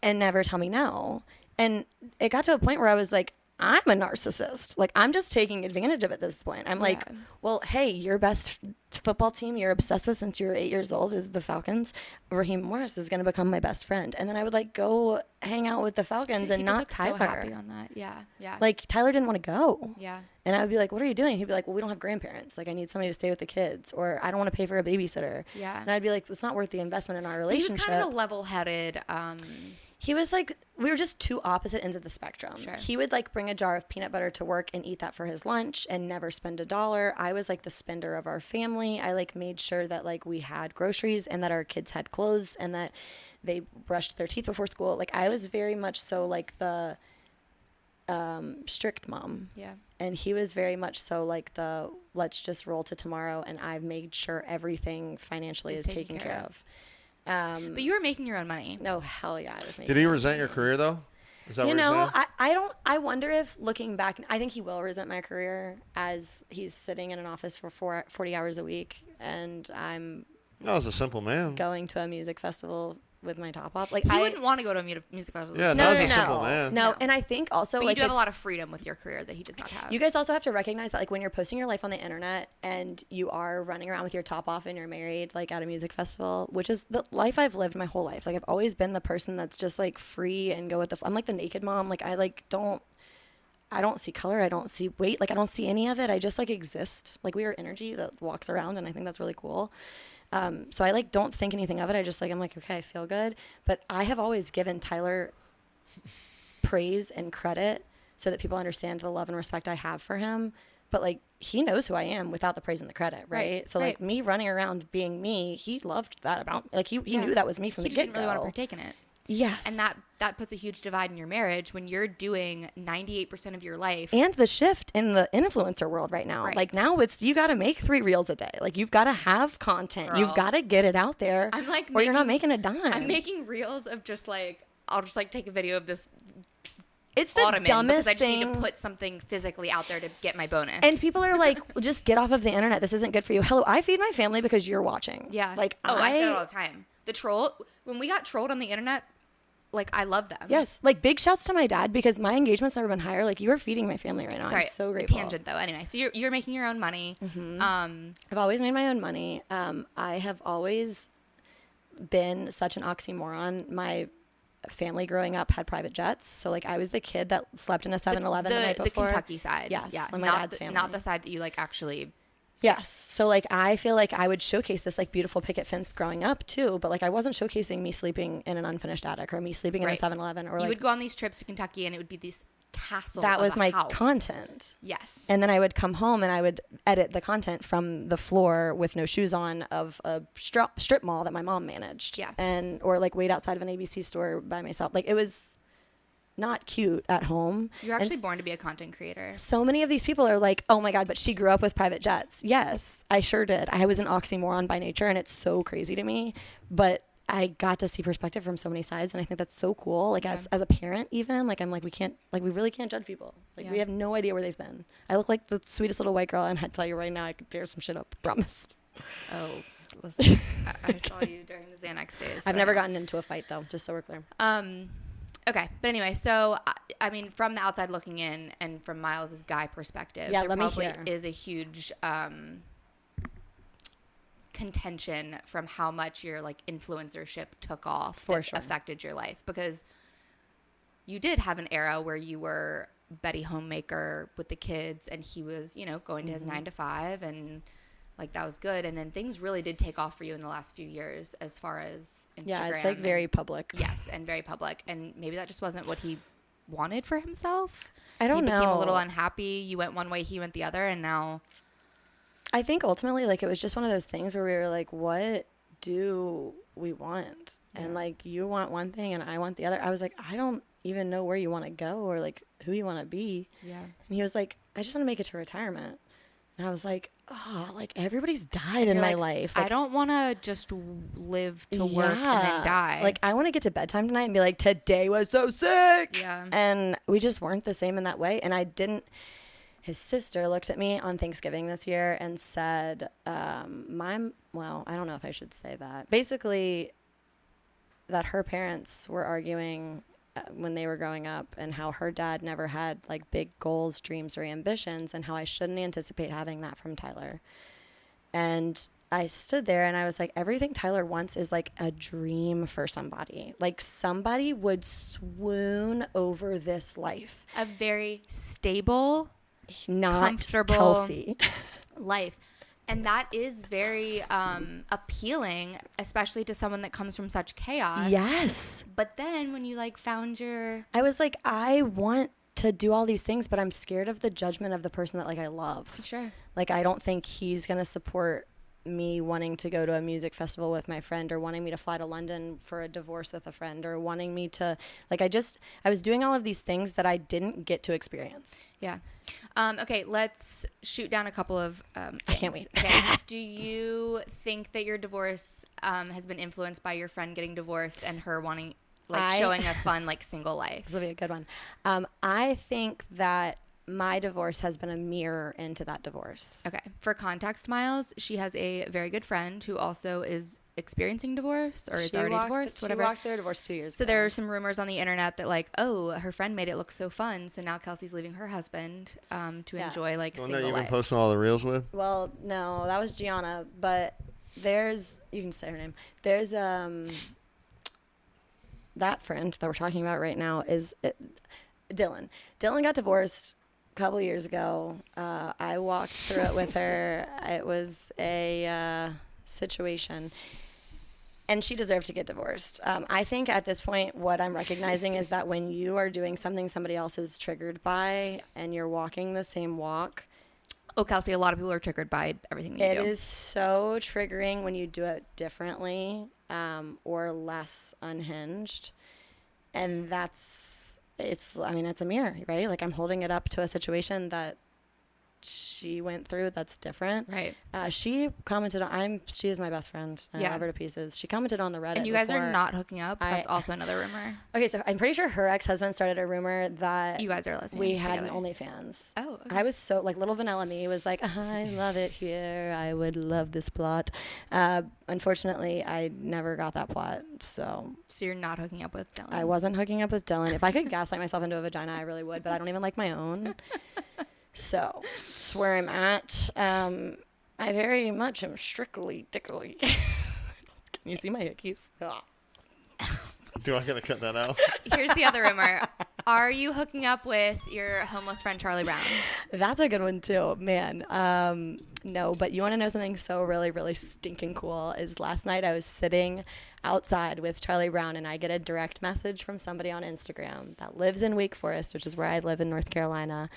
and never tell me no. And it got to a point where I was like, I'm a narcissist. Like I'm just taking advantage of it at this point. I'm like, well, hey, your best football team you're obsessed with since you were 8 years old is the Falcons. Raheem Morris is going to become my best friend. And then I would like go hang out with the Falcons and not Tyler. So happy on that. Yeah. Like Tyler didn't want to go. Yeah. And I would be like, what are you doing? He'd be like, well, we don't have grandparents. Like I need somebody to stay with the kids, or I don't want to pay for a babysitter. Yeah. And I'd be like, it's not worth the investment in our relationship. So he was kind of a level-headed. He was like, we were just two opposite ends of the spectrum. Sure. He would like bring a jar of peanut butter to work and eat that for his lunch and never spend $1. I was like the spender of our family. I like made sure that like we had groceries and that our kids had clothes and that they brushed their teeth before school. Like I was very much so like the strict mom. Yeah. And he was very much so like the let's just roll to tomorrow, and I've made sure everything financially is taken care of. But you were making your own money. No, hell yeah, I was making. Did he resent your career though? Is that what you're saying? I wonder if looking back, I think he will resent my career as he's sitting in an office for 40 hours a week and I'm No, as a simple man going to a music festival with my top off. Like he wouldn't want to go to a music festival. Yeah, no, as a simple man. No, and I think also but like you do have a lot of freedom with your career that he does not have. You guys also have to recognize that like when you're posting your life on the internet and you are running around with your top off and you're married like at a music festival, which is the life I've lived my whole life. Like I've always been the person that's just like free and go with the I'm like the naked mom. Like I don't see color. I don't see weight. Like I don't see any of it. I just like exist. Like we are energy that walks around, and I think that's really cool. So I like don't think anything of it. I just like I'm like, okay, I feel good. But I have always given Tyler praise and credit so that people understand the love and respect I have for him. But like he knows who I am without the praise and the credit, right? So like me running around being me, he loved that about me. Like he knew that was me from the get-go. He didn't really want to partake in it. Yes. And that puts a huge divide in your marriage when you're doing 98% of your life. And the shift in the influencer world right now. Right. Like now it's, you got to make 3 reels a day. Like you've got to have content. Girl. You've got to get it out there. I'm like or you're not making a dime. I'm making reels of just like, I'll just like take a video of this it's the ottoman dumbest because I just thing. need to put something physically out there to get my bonus. And people are like, well, just get off of the internet. This isn't good for you. Hello, I feed my family because you're watching. Yeah. Like I say that all the time. The troll, when we got trolled on the internet, like I love them. Yes. Like big shouts to my dad because my engagement's never been higher. Like you are feeding my family right now. Sorry, I'm so grateful. Tangent though. Anyway, so you're making your own money. Mm-hmm. I've always made my own money. I have always been such an oxymoron. My family growing up had private jets. So like I was the kid that slept in a 7-Eleven the night before. The Kentucky side. Yes. Yeah. Like my dad's family. Not the side that you like actually. Yes. So like I feel like I would showcase this like beautiful picket fence growing up too, but like I wasn't showcasing me sleeping in an unfinished attic or me sleeping in a 7-Eleven or you like would go on these trips to Kentucky and it would be this castle. That was my house. content. Yes. And then I would come home and I would edit the content from the floor with no shoes on of a strip mall that my mom managed. Yeah. Or like wait outside of an ABC store by myself. Like it was not cute at home. You're actually born to be a content creator. So many of these people are like, oh my God, but she grew up with private jets. Yes, I sure did. I was an oxymoron by nature and it's so crazy to me. But I got to see perspective from so many sides, and I think that's so cool. Like as a parent, even like I'm like we really can't judge people. Like we have no idea where they've been. I look like the sweetest little white girl, and I tell you right now, I could tear some shit up. Promise. Oh, listen, I saw you during the Xanax days. So I've never gotten into a fight though, just so we're clear. Okay, but anyway, so I mean, from the outside looking in, and from Miles's guy perspective, Yeah, there let me probably hear. is a huge contention from how much your like influencership took off For that sure. affected your life, because you did have an era where you were Betty homemaker with the kids, and he was, you know, going to his 9 to 5, and like that was good. And then things really did take off for you in the last few years as far as Instagram. Yeah, it's like very public. Yes, and very public. And maybe that just wasn't what he wanted for himself. I don't know. He became a little unhappy. You went one way, he went the other, and now... I think ultimately, like, it was just one of those things where we were like, what do we want? And like, you want one thing and I want the other. I was like, I don't even know where you want to go or like who you want to be. Yeah. And he was like, I just want to make it to retirement. And I was like, oh, like everybody's died in my life. Like, I don't want to just live to work and then die. Like, I want to get to bedtime tonight and be like, today was so sick. Yeah. And we just weren't the same in that way. And I didn't. His sister looked at me on Thanksgiving this year and said, well, I don't know if I should say that. Basically, that her parents were arguing when they were growing up, and how her dad never had like big goals, dreams, or ambitions, and how I shouldn't anticipate having that from Tyler. And I stood there and I was like, everything Tyler wants is like a dream for somebody. Like somebody would swoon over this life. a very stable, Not comfortable Kelsey. life. And that is very appealing, especially to someone that comes from such chaos. Yes. But then when you like found your... I was like, I want to do all these things, but I'm scared of the judgment of the person that like I love. Sure. Like, I don't think he's going to support me wanting to go to a music festival with my friend, or wanting me to fly to London for a divorce with a friend, or wanting me to, like, I was doing all of these things that I didn't get to experience. Yeah. Okay, let's shoot down a couple of I can't things. wait. Okay. Do you think that your divorce has been influenced by your friend getting divorced and her wanting, like, showing a fun, like, single life? This will be a good one. I think that my divorce has been a mirror into that divorce. Okay. For context, Miles, she has a very good friend who also is experiencing divorce or is already divorced, whatever. She walked through a divorce 2 years So ago. there are some rumors on the internet that, like, oh, her friend made it look so fun, so now Kelsey's leaving her husband to enjoy, like, One single that you've life. been posting all the reels with? Well, no, that was Gianna, but there's, you can say her name. There's that friend that we're talking about right now is Dylan. Dylan got divorced a couple years ago. I walked through it with her. It was a situation, and she deserved to get divorced. I think at this point, what I'm recognizing is that when you are doing something somebody else is triggered by, and you're walking the same walk, Oh, Kelsey, a lot of people are triggered by everything you it do. is so triggering when you do it differently or less unhinged. And it's a mirror, right? Like, I'm holding it up to a situation that she went through that's different. Right. She commented on, she is my best friend. I love her to pieces. She commented on the Reddit. And you guys before. are not hooking up. That's also another rumor. Okay, so I'm pretty sure her ex-husband started a rumor that You guys are lesbians we had together. an OnlyFans. Oh, okay. I was so, like, little vanilla me was like, I love it here. I would love this plot. Unfortunately, I never got that plot, so So you're not hooking up with Dylan. I wasn't hooking up with Dylan. If I could gaslight myself into a vagina, I really would, but I don't even like my own. So that's where I'm at. I very much am strictly dickly. Can you see my hickeys? Do I gotta cut that out? Here's the other rumor. Are you hooking up with your homeless friend Charlie Brown? That's a good one too, man. No, but you want to know something so really, really stinking cool is last night I was sitting outside with Charlie Brown, and I get a direct message from somebody on Instagram that lives in Wake Forest, which is where I live in North Carolina.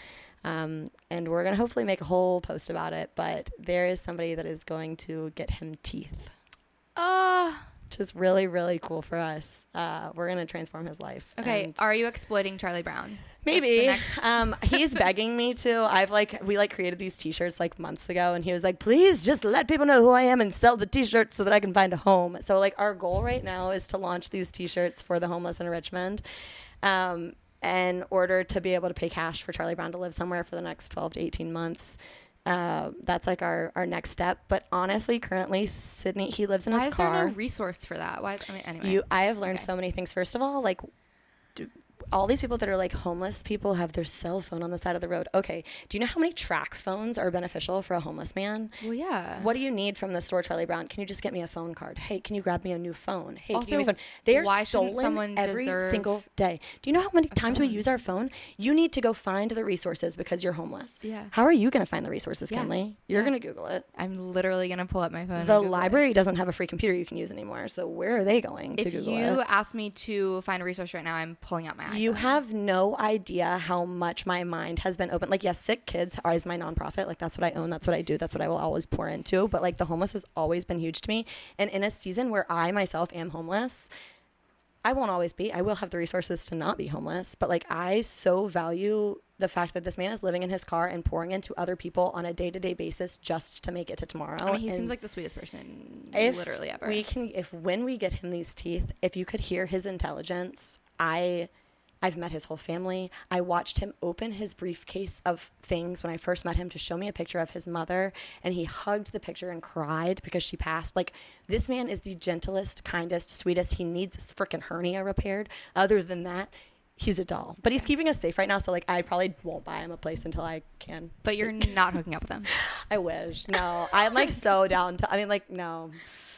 And we're going to hopefully make a whole post about it, but there is somebody that is going to get him teeth. which is really, really cool for us. We're going to transform his life. Okay. And Are you exploiting Charlie Brown? maybe. That's He's begging me to. We created these t-shirts like months ago, and he was like, please just let people know who I am and sell the t-shirts so that I can find a home. So like our goal right now is to launch these t-shirts for the homeless in Richmond. In order to be able to pay cash for Charlie Brown to live somewhere for the next 12 to 18 months. That's like our next step. But honestly, currently, Sydney, he lives in Why his is car. there no resource for that? Anyway. I have learned so many things. First of all, like, all these people that are like homeless people have their cell phone on the side of the road. Okay, do you know how many track phones are beneficial for a homeless man? Well, yeah. What do you need from the store, Charlie Brown? Can you just get me a phone card? Hey, can you grab me a new phone? Hey, Also, can you give me a phone? They are why shouldn't stolen someone every deserve single day. Do you know how many times we use our phone? You need to go find the resources because you're homeless. Yeah. How are you going to find the resources, Yeah. Kenley? You're Yeah. going to Google it. I'm literally going to pull up my phone. and The Google it. library doesn't have a free computer you can use anymore. So where are they going to If Google you it? ask me to find a resource right now, I'm pulling out my iPhone. You have no idea how much my mind has been open. Like, yes, Sick Kids is my nonprofit. Like, that's what I own. That's what I do. That's what I will always pour into. But, like, the homeless has always been huge to me. And in a season where I myself am homeless, I won't always be. I will have the resources to not be homeless. But, like, I so value the fact that this man is living in his car and pouring into other people on a day-to-day basis just to make it to tomorrow. I mean, he And seems like the sweetest person literally ever. When we get him these teeth, if you could hear his intelligence, I've met his whole family. I watched him open his briefcase of things when I first met him to show me a picture of his mother, and he hugged the picture and cried because she passed. Like, this man is the gentlest, kindest, sweetest. He needs his freaking hernia repaired. Other than that, he's a doll. But he's keeping us safe right now, so, like, I probably won't buy him a place until I can. But you're not hooking up with him. I wish. No. I'm, like, so down to, no.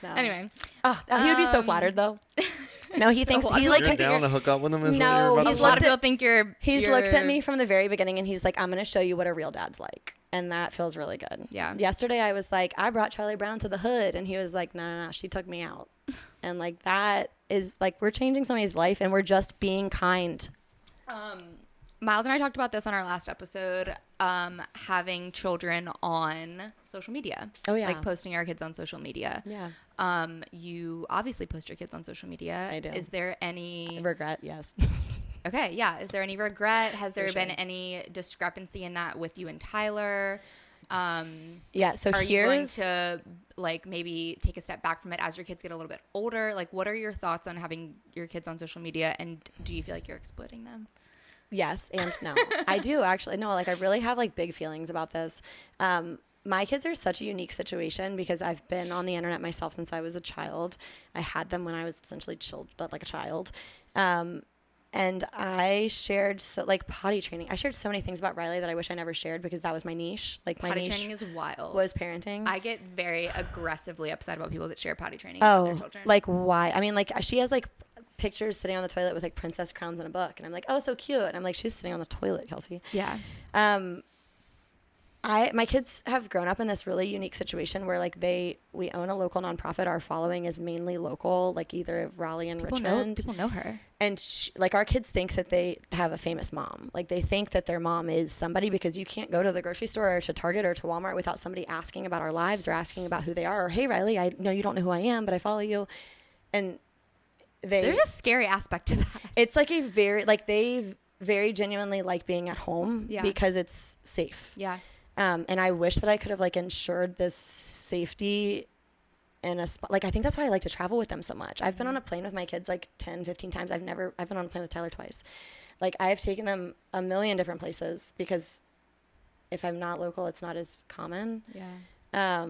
Anyway. Oh, he would be so flattered, though. No, he thinks he like You're down to hook up with him. Is No, what you're about he's to A lot say? of people think He's looked at me from the very beginning and he's like, I'm going to show you what a real dad's like. And that feels really good. Yeah. Yesterday I was like, I brought Charlie Brown to the hood. And he was like, no, she took me out. And like, that is like, we're changing somebody's life and we're just being kind. Miles and I talked about this on our last episode, having children on social media. Oh, yeah. Like posting our kids on social media. Yeah. You obviously post your kids on social media. I do. Is there any Regret, yes. Okay, yeah. Is there any regret? Has there For been sure. any discrepancy in that with you and Tyler? Yeah, so Are you going here's... to like maybe take a step back from it as your kids get a little bit older? Like, what are your thoughts on having your kids on social media, and do you feel like you're exploiting them? Yes and no. I do actually. No, like I really have like big feelings about this. My kids are such a unique situation because I've been on the internet myself since I was a child. I had them when I was essentially like a child. And I shared potty training. I shared so many things about Riley that I wish I never shared because that was my niche. Like my Potty niche training is wild. was parenting. I get very aggressively upset about people that share potty training with their children. Like why? I mean, like she has like pictures sitting on the toilet with like princess crowns and a book, and I'm like, oh, so cute. And I'm like, she's sitting on the toilet, Kelsey. yeah. My kids have grown up in this really unique situation where like we own a local nonprofit. Our following is mainly local, like either Raleigh and Richmond. People know her. And like our kids think that they have a famous mom. Like they think that their mom is somebody because you can't go to the grocery store or to Target or to Walmart without somebody asking about our lives or asking about who they are. Or, hey, Riley, I know you don't know who I am, but I follow you. And There's a scary aspect to that. it's like they very genuinely like being at home because it's safe. Yeah. And I wish that I could have like ensured this safety in a spot. Like, I think that's why I like to travel with them so much. I've been on a plane with my kids like 10, 15 times. I've been on a plane with Tyler twice. Like, I've taken them a million different places because if I'm not local, it's not as common. Yeah.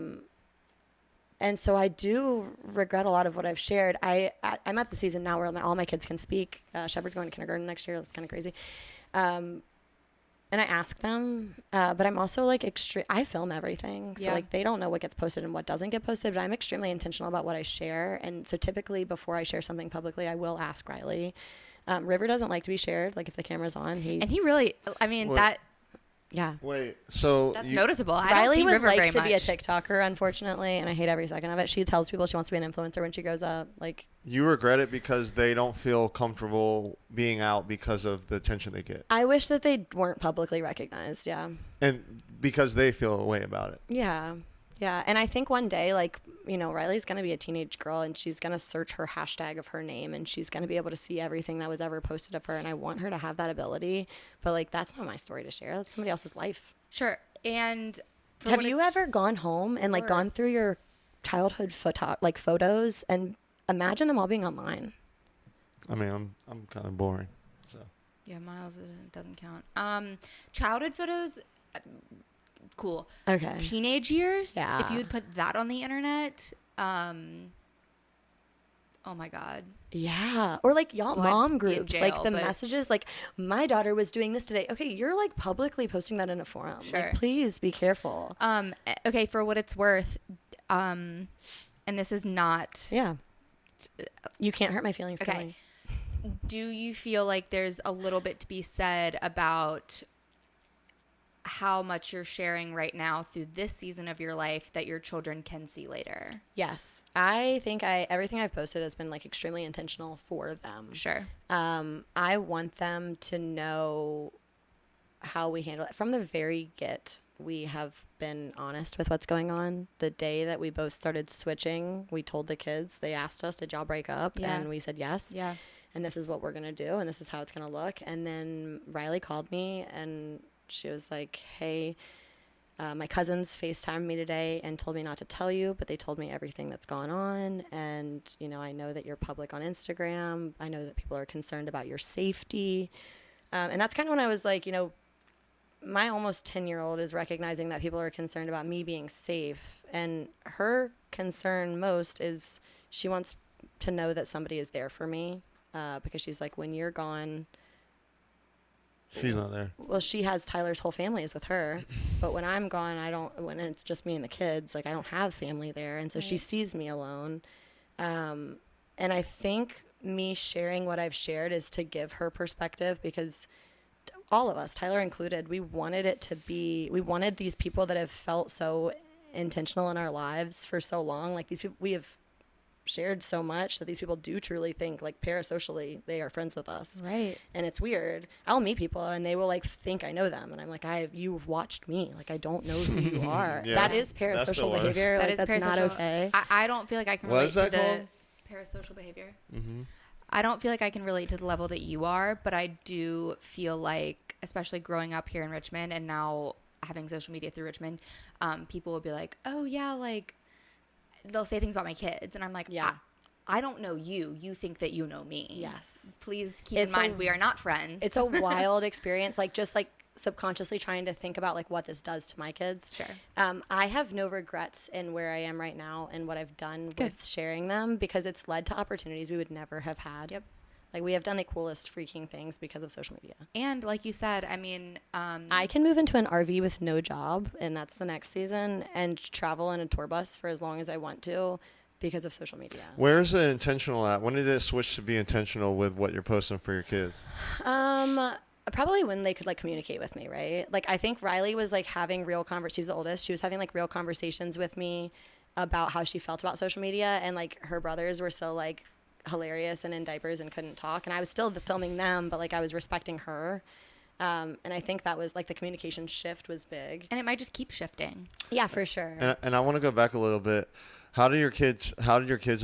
And so I do regret a lot of what I've shared. I'm at the season now where all my kids can speak. Shepard's going to kindergarten next year. It's kind of crazy. And I ask them, but I'm also like I film everything. So like they don't know what gets posted and what doesn't get posted, but I'm extremely intentional about what I share. And so typically before I share something publicly, I will ask Riley. River doesn't like to be shared. Like if the camera's on, he really, I mean, What? yeah. Wait, so that's noticeable. I Riley don't see would River like very to much. be a TikToker, unfortunately, and I hate every second of it. She tells people she wants to be an influencer when she grows up. Like, you regret it because they don't feel comfortable being out because of the attention they get, I wish that they weren't publicly recognized. Yeah. and because they feel a way about it. Yeah. Yeah. And I think one day, like, Riley's going to be a teenage girl, and she's going to search her hashtag of her name, and she's going to be able to see everything that was ever posted of her. And I want her to have that ability. But, like, that's not my story to share. That's somebody else's life. Sure. And have you ever gone home and, like, gone through your childhood photos and imagine them all being online? I mean, I'm kind of boring. So. Yeah, Miles, it doesn't count. Childhood photos, cool. Okay. Teenage years, yeah. if you would put that on the internet, oh my God. Yeah. Or like y'all mom groups, jail, like the messages, like my daughter was doing this today. Okay, you're like publicly posting that in a forum. Sure. Like, please be careful. Okay, for what it's worth, and this is not. Yeah. You can't hurt my feelings. Okay. Kelly. Do you feel like there's a little bit to be said about how much you're sharing right now through this season of your life that your children can see later? Yes. I think everything I've posted has been like extremely intentional for them. Sure. I want them to know how we handle it. From the very get, we have been honest with what's going on. The day that we both started switching, we told the kids, they asked us, did y'all break up? Yeah. And we said yes. Yeah. And this is what we're going to do. And this is how it's going to look. And then Riley called me and she was like, hey, my cousins FaceTimed me today and told me not to tell you, but they told me everything that's gone on. And, I know that you're public on Instagram. I know that people are concerned about your safety. And that's kind of when I was like, my almost 10-year-old is recognizing that people are concerned about me being safe. And her concern most is she wants to know that somebody is there for me, because she's like, when you're gone, she's not there. well, she has Tyler's whole family is with her, but when I'm gone, when it's just me and the kids, like I don't have family there. And so she sees me alone. And I think me sharing what I've shared is to give her perspective, because all of us, Tyler included, we wanted these people that have felt so intentional in our lives for so long. Like these people, we have shared so much that these people do truly think, like, parasocially they are friends with us. Right. And it's weird. I'll meet people and they will like think I know them, and I'm like, you've watched me, like I don't know who you are. Yeah. That is parasocial behavior. That like, is that's not parasocial. okay. I don't feel like I can What relate is that to called? the parasocial behavior. Mm-hmm. I don't feel like I can relate to the level that you are, but I do feel like, especially growing up here in Richmond and now having social media through Richmond, people will be like, oh yeah, like they'll say things about my kids, and I'm like, Yeah. I don't know you. You think that you know me. Yes. Please keep in mind we are not friends. It's a wild experience, like just like subconsciously trying to think about like what this does to my kids. Sure. I have no regrets in where I am right now and what I've done with sharing them, because it's led to opportunities we would never have had. Yep. Like we have done the coolest freaking things because of social media. And like you said, I mean, I can move into an RV with no job, and that's the next season, and travel in a tour bus for as long as I want to because of social media. Where's the intentional at? When did it switch to be intentional with what you're posting for your kids? Probably when they could like communicate with me, right? Like I think Riley was like having real she's the oldest. She was having like real conversations with me about how she felt about social media, and like her brothers were still like hilarious and in diapers and couldn't talk, and I was still filming them, but like I was respecting her. And I think that was like the communication shift was big. and it might just keep shifting. Yeah, for sure. And I want to go back a little bit. How did your kids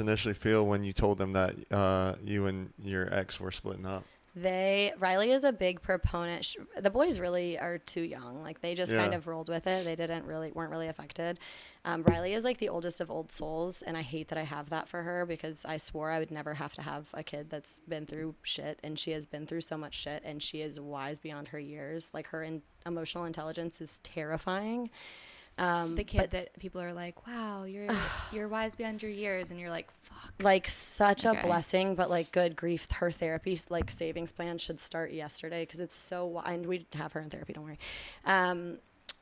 initially feel when you told them that you and your ex were splitting up? Riley is a big proponent. The boys really are too young. Like they just kind of rolled with it. They weren't really affected. Riley is like the oldest of old souls, and I hate that I have that for her, because I swore I would never have to have a kid that's been through shit, and she has been through so much shit, and she is wise beyond her years. Like her emotional intelligence is terrifying. The kid that people are like, wow, you're wise beyond your years, and you're like, fuck. Like such a Okay. blessing, but like good grief, her therapy like savings plan should start yesterday, because it's so, and we have her in therapy, don't worry.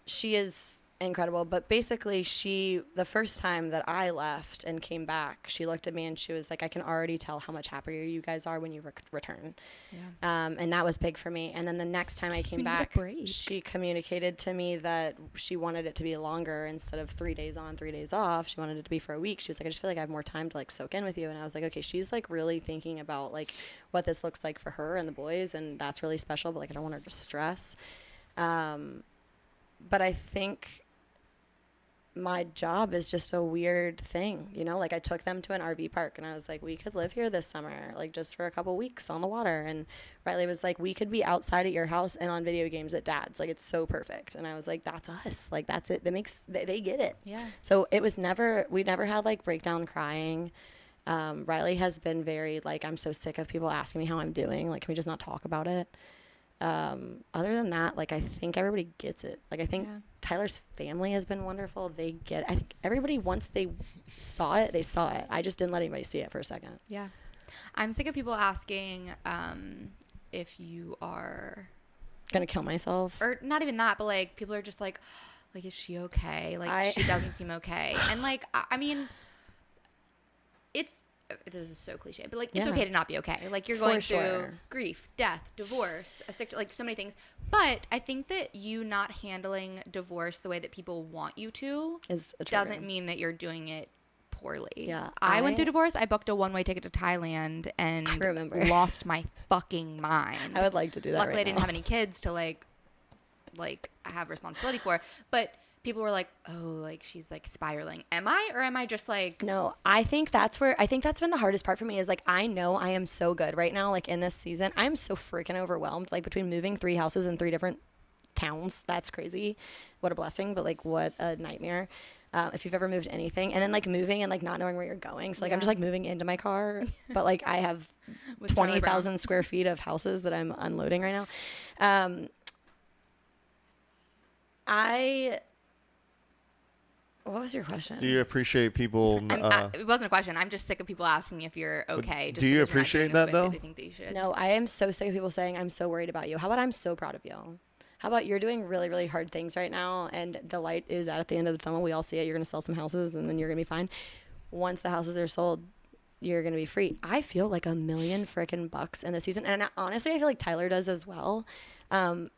She is incredible, but basically the first time that I left and came back, she looked at me and she was like, I can already tell how much happier you guys are when you return. Yeah. And that was big for me. And then the next time I came We need a back, break. she communicated to me that she wanted it to be longer. Instead of 3 days on, 3 days off, she wanted it to be for a week. She was like, I just feel like I have more time to like soak in with you. And I was like, okay, she's like really thinking about like what this looks like for her and the boys, and that's really special, but like I don't want her to stress. But I think my job is just a weird thing, you know? Like, I took them to an RV park, and I was like, we could live here this summer, like, just for a couple weeks on the water. And Riley was like, we could be outside at your house and on video games at Dad's. Like, it's so perfect. And I was like, that's us. Like, that's it. They get it. Yeah. So we never had, like, breakdown crying. Riley has been very, like, I'm so sick of people asking me how I'm doing. Like, can we just not talk about it? Other than that, like, I think everybody gets it. Like, I think Tyler's family has been wonderful. They get it. I think everybody, once they saw it, they saw it. I just didn't let anybody see it for a second. Yeah. I'm sick of people asking if you are Gonna kill myself. or not even that, but like people are just like, is she okay? Like she doesn't seem okay. And like, I mean, this is so cliche, but like, it's okay to not be okay. Like, you're going through grief, death, divorce, like so many things. But I think that you not handling divorce the way that people want you to doesn't mean that you're doing it poorly. Yeah. I went through divorce. I booked a one-way ticket to Thailand and lost my fucking mind. I would like to do that. Luckily, I didn't have any kids to like have responsibility for. But people were like, oh, like, she's like spiraling. Am I? Or am I just like... No, I think that's been the hardest part for me is like, I know I am so good right now. Like, in this season, I'm so freaking overwhelmed. Like, between moving 3 houses in 3 different towns, that's crazy. What a blessing, but like, what a nightmare. If you've ever moved anything, and then like moving and like not knowing where you're going. So like, I'm just like moving into my car, but like I have 20,000 square feet of houses that I'm unloading right now. What was your question? Do you appreciate people? It wasn't a question. I'm just sick of people asking if you're okay. Do you appreciate that though? They think that you should. No, I am so sick of people saying, I'm so worried about you. How about I'm so proud of you? How about you're doing really, really hard things right now, and the light is at the end of the tunnel. We all see it. You're going to sell some houses, and then you're going to be fine. Once the houses are sold, you're going to be free. I feel like $1 million frickin' bucks in the season. And honestly, I feel like Tyler does as well. I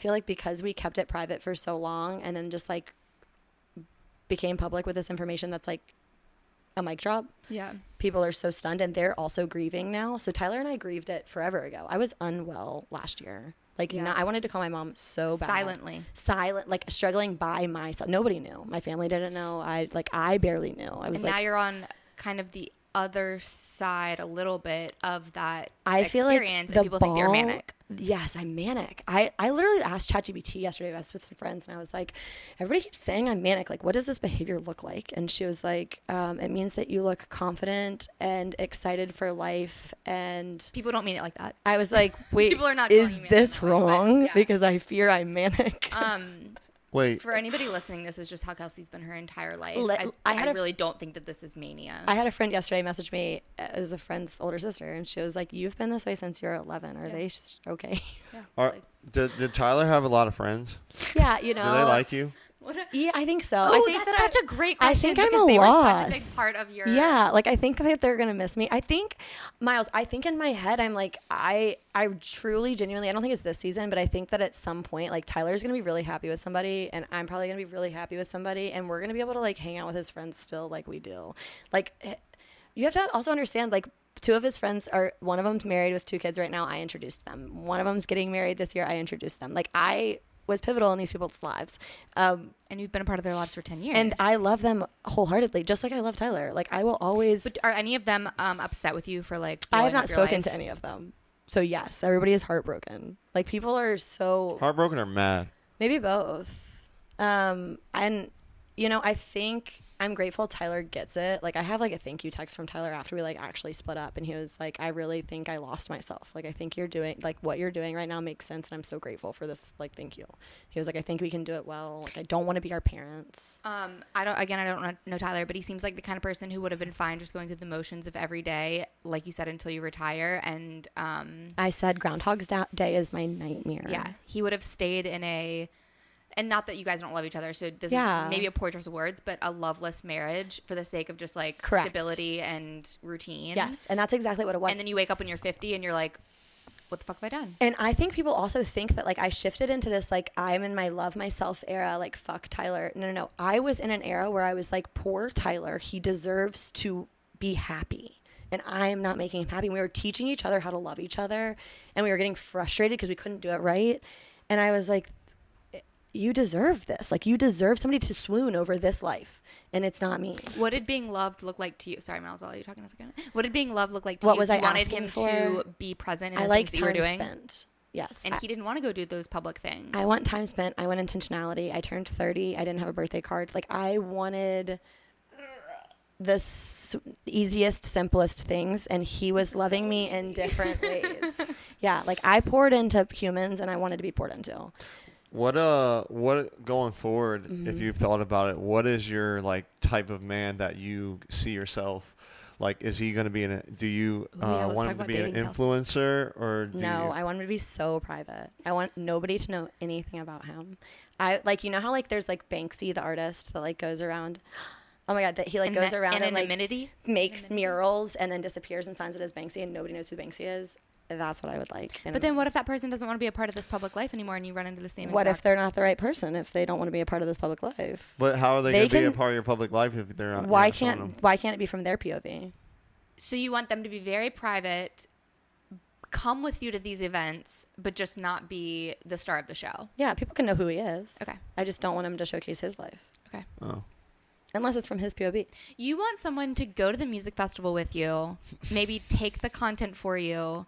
feel like because we kept it private for so long and then just like became public with this information that's like a mic drop. Yeah. People are so stunned, and they're also grieving now. So Tyler and I grieved it forever ago. I was unwell last year. Like, I wanted to call my mom so bad. Silent, like struggling by myself. Nobody knew. My family didn't know. I barely knew. I was and now you're on kind of the other side a little bit of that I feel like experience, and people think you're manic. Yes, I'm manic. I literally asked ChatGPT yesterday. I was with some friends, and I was like, everybody keeps saying I'm manic. Like, what does this behavior look like? And she was like, it means that you look confident and excited for life. And people don't mean it like that. I was like, wait, people are not is this wrong? Yeah. Because I fear I'm manic. Wait. For anybody listening, this is just how Kelsey's been her entire life. I really don't think that this is mania. I had a friend yesterday message me as a friend's older sister, and she was like, you've been this way since you were 11. Are they okay? Yeah. Did Tyler have a lot of friends? Yeah, you know. Do they like you? Yeah, I think so. Oh, I think that's such a great question. I think I'm because a they loss. were such a big part of your... Yeah, like I think that they're gonna miss me. I think, Miles, in my head, I'm like, I truly, genuinely, I don't think it's this season, but I think that at some point, like Tyler's gonna be really happy with somebody, and I'm probably gonna be really happy with somebody, and we're gonna be able to like hang out with his friends still, like we do. Like, you have to also understand, like, 2 of his friends one of them's married with 2 kids right now. I introduced them. One of them's getting married this year. I introduced them. Like, I was pivotal in these people's lives. And you've been a part of their lives for 10 years. And I love them wholeheartedly, just like I love Tyler. Like, I will always... But are any of them upset with you for, like, I have not spoken to any of them. So, yes, everybody is heartbroken. Like, people are so... Heartbroken or mad? Maybe both. And, you know, I think... I'm grateful Tyler gets it. Like, I have, like, a thank you text from Tyler after we, like, actually split up. And he was like, I really think I lost myself. Like, I think you're doing, like, what you're doing right now makes sense. And I'm so grateful for this. Like, thank you. He was like, I think we can do it well. Like, I don't want to be our parents. I don't know Tyler, but he seems like the kind of person who would have been fine just going through the motions of every day, like you said, until you retire. And I said Groundhog's Day is my nightmare. Yeah. He would have stayed in and not that you guys don't love each other, so this is maybe a poor choice of words, but a loveless marriage for the sake of just like stability and routine. Yes, and that's exactly what it was. And then you wake up when you're 50 and you're like, what the fuck have I done? And I think people also think that like I shifted into this like I'm in my love myself era, like fuck Tyler. No. I was in an era where I was like, poor Tyler, he deserves to be happy. And I am not making him happy. We were teaching each other how to love each other, and we were getting frustrated because we couldn't do it right. And I was like, you deserve this. Like, you deserve somebody to swoon over this life, and it's not me. What did being loved look like to you? Sorry, Miles, I'll let you talk in a second. What did being loved look like to What you? was You I wanted asking him for? to be present in I the like things that you were time doing. spent. Yes. And he didn't want to go do those public things. I want time spent. I want intentionality. I turned 30. I didn't have a birthday card. Like, I wanted the easiest, simplest things, and he was loving me in different ways. Yeah, like, I poured into humans, and I wanted to be poured into. What going forward, if you've thought about it, what is your like type of man that you see yourself? Like, is he going to be do you let's want talk him to about be an dating, Kelsey. influencer, or do No, you? I want him to be so private. I want nobody to know anything about him. I like, you know how like there's like Banksy, the artist, that like goes around. Oh my God, that he like goes around and like anonymity? makes murals and then disappears and signs it as Banksy, and nobody knows who Banksy is. That's what I would like. But then what if that person doesn't want to be a part of this public life anymore and you run into the same What if exact... they're not the right person? If they don't want to be a part of this public life? But how are they They going to be a can- part of your public life if they're not? Why you're not showing them? can't it be from their POV? So you want them to be very private, come with you to these events, but just not be the star of the show. Yeah, people can know who he is. Okay. I just don't want him to showcase his life. Okay. Oh. Unless it's from his POV. You want someone to go to the music festival with you, maybe take the content for you,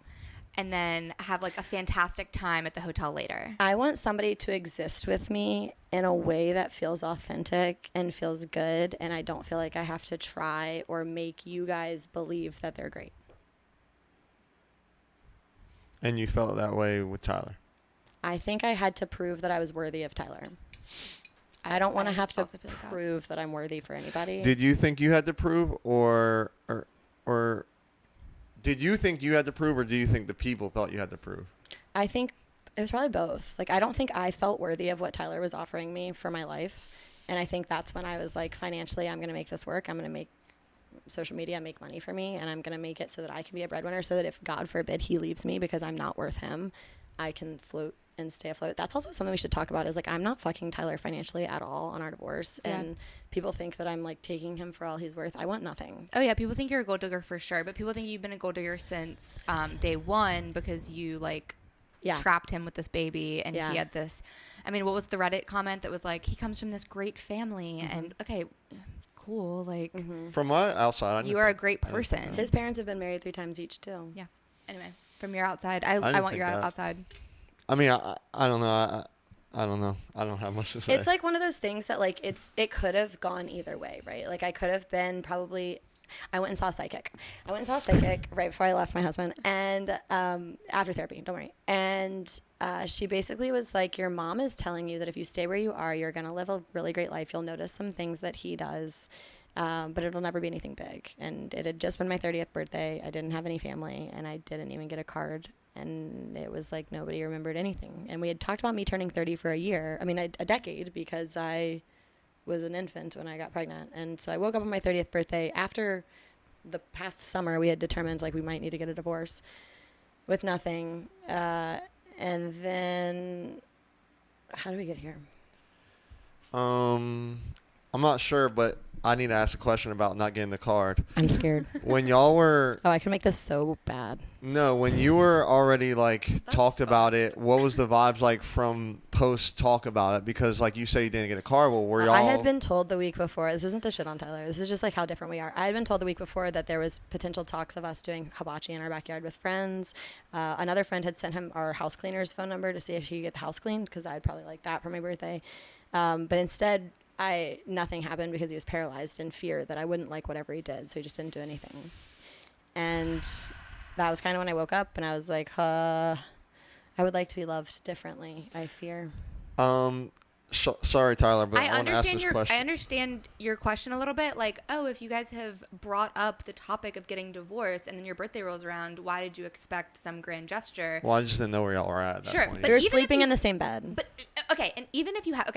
and then have like a fantastic time at the hotel later. I want somebody to exist with me in a way that feels authentic and feels good, and I don't feel like I have to try or make you guys believe that they're great. And you felt that way with Tyler. I think I had to prove that I was worthy of Tyler. I don't want to have to also feel like that. prove that I'm worthy for anybody. Did you think you had to prove, or did you think you had to prove, or do you think the people thought you had to prove? I think it was probably both. Like, I don't think I felt worthy of what Tyler was offering me for my life. And I think that's when I was like, financially, I'm going to make this work. I'm going to make social media make money for me, and I'm going to make it so that I can be a breadwinner, so that if, God forbid, he leaves me because I'm not worth him, I can float and stay afloat. That's also something we should talk about, is like, I'm not fucking Tyler financially at all on our divorce. Yeah. And people think that I'm like taking him for all he's worth. I want nothing. Oh yeah, people think you're a gold digger for sure, but people think you've been a gold digger since day one because you like trapped him with this baby, and he had this. I mean, what was the Reddit comment that was like, he comes from this great family, and okay, cool, like From my outside, you are a great person. His parents have been married 3 times each too. Yeah. Anyway, from your outside, I didn't want think your that. outside. I mean, I don't know. I don't know. I don't have much to say. It's like one of those things that like it could have gone either way, right? Like, I could have been probably. I went and saw a psychic. Right before I left my husband, and after therapy, don't worry. And she basically was like, your mom is telling you that if you stay where you are, you're gonna live a really great life. You'll notice some things that he does, but it'll never be anything big. And it had just been my 30th birthday. I didn't have any family, and I didn't even get a card. And it was like nobody remembered anything. And we had talked about me turning 30 for a decade, because I was an infant when I got pregnant. And so I woke up on my 30th birthday. After the past summer, we had determined like we might need to get a divorce with nothing. And then how do we get here? I'm not sure, but I need to ask a question about not getting the card. I'm scared. When y'all were Oh, I can make this so bad. when you were already like talked about it, what was the vibes like from post talk about it? Because like you say you didn't get a card. Well, were y'all? I had been told the week before, this isn't to shit on Tyler, this is just like how different we are. I had been told the week before that there was potential talks of us doing hibachi in our backyard with friends. Another friend had sent him our house cleaner's phone number to see if he could get the house cleaned, because I'd probably like that for my birthday. But instead, nothing happened because he was paralyzed in fear that I wouldn't like whatever he did, so he just didn't do anything. And that was kind of when I woke up, and I was like, I would like to be loved differently, I fear. Sorry, Tyler, but I want to ask this question. I understand your question a little bit. Like, oh, if you guys have brought up the topic of getting divorced and then your birthday rolls around, why did you expect some grand gesture? Well, I just didn't know where y'all were at that Sure, point. but We were even if sleeping you- in the same bed. But okay, and even if you have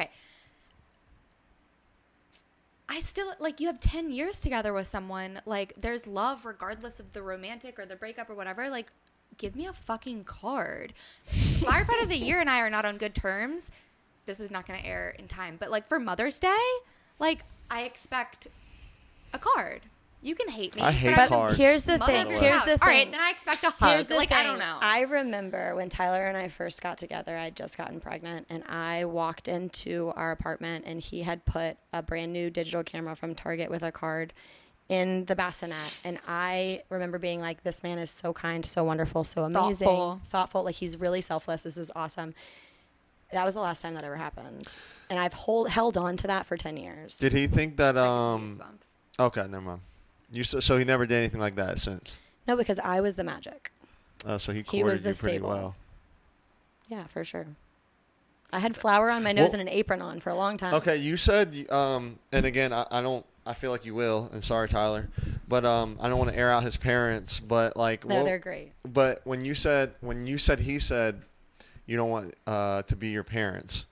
I still like, you have 10 years together with someone. Like, there's love regardless of the romantic or the breakup or whatever. Like, give me a fucking card. Firefight of the Year and I are not on good terms. This is not going to air in time, but like for Mother's Day, like I expect a card. You can hate me. I hate but cards. Here's the mother thing. of your Here's house. the All thing. right, then I expect a hug. Here's the like thing. I don't know. I remember when Tyler and I first got together, I'd just gotten pregnant, and I walked into our apartment, and he had put a brand new digital camera from Target with a card in the bassinet. And I remember being like, this man is so kind, so wonderful, so amazing, thoughtful. Like, he's really selfless. This is awesome. That was the last time that ever happened. And I've held on to that for 10 years. Did he think that Goosebumps. Okay, never mind. So he never did anything like that since. No, because I was the magic. Oh, so he He was courted the you pretty stable. well. Yeah, for sure. I had flour on my nose and an apron on for a long time. Okay, you said, and again, I feel like you will, and sorry, Tyler, but I don't want to air out his parents, but like, No, they're great. But when you said he said, you don't want to be your parents,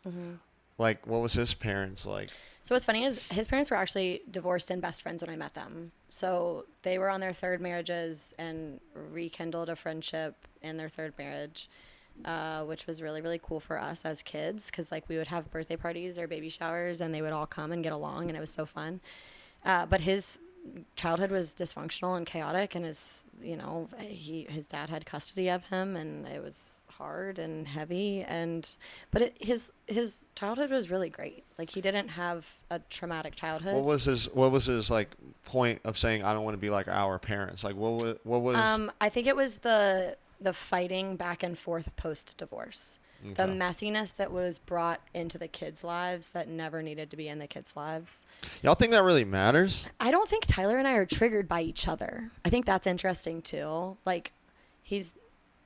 like, what was his parents like? So what's funny is his parents were actually divorced and best friends when I met them. So they were on their third marriages and rekindled a friendship in their third marriage, which was really, really cool for us as kids, because like we would have birthday parties or baby showers and they would all come and get along, and it was so fun. But his childhood was dysfunctional and chaotic, and his dad had custody of him, and it was hard and heavy, but his childhood was really great. Like, he didn't have a traumatic childhood. What was his like point of saying, I don't want to be like our parents? Like, what was I think it was the fighting back and forth post divorce. Okay. The messiness that was brought into the kids' lives that never needed to be in the kids' lives. Y'all think that really matters? I don't think Tyler and I are triggered by each other. I think that's interesting too. Like,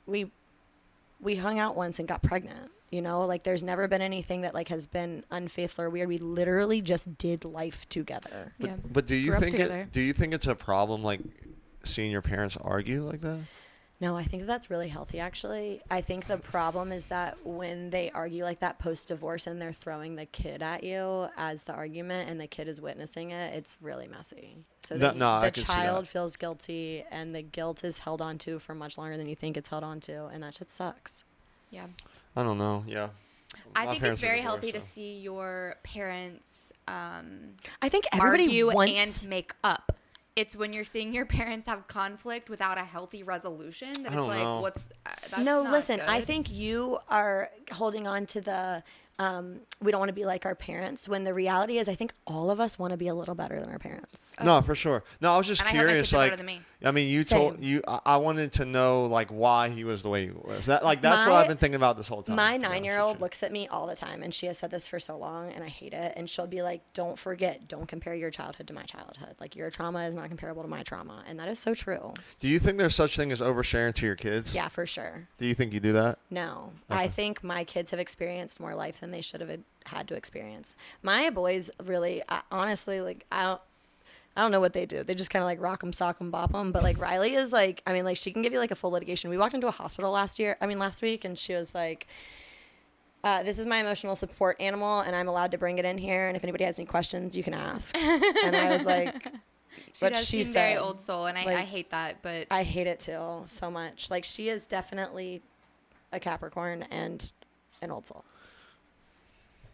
we hung out once and got pregnant, like there's never been anything that like has been unfaithful or weird. We literally just did life together. But do you Grew up think together. do you think it's a problem, like, seeing your parents argue like that? No, I think that's really healthy, actually. I think the problem is that when they argue like that post-divorce and they're throwing the kid at you as the argument and the kid is witnessing it, it's really messy. So the child feels guilty, and the guilt is held on to for much longer than you think it's held on to, and that shit sucks. Yeah. I don't know. Yeah. I My think parents it's are very divorced, healthy to so. see your parents I think everybody argue wants... and make up. It's when you're seeing your parents have conflict without a healthy resolution that I it's don't like, know. that's No, not listen, I good. think you are holding on to the we don't want to be like our parents, when the reality is I think all of us want to be a little better than our parents. No, for sure. No, I was just And I hope my curious. kids are better Like, than me. I mean, you Same. told you. I wanted to know like why he was the way he was. That's what I've been thinking about this whole time. My to be honest 9-year-old with you. looks at me all the time, and she has said this for so long, and I hate it. And she'll be like, don't compare your childhood to my childhood. Like, your trauma is not comparable to my trauma. And that is so true. Do you think there's such thing as oversharing to your kids? Yeah, for sure. Do you think you do that? No. Okay. I think my kids have experienced more life than they should have had to experience. My boys really, honestly, like, I don't know what they do. They just kind of like rock 'em, sock 'em, bop 'em. But like Riley is like, I mean, like, she can give you like a full litigation. We walked into a hospital last week, and she was like, this is my emotional support animal, and I'm allowed to bring it in here. And if anybody has any questions, you can ask. And I was like, She does seem very old soul, and Like, I hate that, but I hate it too so much. Like, she is definitely a Capricorn and an old soul.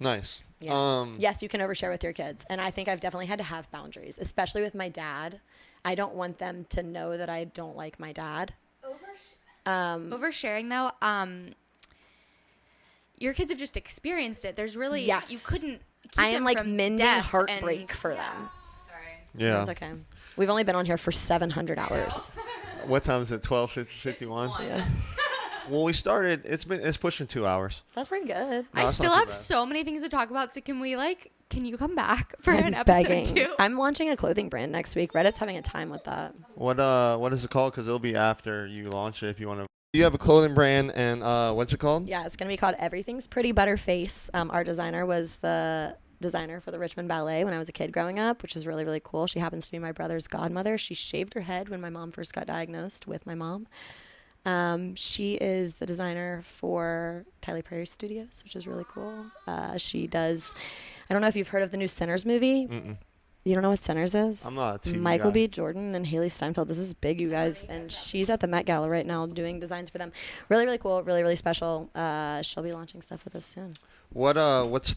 Nice. Yeah. Yes, you can overshare with your kids. And I think I've definitely had to have boundaries, especially with my dad. I don't want them to know that I don't like my dad. oversharing though, your kids have just experienced it. There's really Yes. you couldn't keep I am them like from mending death heartbreak and- for them. Sorry. Yeah. It's okay. We've only been on here for 700 hours. What time is it? 12:51. Yeah. Well, we started. It's pushing 2 hours. That's pretty good. I it's not still too have bad. so many things to talk about. So can you come back for I'm an episode begging. too? I'm launching a clothing brand next week. Reddit's having a time with that. What is it called? Because it'll be after you launch it. If you want to. You have a clothing brand, and what's it called? Yeah, it's going to be called Everything's Pretty Butterface. Our designer was the designer for the Richmond Ballet when I was a kid growing up, which is really, really cool. She happens to be my brother's godmother. She shaved her head when my mom first got diagnosed with my mom. She is the designer for Tyler Perry Studios, which is really cool. She does, I don't know if you've heard of the new Sinners movie. Mm-mm. You don't know what Sinners is? I'm not a TV Michael guy. B. Jordan and Haley Steinfeld. This is big, you guys. And she's at the Met Gala right now doing designs for them. Really, really cool. Really, really special. She'll be launching stuff with us soon. What's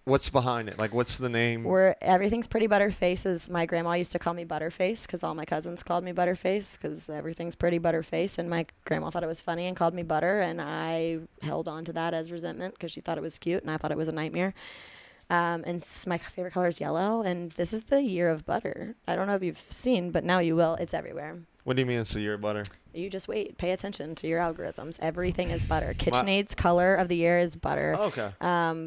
what's behind it? Like, what's the name? Everything's Pretty Butterface. Is my grandma used to call me Butterface because all my cousins called me Butterface because everything's pretty Butterface, and my grandma thought it was funny and called me Butter, and I held on to that as resentment because she thought it was cute and I thought it was a nightmare. And my favorite color is yellow, and this is the year of butter. I don't know if you've seen, but now you will. It's everywhere. What do you mean it's the year of butter? You just wait. Pay attention to your algorithms. Everything is butter. KitchenAid's color of the year is butter. Oh, okay.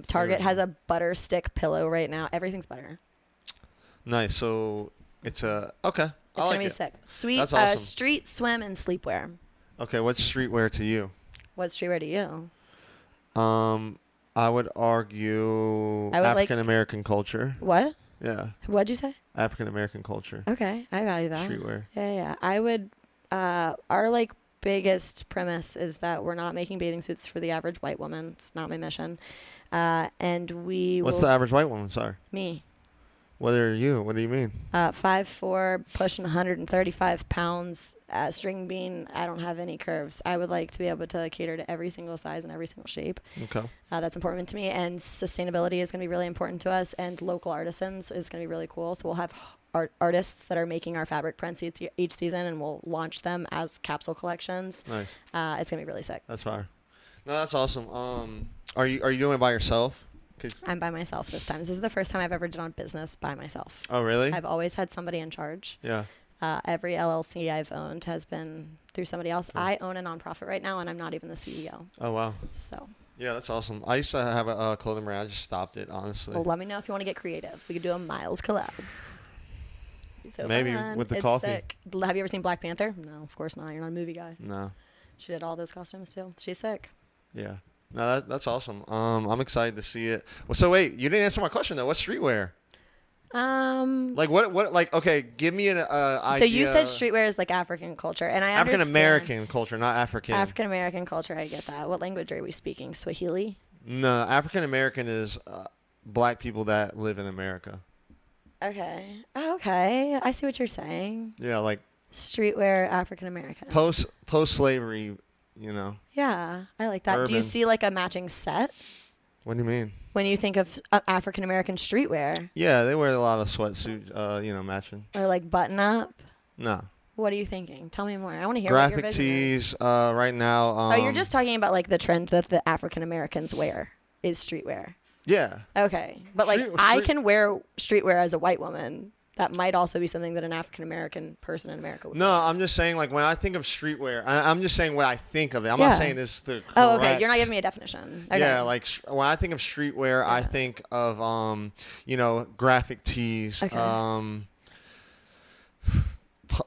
Target has a butter stick pillow right now. Everything's butter. Nice. So it's a okay. It's I like gonna be it. sick. Sweet. That's awesome. Street, swim, and sleepwear. Okay, what's streetwear to you? What's streetwear to you? I would argue I would African American culture. What? Yeah, What'd you say? African American culture. Okay, I value that. Streetwear. Yeah. I would. Our like biggest premise is that we're not making bathing suits for the average white woman. It's not my mission. And we. What's the average white woman? Sorry. Me. What are you? What do you mean? 5'4", pushing 135 pounds, string bean. I don't have any curves. I would like to be able to cater to every single size and every single shape. Okay. That's important to me, and sustainability is going to be really important to us, and local artisans is going to be really cool. So we'll have artists that are making our fabric prints each season, and we'll launch them as capsule collections. Nice. It's going to be really sick. That's fire. No, that's awesome. Are you doing it by yourself? I'm by myself this time. This is the first time I've ever done business by myself. Oh, really? I've always had somebody in charge. Yeah. Every LLC I've owned has been through somebody else. Cool. I own a nonprofit right now, and I'm not even the CEO. Oh, wow. So. Yeah, that's awesome. I used to have a clothing brand. I just stopped it, honestly. Well, let me know if you want to get creative. We could do a Miles collab. So Maybe fun. with the It's coffee. sick. Have you ever seen Black Panther? No, of course not. You're not a movie guy. No. She did all those costumes too. She's sick. Yeah. No, that's awesome. I'm excited to see it. Well, so wait, you didn't answer my question though. What's streetwear? Like what? Like okay, give me an idea. So you said streetwear is like African culture, and I African understand. American culture, not African. African American culture. I get that. What language are we speaking? Swahili. No, African American is black people that live in America. Okay. Oh, okay. I see what you're saying. Yeah, like Streetwear African American. post slavery, you know. Yeah, I like that. Do you Urban. see like a matching set What do you mean? when you think of African American streetwear, Yeah, they wear a lot of sweatsuits, matching. or like button up? No. What are you thinking? Tell me more. I want to hear what your Graphic vision is. tees, right now. Oh, you're just talking about like the trend that the African Americans wear is streetwear. Yeah. Okay, but like Street- I street- can wear streetwear as a white woman. That might also be something that an African American person in America would. No, wear. I'm just saying, like, when I think of streetwear, I'm just saying what I think of it. I'm Yeah. not saying this is the correct. Oh, okay. You're not giving me a definition. Okay. Yeah, like, when I think of streetwear, I Yeah. think of, graphic tees, Okay.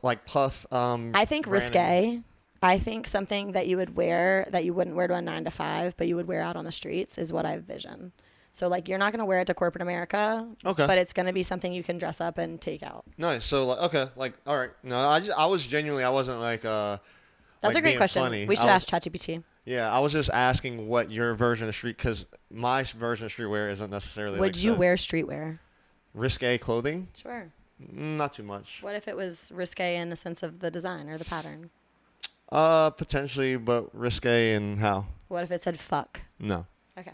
like puff. I think branding. risque. I think something that you would wear that you wouldn't wear to a 9-to-5, but you would wear out on the streets is what I envision. So like you're not going to wear it to corporate America, Okay. but it's going to be something you can dress up and take out. Nice. So, like, okay, like, all right. No, I was genuinely, I wasn't like, That's like a great being question. funny. We should I was- ask ChatGPT. Yeah, I was just asking what your version of because my version of streetwear isn't necessarily. Would like you the wear streetwear? risque clothing? Sure. Not too much. What if it was risque in the sense of the design or the pattern? Potentially, but risque and how? What if it said fuck? No. Okay.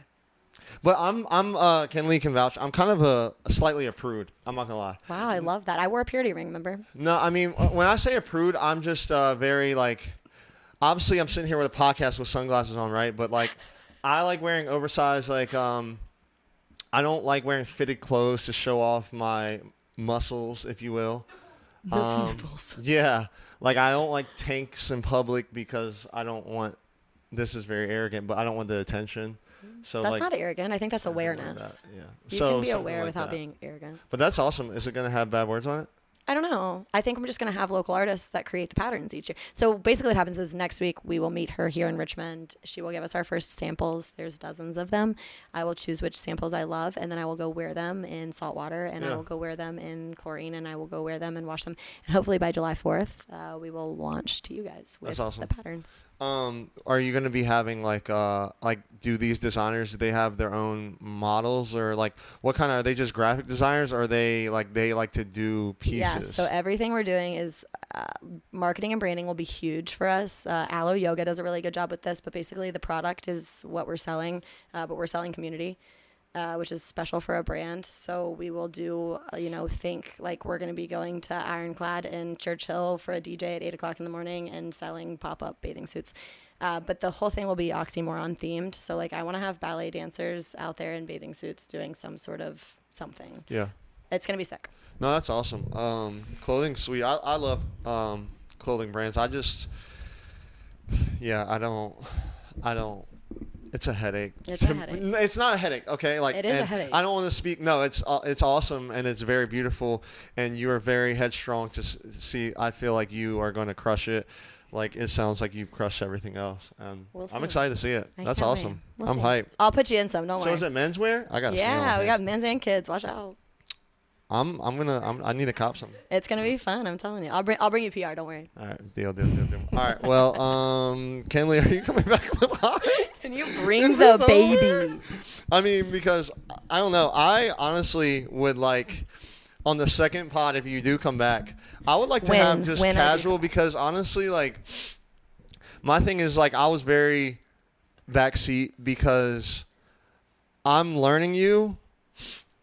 But I'm Ken Lee can vouch. I'm kind of a slightly a prude. I'm not gonna lie. Wow, I love that. I wore a purity ring, remember? No, I mean when I say a prude, I'm just very like. Obviously, I'm sitting here with a podcast with sunglasses on, right? But like, I like wearing oversized. Like, I don't like wearing fitted clothes to show off my muscles, if you will. Nipples. Yeah, like I don't like tanks in public because I don't want. This is very arrogant, but I don't want the attention. So That's like, not arrogant. I think that's something like awareness. that, yeah. You So can be something aware like without that. being arrogant. But that's awesome. Is it gonna have bad words on it? I don't know. I think I'm just going to have local artists that create the patterns each year. So basically what happens is next week we will meet her here in Richmond. She will give us our first samples. There's dozens of them. I will choose which samples I love, and then I will go wear them in salt water, and I Yeah. will go wear them in chlorine, and I will go wear them and wash them. And hopefully by July 4th, we will launch to you guys with That's awesome. the patterns. Are you gonna be having like do these designers, do they have their own models, or like what kind of, are they just graphic designers, or are they like to do pieces? Yeah, so everything we're doing is marketing and branding will be huge for us. Aloe Yoga does a really good job with this, but basically the product is what we're selling, but we're selling community. which is special for a brand. So we will do, think like we're going to be going to Ironclad in Churchill for a DJ at 8 o'clock in the morning and selling pop-up bathing suits. But the whole thing will be oxymoron themed. So like I want to have ballet dancers out there in bathing suits doing some sort of something. Yeah. It's going to be sick. No, that's awesome. Clothing sweet. I love clothing brands. I don't. It's a headache. It's a headache. It's not a headache, okay? Like it is a headache. I don't want to speak. No, it's awesome and it's very beautiful, and you are very headstrong to see. I feel like you are going to crush it. Like it sounds like you've crushed everything else, and I'm excited to see it. That's awesome. I'm hyped. I'll put you in some. Don't worry. So is it menswear? I got. Yeah, we got men's and kids. Watch out. I need to cop some. It's gonna be fun. I'm telling you. I'll bring you PR. Don't worry. All right, deal. All right, well, Kenley, are you coming back on the pod? Can you bring the baby? I mean, because I don't know. I honestly would like on the second pod if you do come back. I would like to have just casual because honestly, like my thing is like I was very backseat because I'm learning you.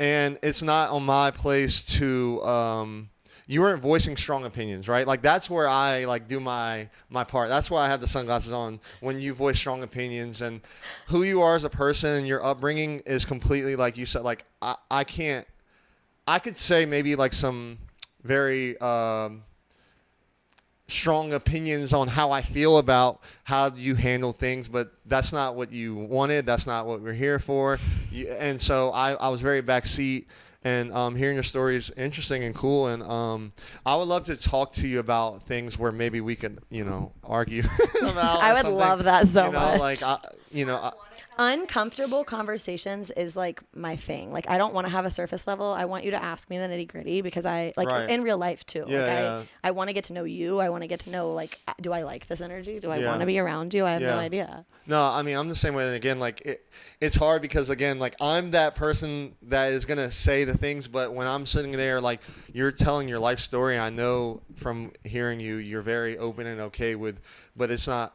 And it's not on my place to you weren't voicing strong opinions, right? Like that's where I like do my part. That's why I have the sunglasses on when you voice strong opinions and who you are as a person and your upbringing is completely like you said. Like I could say maybe like some very strong opinions on how I feel about how you handle things, but that's not what you wanted. That's not what we're here for. And so I was very backseat, and hearing your story is interesting and cool. And I would love to talk to you about things where maybe we could, argue about. I would love that so much. Like, uncomfortable conversations is like my thing. Like I don't want to have a surface level. I want you to ask me the nitty gritty because I like in real life too. Yeah, I want to get to know you. I want to get to know like, do I like this energy? Do I want to be around you? I have no idea. No, I mean, I'm the same way. And again, like it's hard because again, like I'm that person that is going to say the things, but when I'm sitting there, like you're telling your life story, I know from hearing you, you're very open and okay with, but it's not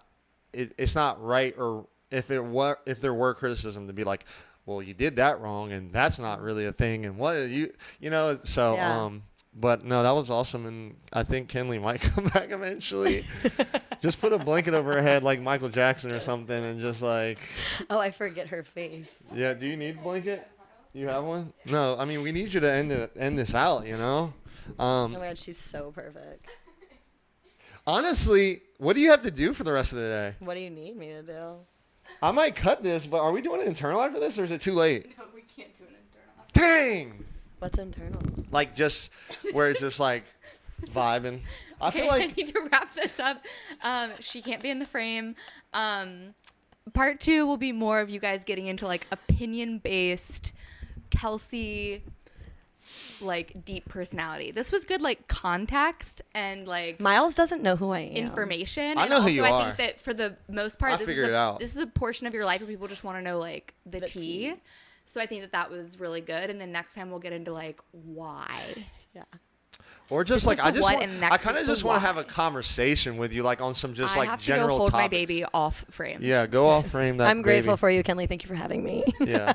right or if there were criticism to be like, well, you did that wrong and that's not really a thing and what but no, that was awesome and I think Kenley might come back eventually. Just put a blanket over her head like Michael Jackson or something and just like. Oh, I forget her face. Yeah, do you need a blanket? You have one? No, I mean we need you to end this out, Oh my God, she's so perfect. Honestly, what do you have to do for the rest of the day? What do you need me to do? I might cut this, but are we doing an internal after this, or is it too late? No, we can't do an internal. Dang! What's internal? Like just where it's just like vibing. I feel like I need to wrap this up. She can't be in the frame. Part 2 will be more of you guys getting into like opinion-based Kelsey like deep personality. This was good like context and like Miles doesn't know who I am. Information. I know who you are. I think that for the most part, this is a portion of your life where people just want to know like the tea. So I think that was really good. And then next time we'll get into like why. Yeah. Or just like I kind of just want to have a why. Conversation with you, like on some just like I have general to go hold topics. my baby off frame. Yeah, go off frame that. I'm grateful baby. for you, Kenley. Thank you for having me. Yeah.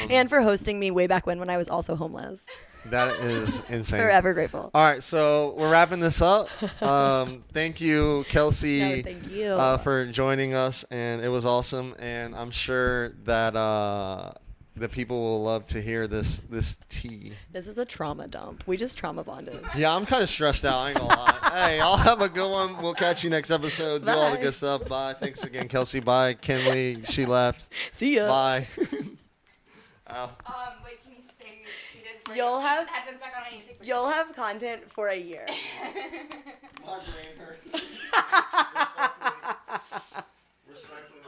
And for hosting me way back when I was also homeless. That is insane. Forever grateful. All right, so we're wrapping this up. Thank you, Kelsey, No, thank you. for joining us, and it was awesome. And I'm sure that the people will love to hear this tea. This is a trauma dump. We just trauma bonded. Yeah, I'm kind of stressed out. I ain't gonna lie. Hey, y'all have a good one. We'll catch you next episode. Do all the good stuff. Bye. Thanks again, Kelsey. Bye, Kenley. She left. See ya. Bye. Ow. Wait, can you stay seated? You'll have headphones back on. I need to take You'll have content for a year. My brain hurts. Respectfully.